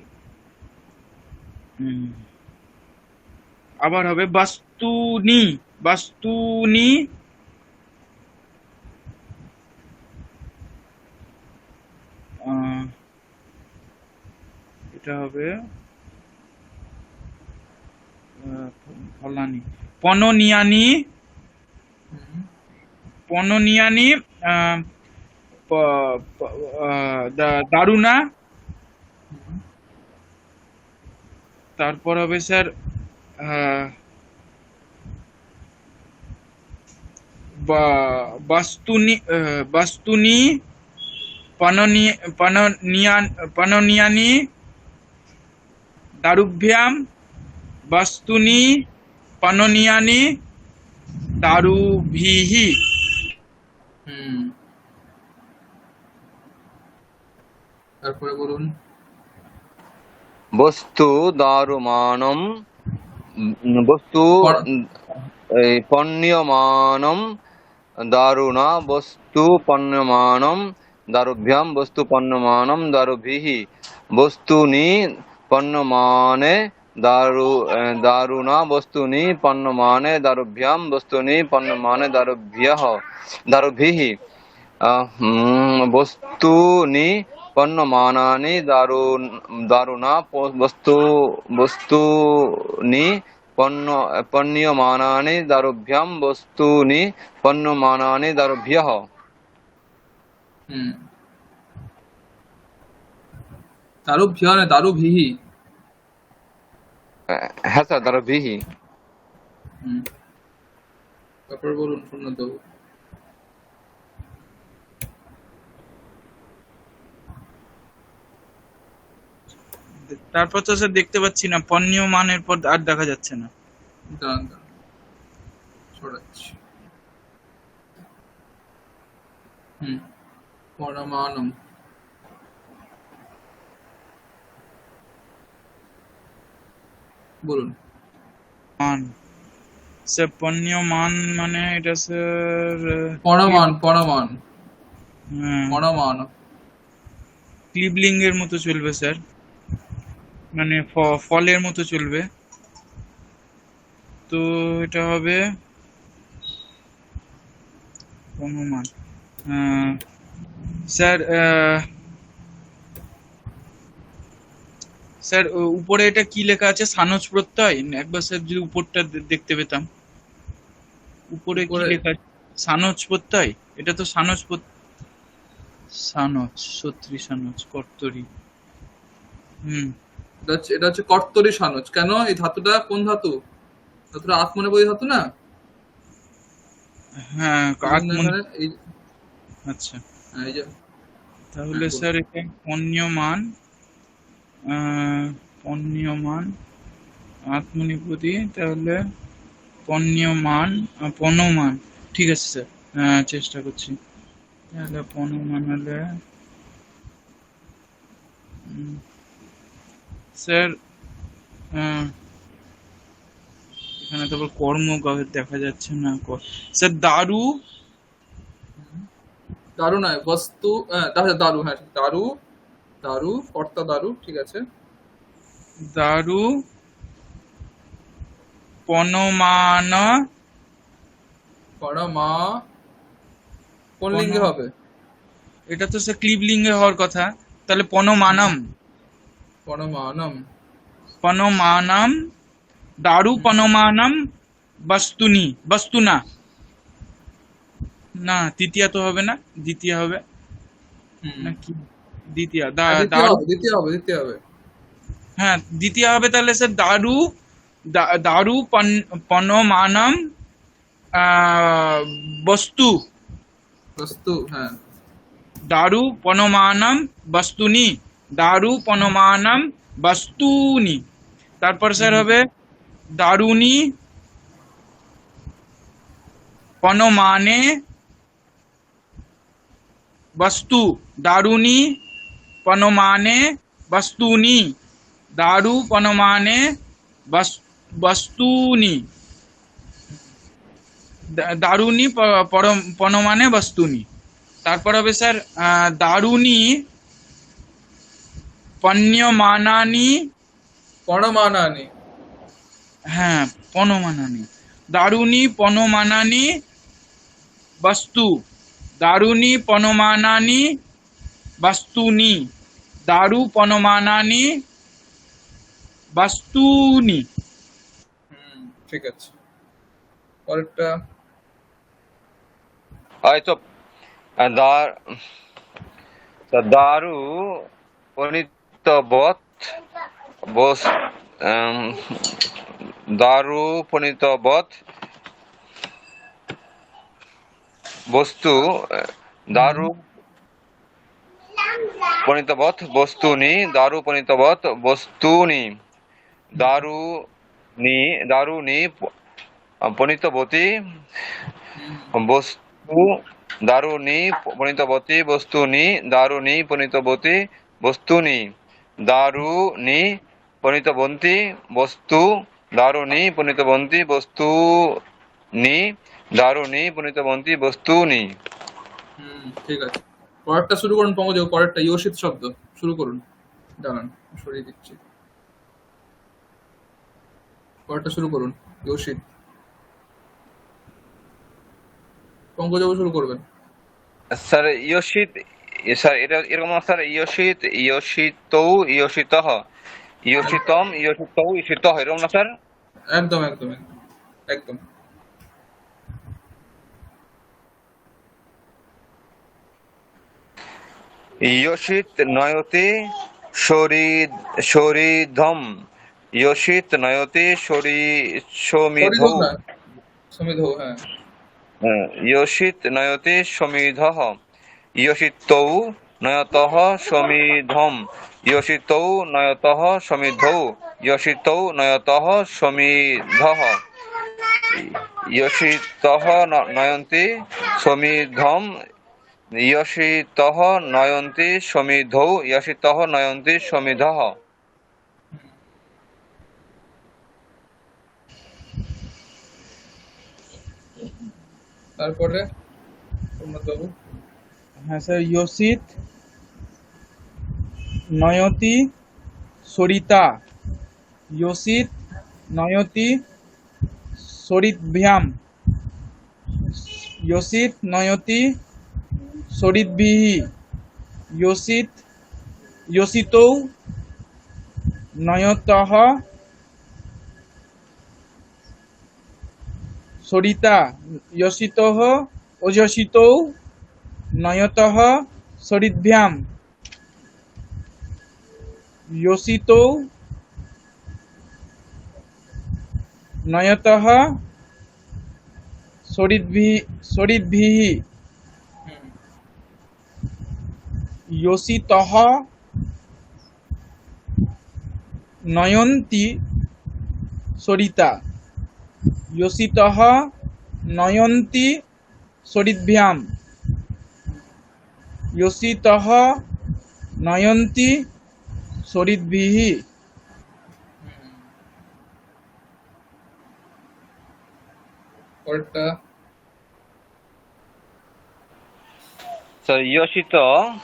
আবার হবে বস্তুনি, বস্তুনি এটা হবে ফলানি, পননিয়ানি, হুম পননিয়ানি দারুণা। হুম তারপর হবে স্যার বস্তুনি, বস্তুনি পননিয়ানি দারুভ্যাম, বস্তুনি পননিয়ানি দারুভিः। হুম তারপরে বলুন। বস্তু দারুমানম, বস্তু পর- এই পণ্যমানম দারুণা, বস্তু পণ্যমানম দারুভ্যাম, বস্তু পণ্যমানম দারুভিः, বস্তুনি পণ্যমানে দারুণা, বস্তুনি পণ্যমানে দারুভ্যাম, বস্তুনি পণ্যমানে দারুভিः, বস্তুনি পণ্যমানানি দারুণা, বস্তুনি পণ্যমানানি দারুভ্যাম, বস্তুনি পণ্যমানানি দারুভ্যः। হুম দারুভ্য না দারুভিः। হ্যাঁ স্যার, দারুভিः। হুম তারপরে বলুন পূর্ণদেব। তারপর তো স্যার দেখতে পাচ্ছি না, পণ্যমানের পর আর দেখা যাচ্ছে না। দাঁড়ান দাঁড়ান ছড়াচ্ছি। হুম পরমাণম বলুন। মান স্যার পণ্যমান মানে এটা স্যার পরমাণ পরমাণ হ্যাঁ, পরমাণ। ক্লিবলিঙ্গের মতো চলবে স্যার, মানে ফলের মতো চলবে। তো এটা হবে পণ্যমান। স্যার স্যার উপরে এটা কি লেখা আছে, সানজ প্রত্যয়? একবার স্যার যদি উপরটা দেখতে পেতাম, উপরে কি উপরে লেখা আছে? সানজ প্রত্যয়, এটা তো সানজ সানজ, সত্রি সানজ কর্তরি। এটা হচ্ছে কর্তরি সানজ। কেন? এই ধাতুটা কোন ধাতু? ধাতুটা আত্মনেপদী ধাতু না? হ্যাঁ এই জন্য আত্মন। এখানে এই আচ্ছা, এই যে তাহলে বলুন। স্যার এটা পণ্যমান, পণ্যমান আত্মনিপদী, তাহলে পণ্যমান পণ্যমান। ঠিক আছে স্যার, চেষ্টা করছি। তাহলে পণ্যমান হলে স্যার এখানে তো আবার কর্ম দেখা যাচ্ছে না। স্যার দারু, দারু নয়, বস্তু, দারু, হ্যাঁ দারু, দারু কর্তা দারু, ঠিক আছে। দারু পনমান পরমা কোন পন, লিঙ্গে হবে? এটা তো সে ক্লিবলিঙ্গে হওয়ার কথা, তাহলে পনমানম। পরমানম। পনমানম দারু পনমানম বস্তুনি, বস্তুনা, না তৃতীয়া তো হবে না, দ্বিতীয় হবে হুম। নাকি? দ্বিতীয় দ্বিতীয় দারু, হবে, দ্বিতীয় হবে, দ্বিতীয় হবে। হ্যাঁ দ্বিতীয় হবে, তাহলে স্যার দারু, দারু পনমানম বস্তু, বস্তু, হ্যাঁ। দারু পনমানম বস্তুনি, দারু পনমানম বস্তুনি। তারপর স্যার হুম। হবে দারুনি পনমানে বস্তু, দারুনি পনমানে বস্তুনি, দারু পনমানে বস্তুনি, দারুনি পনমানে বস্তুনি। তারপর হবে স্যার দারুনি পণ্যমানানি, পরমানানি। হ্যাঁ পনমানানি, দারুনি পনমানানি বস্তু, দারুনি পনমানানি বস্তুনি, দারু পনমানানি বস্তুনি। হুম, ঠিক আছে। পরেরটা। এই তো দার দারু পনিতবৎ বস আম, দারু পনিতবৎ বস্তু, হুম। দারু পনিতবৎ বস্তুনি, দারু পনিতবৎ বস্তুনি, দারুনি, দারুনি পনিতবতী হুম। বস্তু, দারুনি পনিতবতী বস্তুনি, দারুনি পনিতবতী বস্তুনি, দারুনি পনিতবন্তী বস্তু, দারুনি পনিতবন্তী বস্তুনি, দারুনি পনিতবন্তী বস্তুনি। ঠিক আছে। পরেরটা শুরু করুন পঙ্কজ, পরেরটা ইয়োশিত শব্দ শুরু করুন। দাঁড়ান, সরিয়ে দিচ্ছি। পরেরটা শুরু করুন। ইয়োশিত। পঙ্কজবাবু শুরু করবেন। স্যার ইয়োশিত, স্যার এটা এরকম না স্যার, ইয়োশিত, ইয়োশিতৌ, ইয়োশিতঃ, ইয়োশিতম, ইয়োশিতৌ, ইয়োশিতঃ, এরকম না স্যার? একদম একদম একদম একদম। ইয়োশিত নয়তে শরিধম, ইয়োশিত নয়তে সরিধৌ সমিধৌ, না, সমিধৌ, হ্যাঁ। ইয়োশিত নয়তে সমিধঃ, ইয়োশিতৌ নয়তঃ সমিধম, ইয়োশিতৌ নয়তঃ সমিধৌ, ইয়োশিতৌ নয়তঃ সমিধঃ, ইয়োশিতঃ নয়ন্তি সমিধম, ইয়সিতঃ নয়ন্তি সমিধৌ, ইয়সিতঃ নয়ন্তি সমিধঃ। তারপরে প্রমোদবাবু। হ্যাঁ স্যার ইয়োশিত নয়তি সরিতা, ইয়োশিত নয়তি সরিদ্ভ্যাম, ইয়োশিত নয়তি সরিদ্ভিঃ, ইয়োশিত ইয়োশিতৌ নয়তঃ সরিতা, ইয়োশিতঃ ওজসিতৌ নয়তঃ সরিদ্ভ্যাম, ইয়োশিতৌ নয়তঃ সরিদ্ভিঃ, হুম। ইয়োশিতঃ নয়ন্তি সরিতা, ইয়োশিতঃ নয়ন্তি সরিদ্ভ্যাম, ইয়োশিতঃ নয়ন্তি সরিদ্ভিঃ। পরেরটা। So Yoshito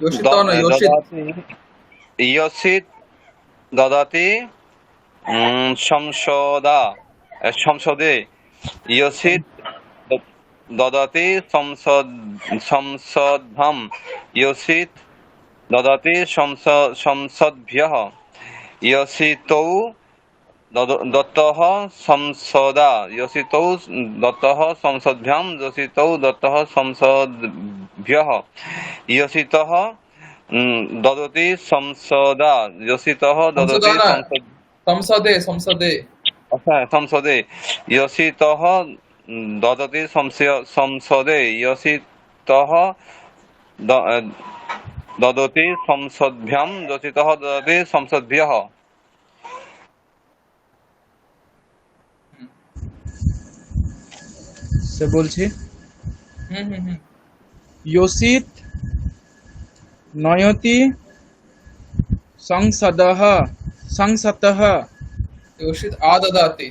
योषित ना योषित ददाति Yoshit ददाति संसदा संसदे Yoshit ददाति संसदम Yoshit ददाति संसद्भ्यः योषितौ दत्तः संसदा योषितौ दत्तः संसद्भ्यां योषितौ दत्तः संसद्भ्यः योषितः ददति संसदा योषितः ददति संसदाना संसदे संसदे संसदे योषितः ददति संसदे योषितः ददति संसद्भ्यां योषितः ददति संसद्भ्यः সে বলছি हम्म योषित नयति संसदः संसतः योषित आददाति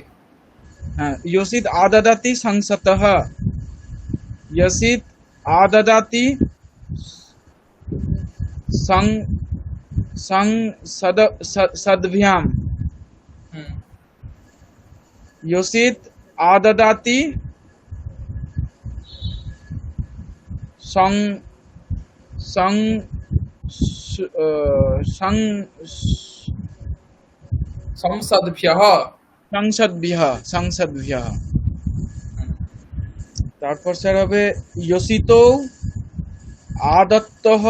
योषित आददाति संसतः योषित आददाति संसद्भ्यां योषित आददाति संसद्भ्यः সংসদ্ভ্যः তারপর স্যার হবে योषित आदत्तः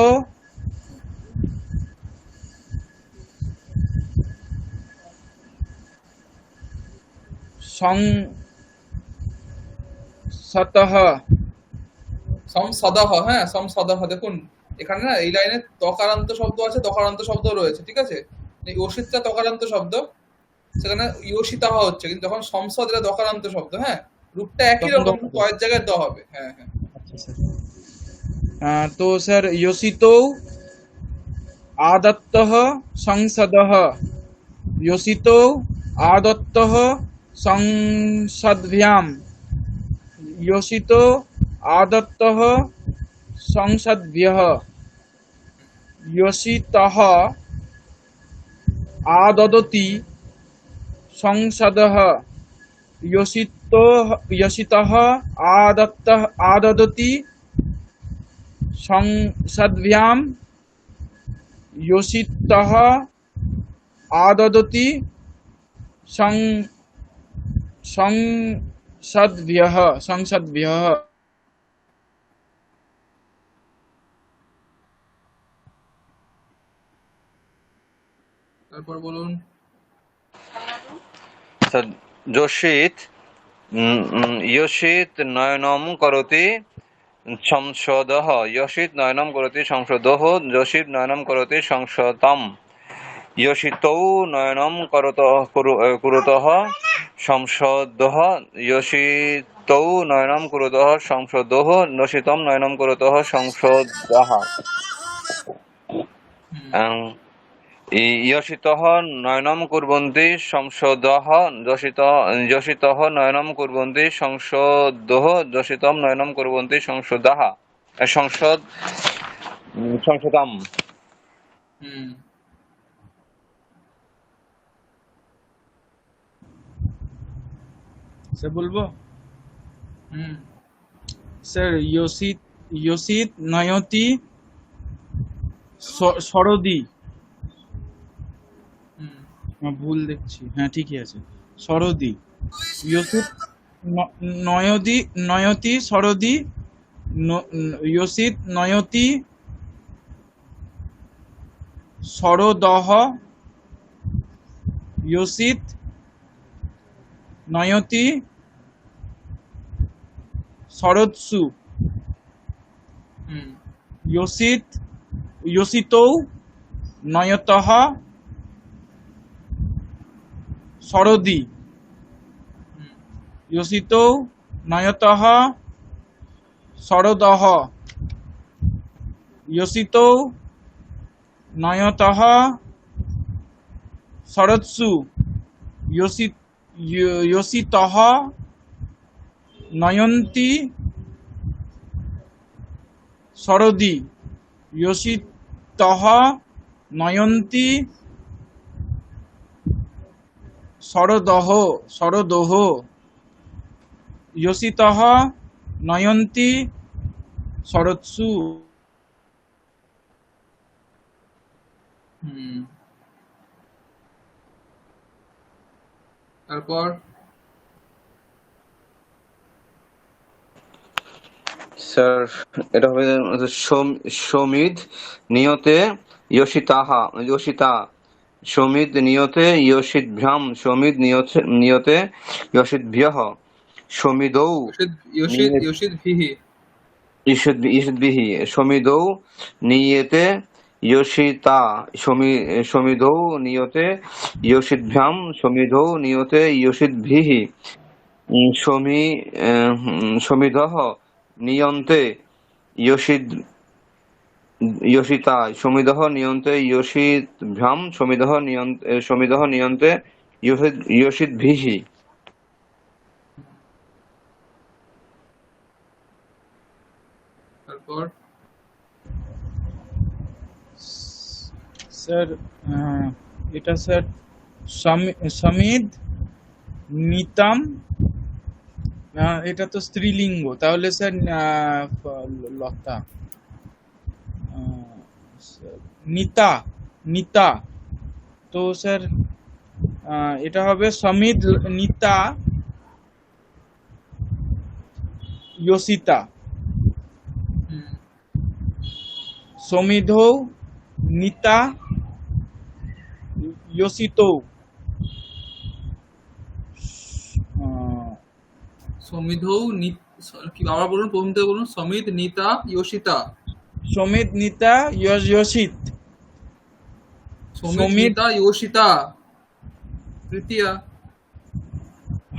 সংসতः সংসদহ হ্যাঁ সংসদহ দেখুন এখানে না এই লাইনে তকারান্ত শব্দ আছে দকারান্ত শব্দ রয়েছে ঠিক আছে এই অসিতটা তকারান্ত শব্দ সেখানে ইয়োষিতাহ হচ্ছে কিন্তু যখন সংসদ এটা দকারান্ত শব্দ হ্যাঁ রূপটা একই তখন রকম দকার। কয়েক জায়গায় দ হবে হ্যাঁ হ্যাঁ तो सर योषित आदत्तः संसदः योषित आदत्तः संसद्भ्यां योषित आदत्तः संसद्भ्यः योषितः आददति संसदः योषितः आददति संसद्भ्यां योषितः आददति संसद्भ्यः তারপর বলুন যোষিত योषित नयनं करोति संसदः योषित नयनं करोति संसदः योषित नयनं करोति संसदम् योषितौ नयनं कुरुतः संसदः योषितौ नयनं कुरुतः संसदः योषितं नयनं कुरुतः संसदः योषितः नयनं कुर्वन्ति संसदः योषितः नयनं कुर्वन्ति संसदः योषितं नयनं कुर्वन्ति संसदः संसदम् सर बोलबो सर योषित नयति সরদি ভুল দেখছি হ্যাঁ ঠিকই আছে সরদি योषित নয়তি সরদি योषित নয়তি সরদহ योषित নয়তি শরৎসু योषितौ नयतः शरदि योषितौ नयतः शरदः योषितौ नयतः शरत्सु योषितः नयन्ति সরদি ইয়সিতহ নয়ন্তি সরদোহ ইয়সিতহ নয়ন্তি শরৎসু। হুম, তারপর স্যার এটা হবে সমিদ নিয়তে ইয়োশিতা সমিদ নিয়তে ইয়োশিতভ্যাম সমিদ নিয়তে ইয়োশিতভ্যঃ সমিদৌ ইয়সিদ ভিহি। ঈষদ্বিহি সমিদৌ নিয়তে ইয়োশিতা সমিদৌ নিয়তে ইয়োশিতভ্যাম সমিদৌ নিয়তে ইয়োশিতভিঃ সমিধঃ নিয়ন্তে ইয়োশিতা সমিধঃ নিয়ন্তে ইয়োশিতভ্যাম সমিধঃ নিয়ন্তে ইয়োশিতভিঃ। তারপর স্যার এটা স্যার সমিদ নিতাম, এটা তো স্ত্রীলিঙ্গ, তাহলে স্যার লতা নিতা নিতা, তো স্যার এটা হবে সমিদ নিতা ইয়োশিতা হুম, সমিধৌ নিতা ইয়োশিতৌ সমিধৌ কি আবার বলুন, প্রথম থেকে বলুন। সমিদ নিতা ইয়োশিতা। সমিদ নিতা ইয়োশিত সমিদ সমিদ নিতা ইয়োশিতা তৃতীয়া।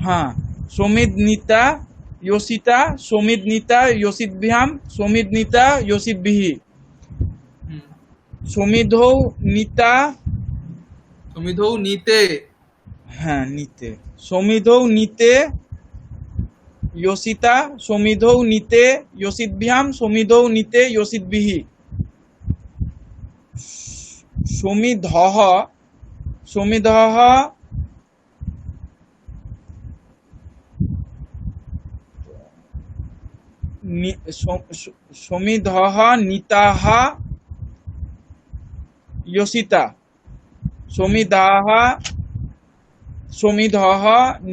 হ্যাঁ সমিদ নিতা ইয়োশিতা সমিদ নিতা ইয়োশিতভ্যাম সমিদ নিতা ইয়োশিতভিঃ হুম, সমিধৌ নিতা, সমিধৌ নিতে। হ্যাঁ নিতে, সমিধৌ নিতে ইয়োশিতা সমিধৌ নিতে ইয়োশিতভ্যাম সমিধৌ নিতে ইয়োশিতভিঃ সমিধঃ সমিধঃ সমিধঃ নিতাঃ ইয়োশিতা সমিধঃ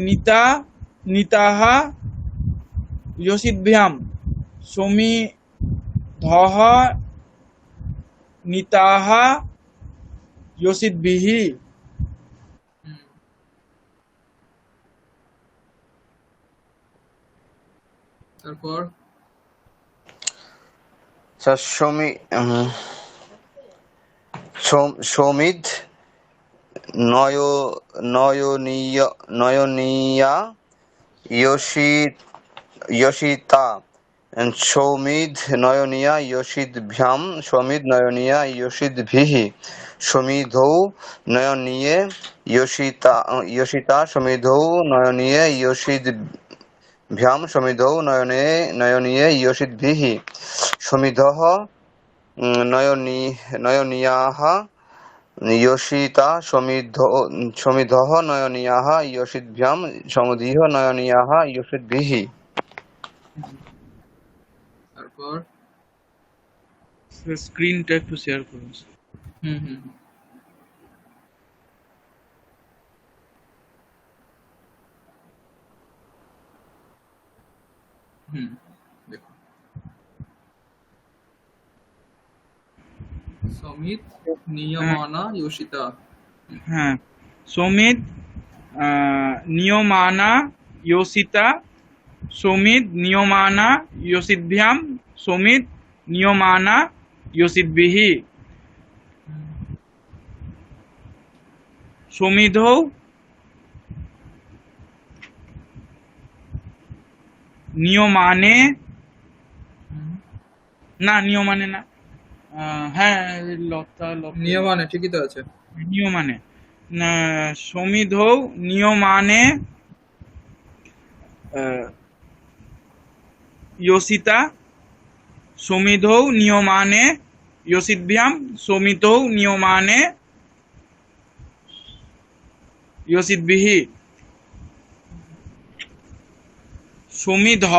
নিতাঃ ইয়োশিতভ্যাম সমিধঃ নিতাঃ ইয়োশিতভিঃ। হুম, তারপর স্যার সমিদ নয়নীয়া ইয়োশিতা সৌমিদ নয়নীয়া ইয়োশিতভ্যাম সমিদ নয়নীয়া ইয়োশিতভিঃ সমিধৌ নয়নীয়ে ইয়োশিতা সমিধৌ নয়নীয়ে ইয়োশিতভ্যাম সমিধৌ নয়নীয়ে ইয়োশিতভিঃ সমিধঃ নয়নীয়াঃ ইয়োশিতা সমিধঃ নয়নীয়াঃ ইয়োশিতভ্যাম সমিধঃ নয়নীয়াঃ ইয়োশিতভিঃ। তারপর স্ক্রিনটা একটু শেয়ার করুন। হুম হুম হুম, দেখুন সমিত নিয়মানা ইয়োশিতা। হ্যাঁ সমিদ নিয়মানা ইয়োশিতা সমিদ নিয়মানা ইয়োশিতভ্যাম সমিদ নিয়মানা ইয়োশিতভিঃ সমিধৌ নিয়মানে না নিয়মানে না হ্যাঁ লতা নিয়মানে ঠিকই তো আছে। নিয়মানে না সমিধৌ নিয়মানে ইয়োশিতা সমিধৌ নিয়মানে ইয়সিদ্ভ্যাম সমিতৌ নিয়মানে ইয়সিদ্ভিঃ সমিধঃ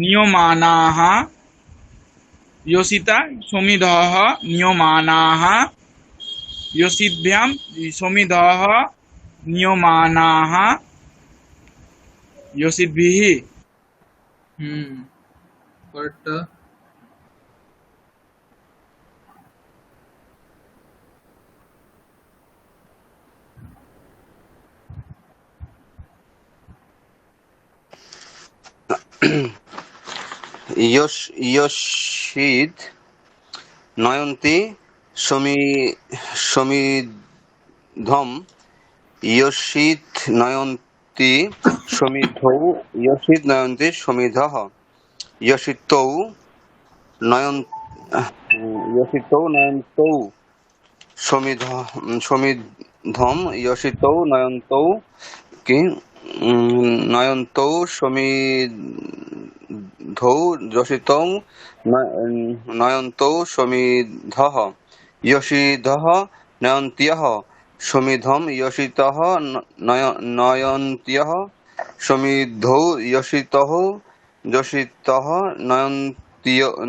নিয়মানাঃ ইয়সিতা সমিধঃ নিয়মানাঃ ইয়সিদ্ভ্যাম সমিধঃ নিয়মানাঃ ইয়সিদ্ভিঃ। হুম, পরেরটা। ইয়সিদ নয়ন্তি সমিধম ইয়সিদ নয়ন্তি সমিধৌ ইয়সিদ নয়ন্তি সমিধঃ ইয়সিতৌ নয়ন্তৌ সমিধম ইয়সিতৌ নয়ন্তৌ কি নয়ন্তৌ সমিধৌ যশিতৌ নয়ন্তৌ সমিধঃ ইয়সিদঃ নয়ন্ত্যঃ সমিধম ইয়সিতঃ নয়ন্ত্যঃ সমিধৌ ইয়সিতঃ যশিতঃ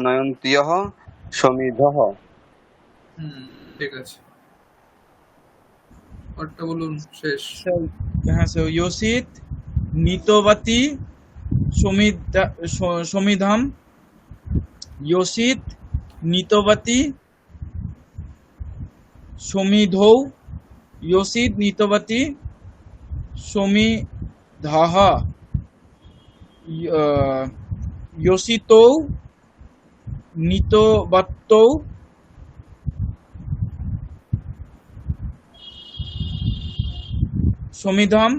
নয়ন্ত্যঃ সমিধঃ। হুম, ঠিক আছে। পরেরটা বলুন, শেষ। হ্যাঁ স্যার, ইয়সিত নিতবতী সমিধম ইয়সিত নিতবতী সমিধৌ ইয়সিত নিতবতী সমিধঃ ইয়সিতৌ নিতবত্যৌ সমিধম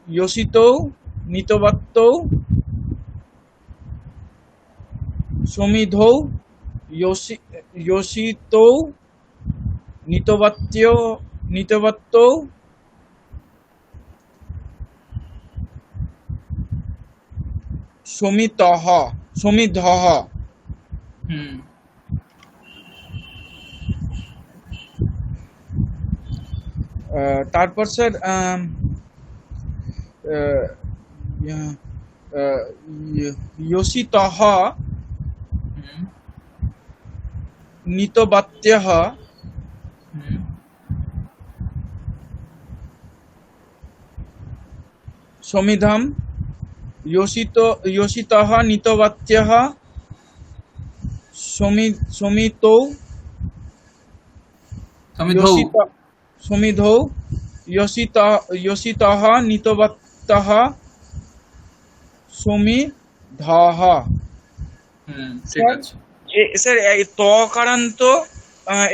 ইয়সিতৌ নিতবত্যৌ সমিধৌ ইয়সিতৌ নিতবত্যৌ সমিধঃ। হুম, তারপর স্যার ইয়সিতঃ হুম, নিতবত্যঃ হুম, সমিধম ইয়সিতঃ নিতবত্যঃ সমিতৌ সমিধৌ। সমিধৌ ইয়সিতঃ নিতবত্যঃ সমিধঃ। হুম, ঠিক স্যার আছে। স্যার এই তকারান্ত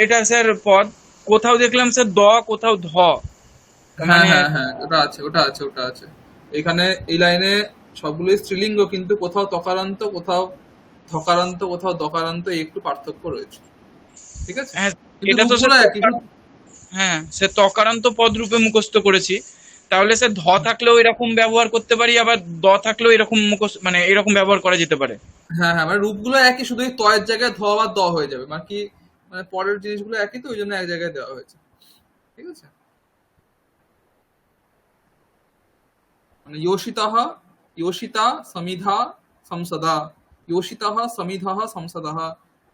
এটা স্যার পদ কোথাও দেখলাম স্যার দ কোথাও ধ, হ্যাঁ মানে হ্যাঁ হ্যাঁ, ওটা আছে, ওটা আছে, ওটা আছে। এখানে এই লাইনে সবগুলোই স্ত্রীলিঙ্গ, কিন্তু কোথাও তকারান্ত, কোথাও ধকারান্ত, কোথাও দকারান্ত, এই একটু পার্থক্য রয়েছে। ঠিক আছে, হ্যাঁ কিন্তু এটা তো রূপগুলো স্যার একই। হ্যাঁ স্যার তকারান্ত পদ রূপে মুখস্থ করেছি, তাহলে স্যার ধ থাকলেও এরকম ব্যবহার করতে পারি, আবার দ থাকলেও এরকম মুখস্থ মানে এরকম ব্যবহার করা যেতে পারে। হ্যাঁ হ্যাঁ, মানে রূপগুলো একই, শুধু এই তয়ের জায়গায় ধ বা দ হয়ে যাবে, মানে কি, মানে পরের জিনিসগুলো একই, তো ওই জন্য এক জায়গায় দেওয়া হয়েছে। ঠিক আছে, মানে योषितः योषिता समिधा संसदा, योषितः समिधः संसदः,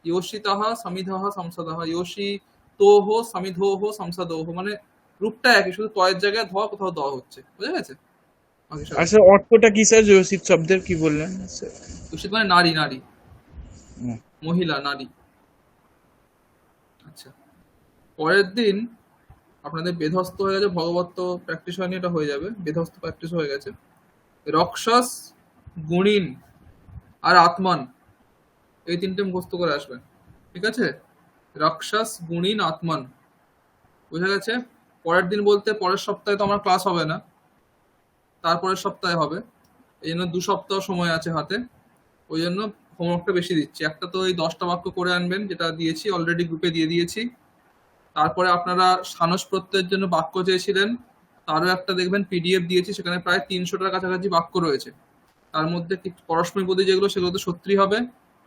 योषितः समिधः संसदः, योषितोः समिधोः संसदोः, মানে রূপটা একই, শুধু তয়ের জায়গায় ধ, কোথাও দ হচ্ছে। বুঝা গেছে? বাকি সব আচ্ছা অর্থটা কি স্যার যোশিত শব্দের কি বললেন স্যার? योषित মানে নারী, নারী, হুম। মহিলা, নারী। আচ্ছা, পরের দিন আপনাদের বেধস্ত হয়ে গেছে, ভগবত প্র্যাকটিস হয়নি, এটা হয়ে যাবে। বেধস্ত প্র্যাকটিস হয়ে গেছে। রক্ষস, গুণিন আর আত্মান, এই তিনটে মুখস্থ করে আসবেন। ঠিক আছে, রাক্ষস, গুণিন, আত্মান। বুঝা গেছে? পরের দিন বলতে পরের সপ্তাহে তো আমার ক্লাস হবে না, তারপরের সপ্তাহে হবে। এই জন্য 2 সপ্তাহ সময় আছে হাতে, ওই জন্য হোমওয়ার্কটা বেশি দিচ্ছি। একটা তো এই 10টা বাক্য করে আনবেন, যেটা দিয়েছি অলরেডি, গ্রুপে দিয়ে দিয়েছি। তারপরে আপনারা সানস প্রত্যয়ের জন্য বাক্য চেয়েছিলেন, তারও একটা দেখবেন পিডিএফ দিয়েছি, সেখানে প্রায় 300টার কাছাকাছি বাক্য রয়েছে। তার মধ্যে পরস্মৈপদী যেগুলো সেগুলোতে সত্যি হবে,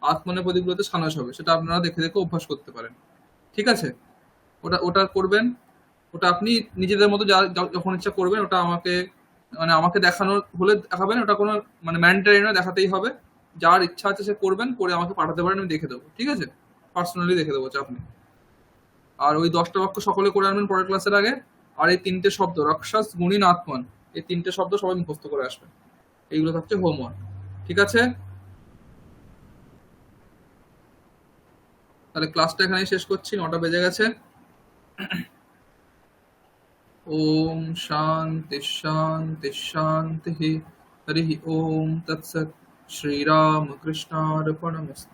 আত্মনেপদীগুলোতে সানাস হবে। সেটা আপনারা দেখে দেখে অভ্যাস করতে পারেন। ঠিক আছে? ওটা ওটা করবেন। ওটা আপনি নিজেদের মতো যখন ইচ্ছা করবেন। ওটা আমাকে দেখানোর হলে দেখাবেন। ওটা কোনো মানে ম্যান্ডেটরি নয়, দেখাতেই হবে। যার ইচ্ছা আছে সে করবেন, করে আমাকে পাঠাতে পারেন, আমি দেখে দেবো। ঠিক আছে? পার্সোনালি দেখে দেবো, চাপ নেই। আর ওই 10টা বাক্য সকলে করে আনবেন পরের ক্লাসের আগে। আর এই 3টে শব্দ রাক্ষস গুণিন আত্মন, এই 3টে শব্দ সবাই মুখস্থ করে আসবেন। এইগুলো থাকছে হোমওয়ার্ক। ঠিক আছে? তাহলে ক্লাসটা এখানেই শেষ করছি, 9টা বেজে গেছে। ওম শান্তি শান্তি শান্তি। হরি ওম তৎসৎ। শ্রীরাম কৃষ্ণার্পণমস্তু।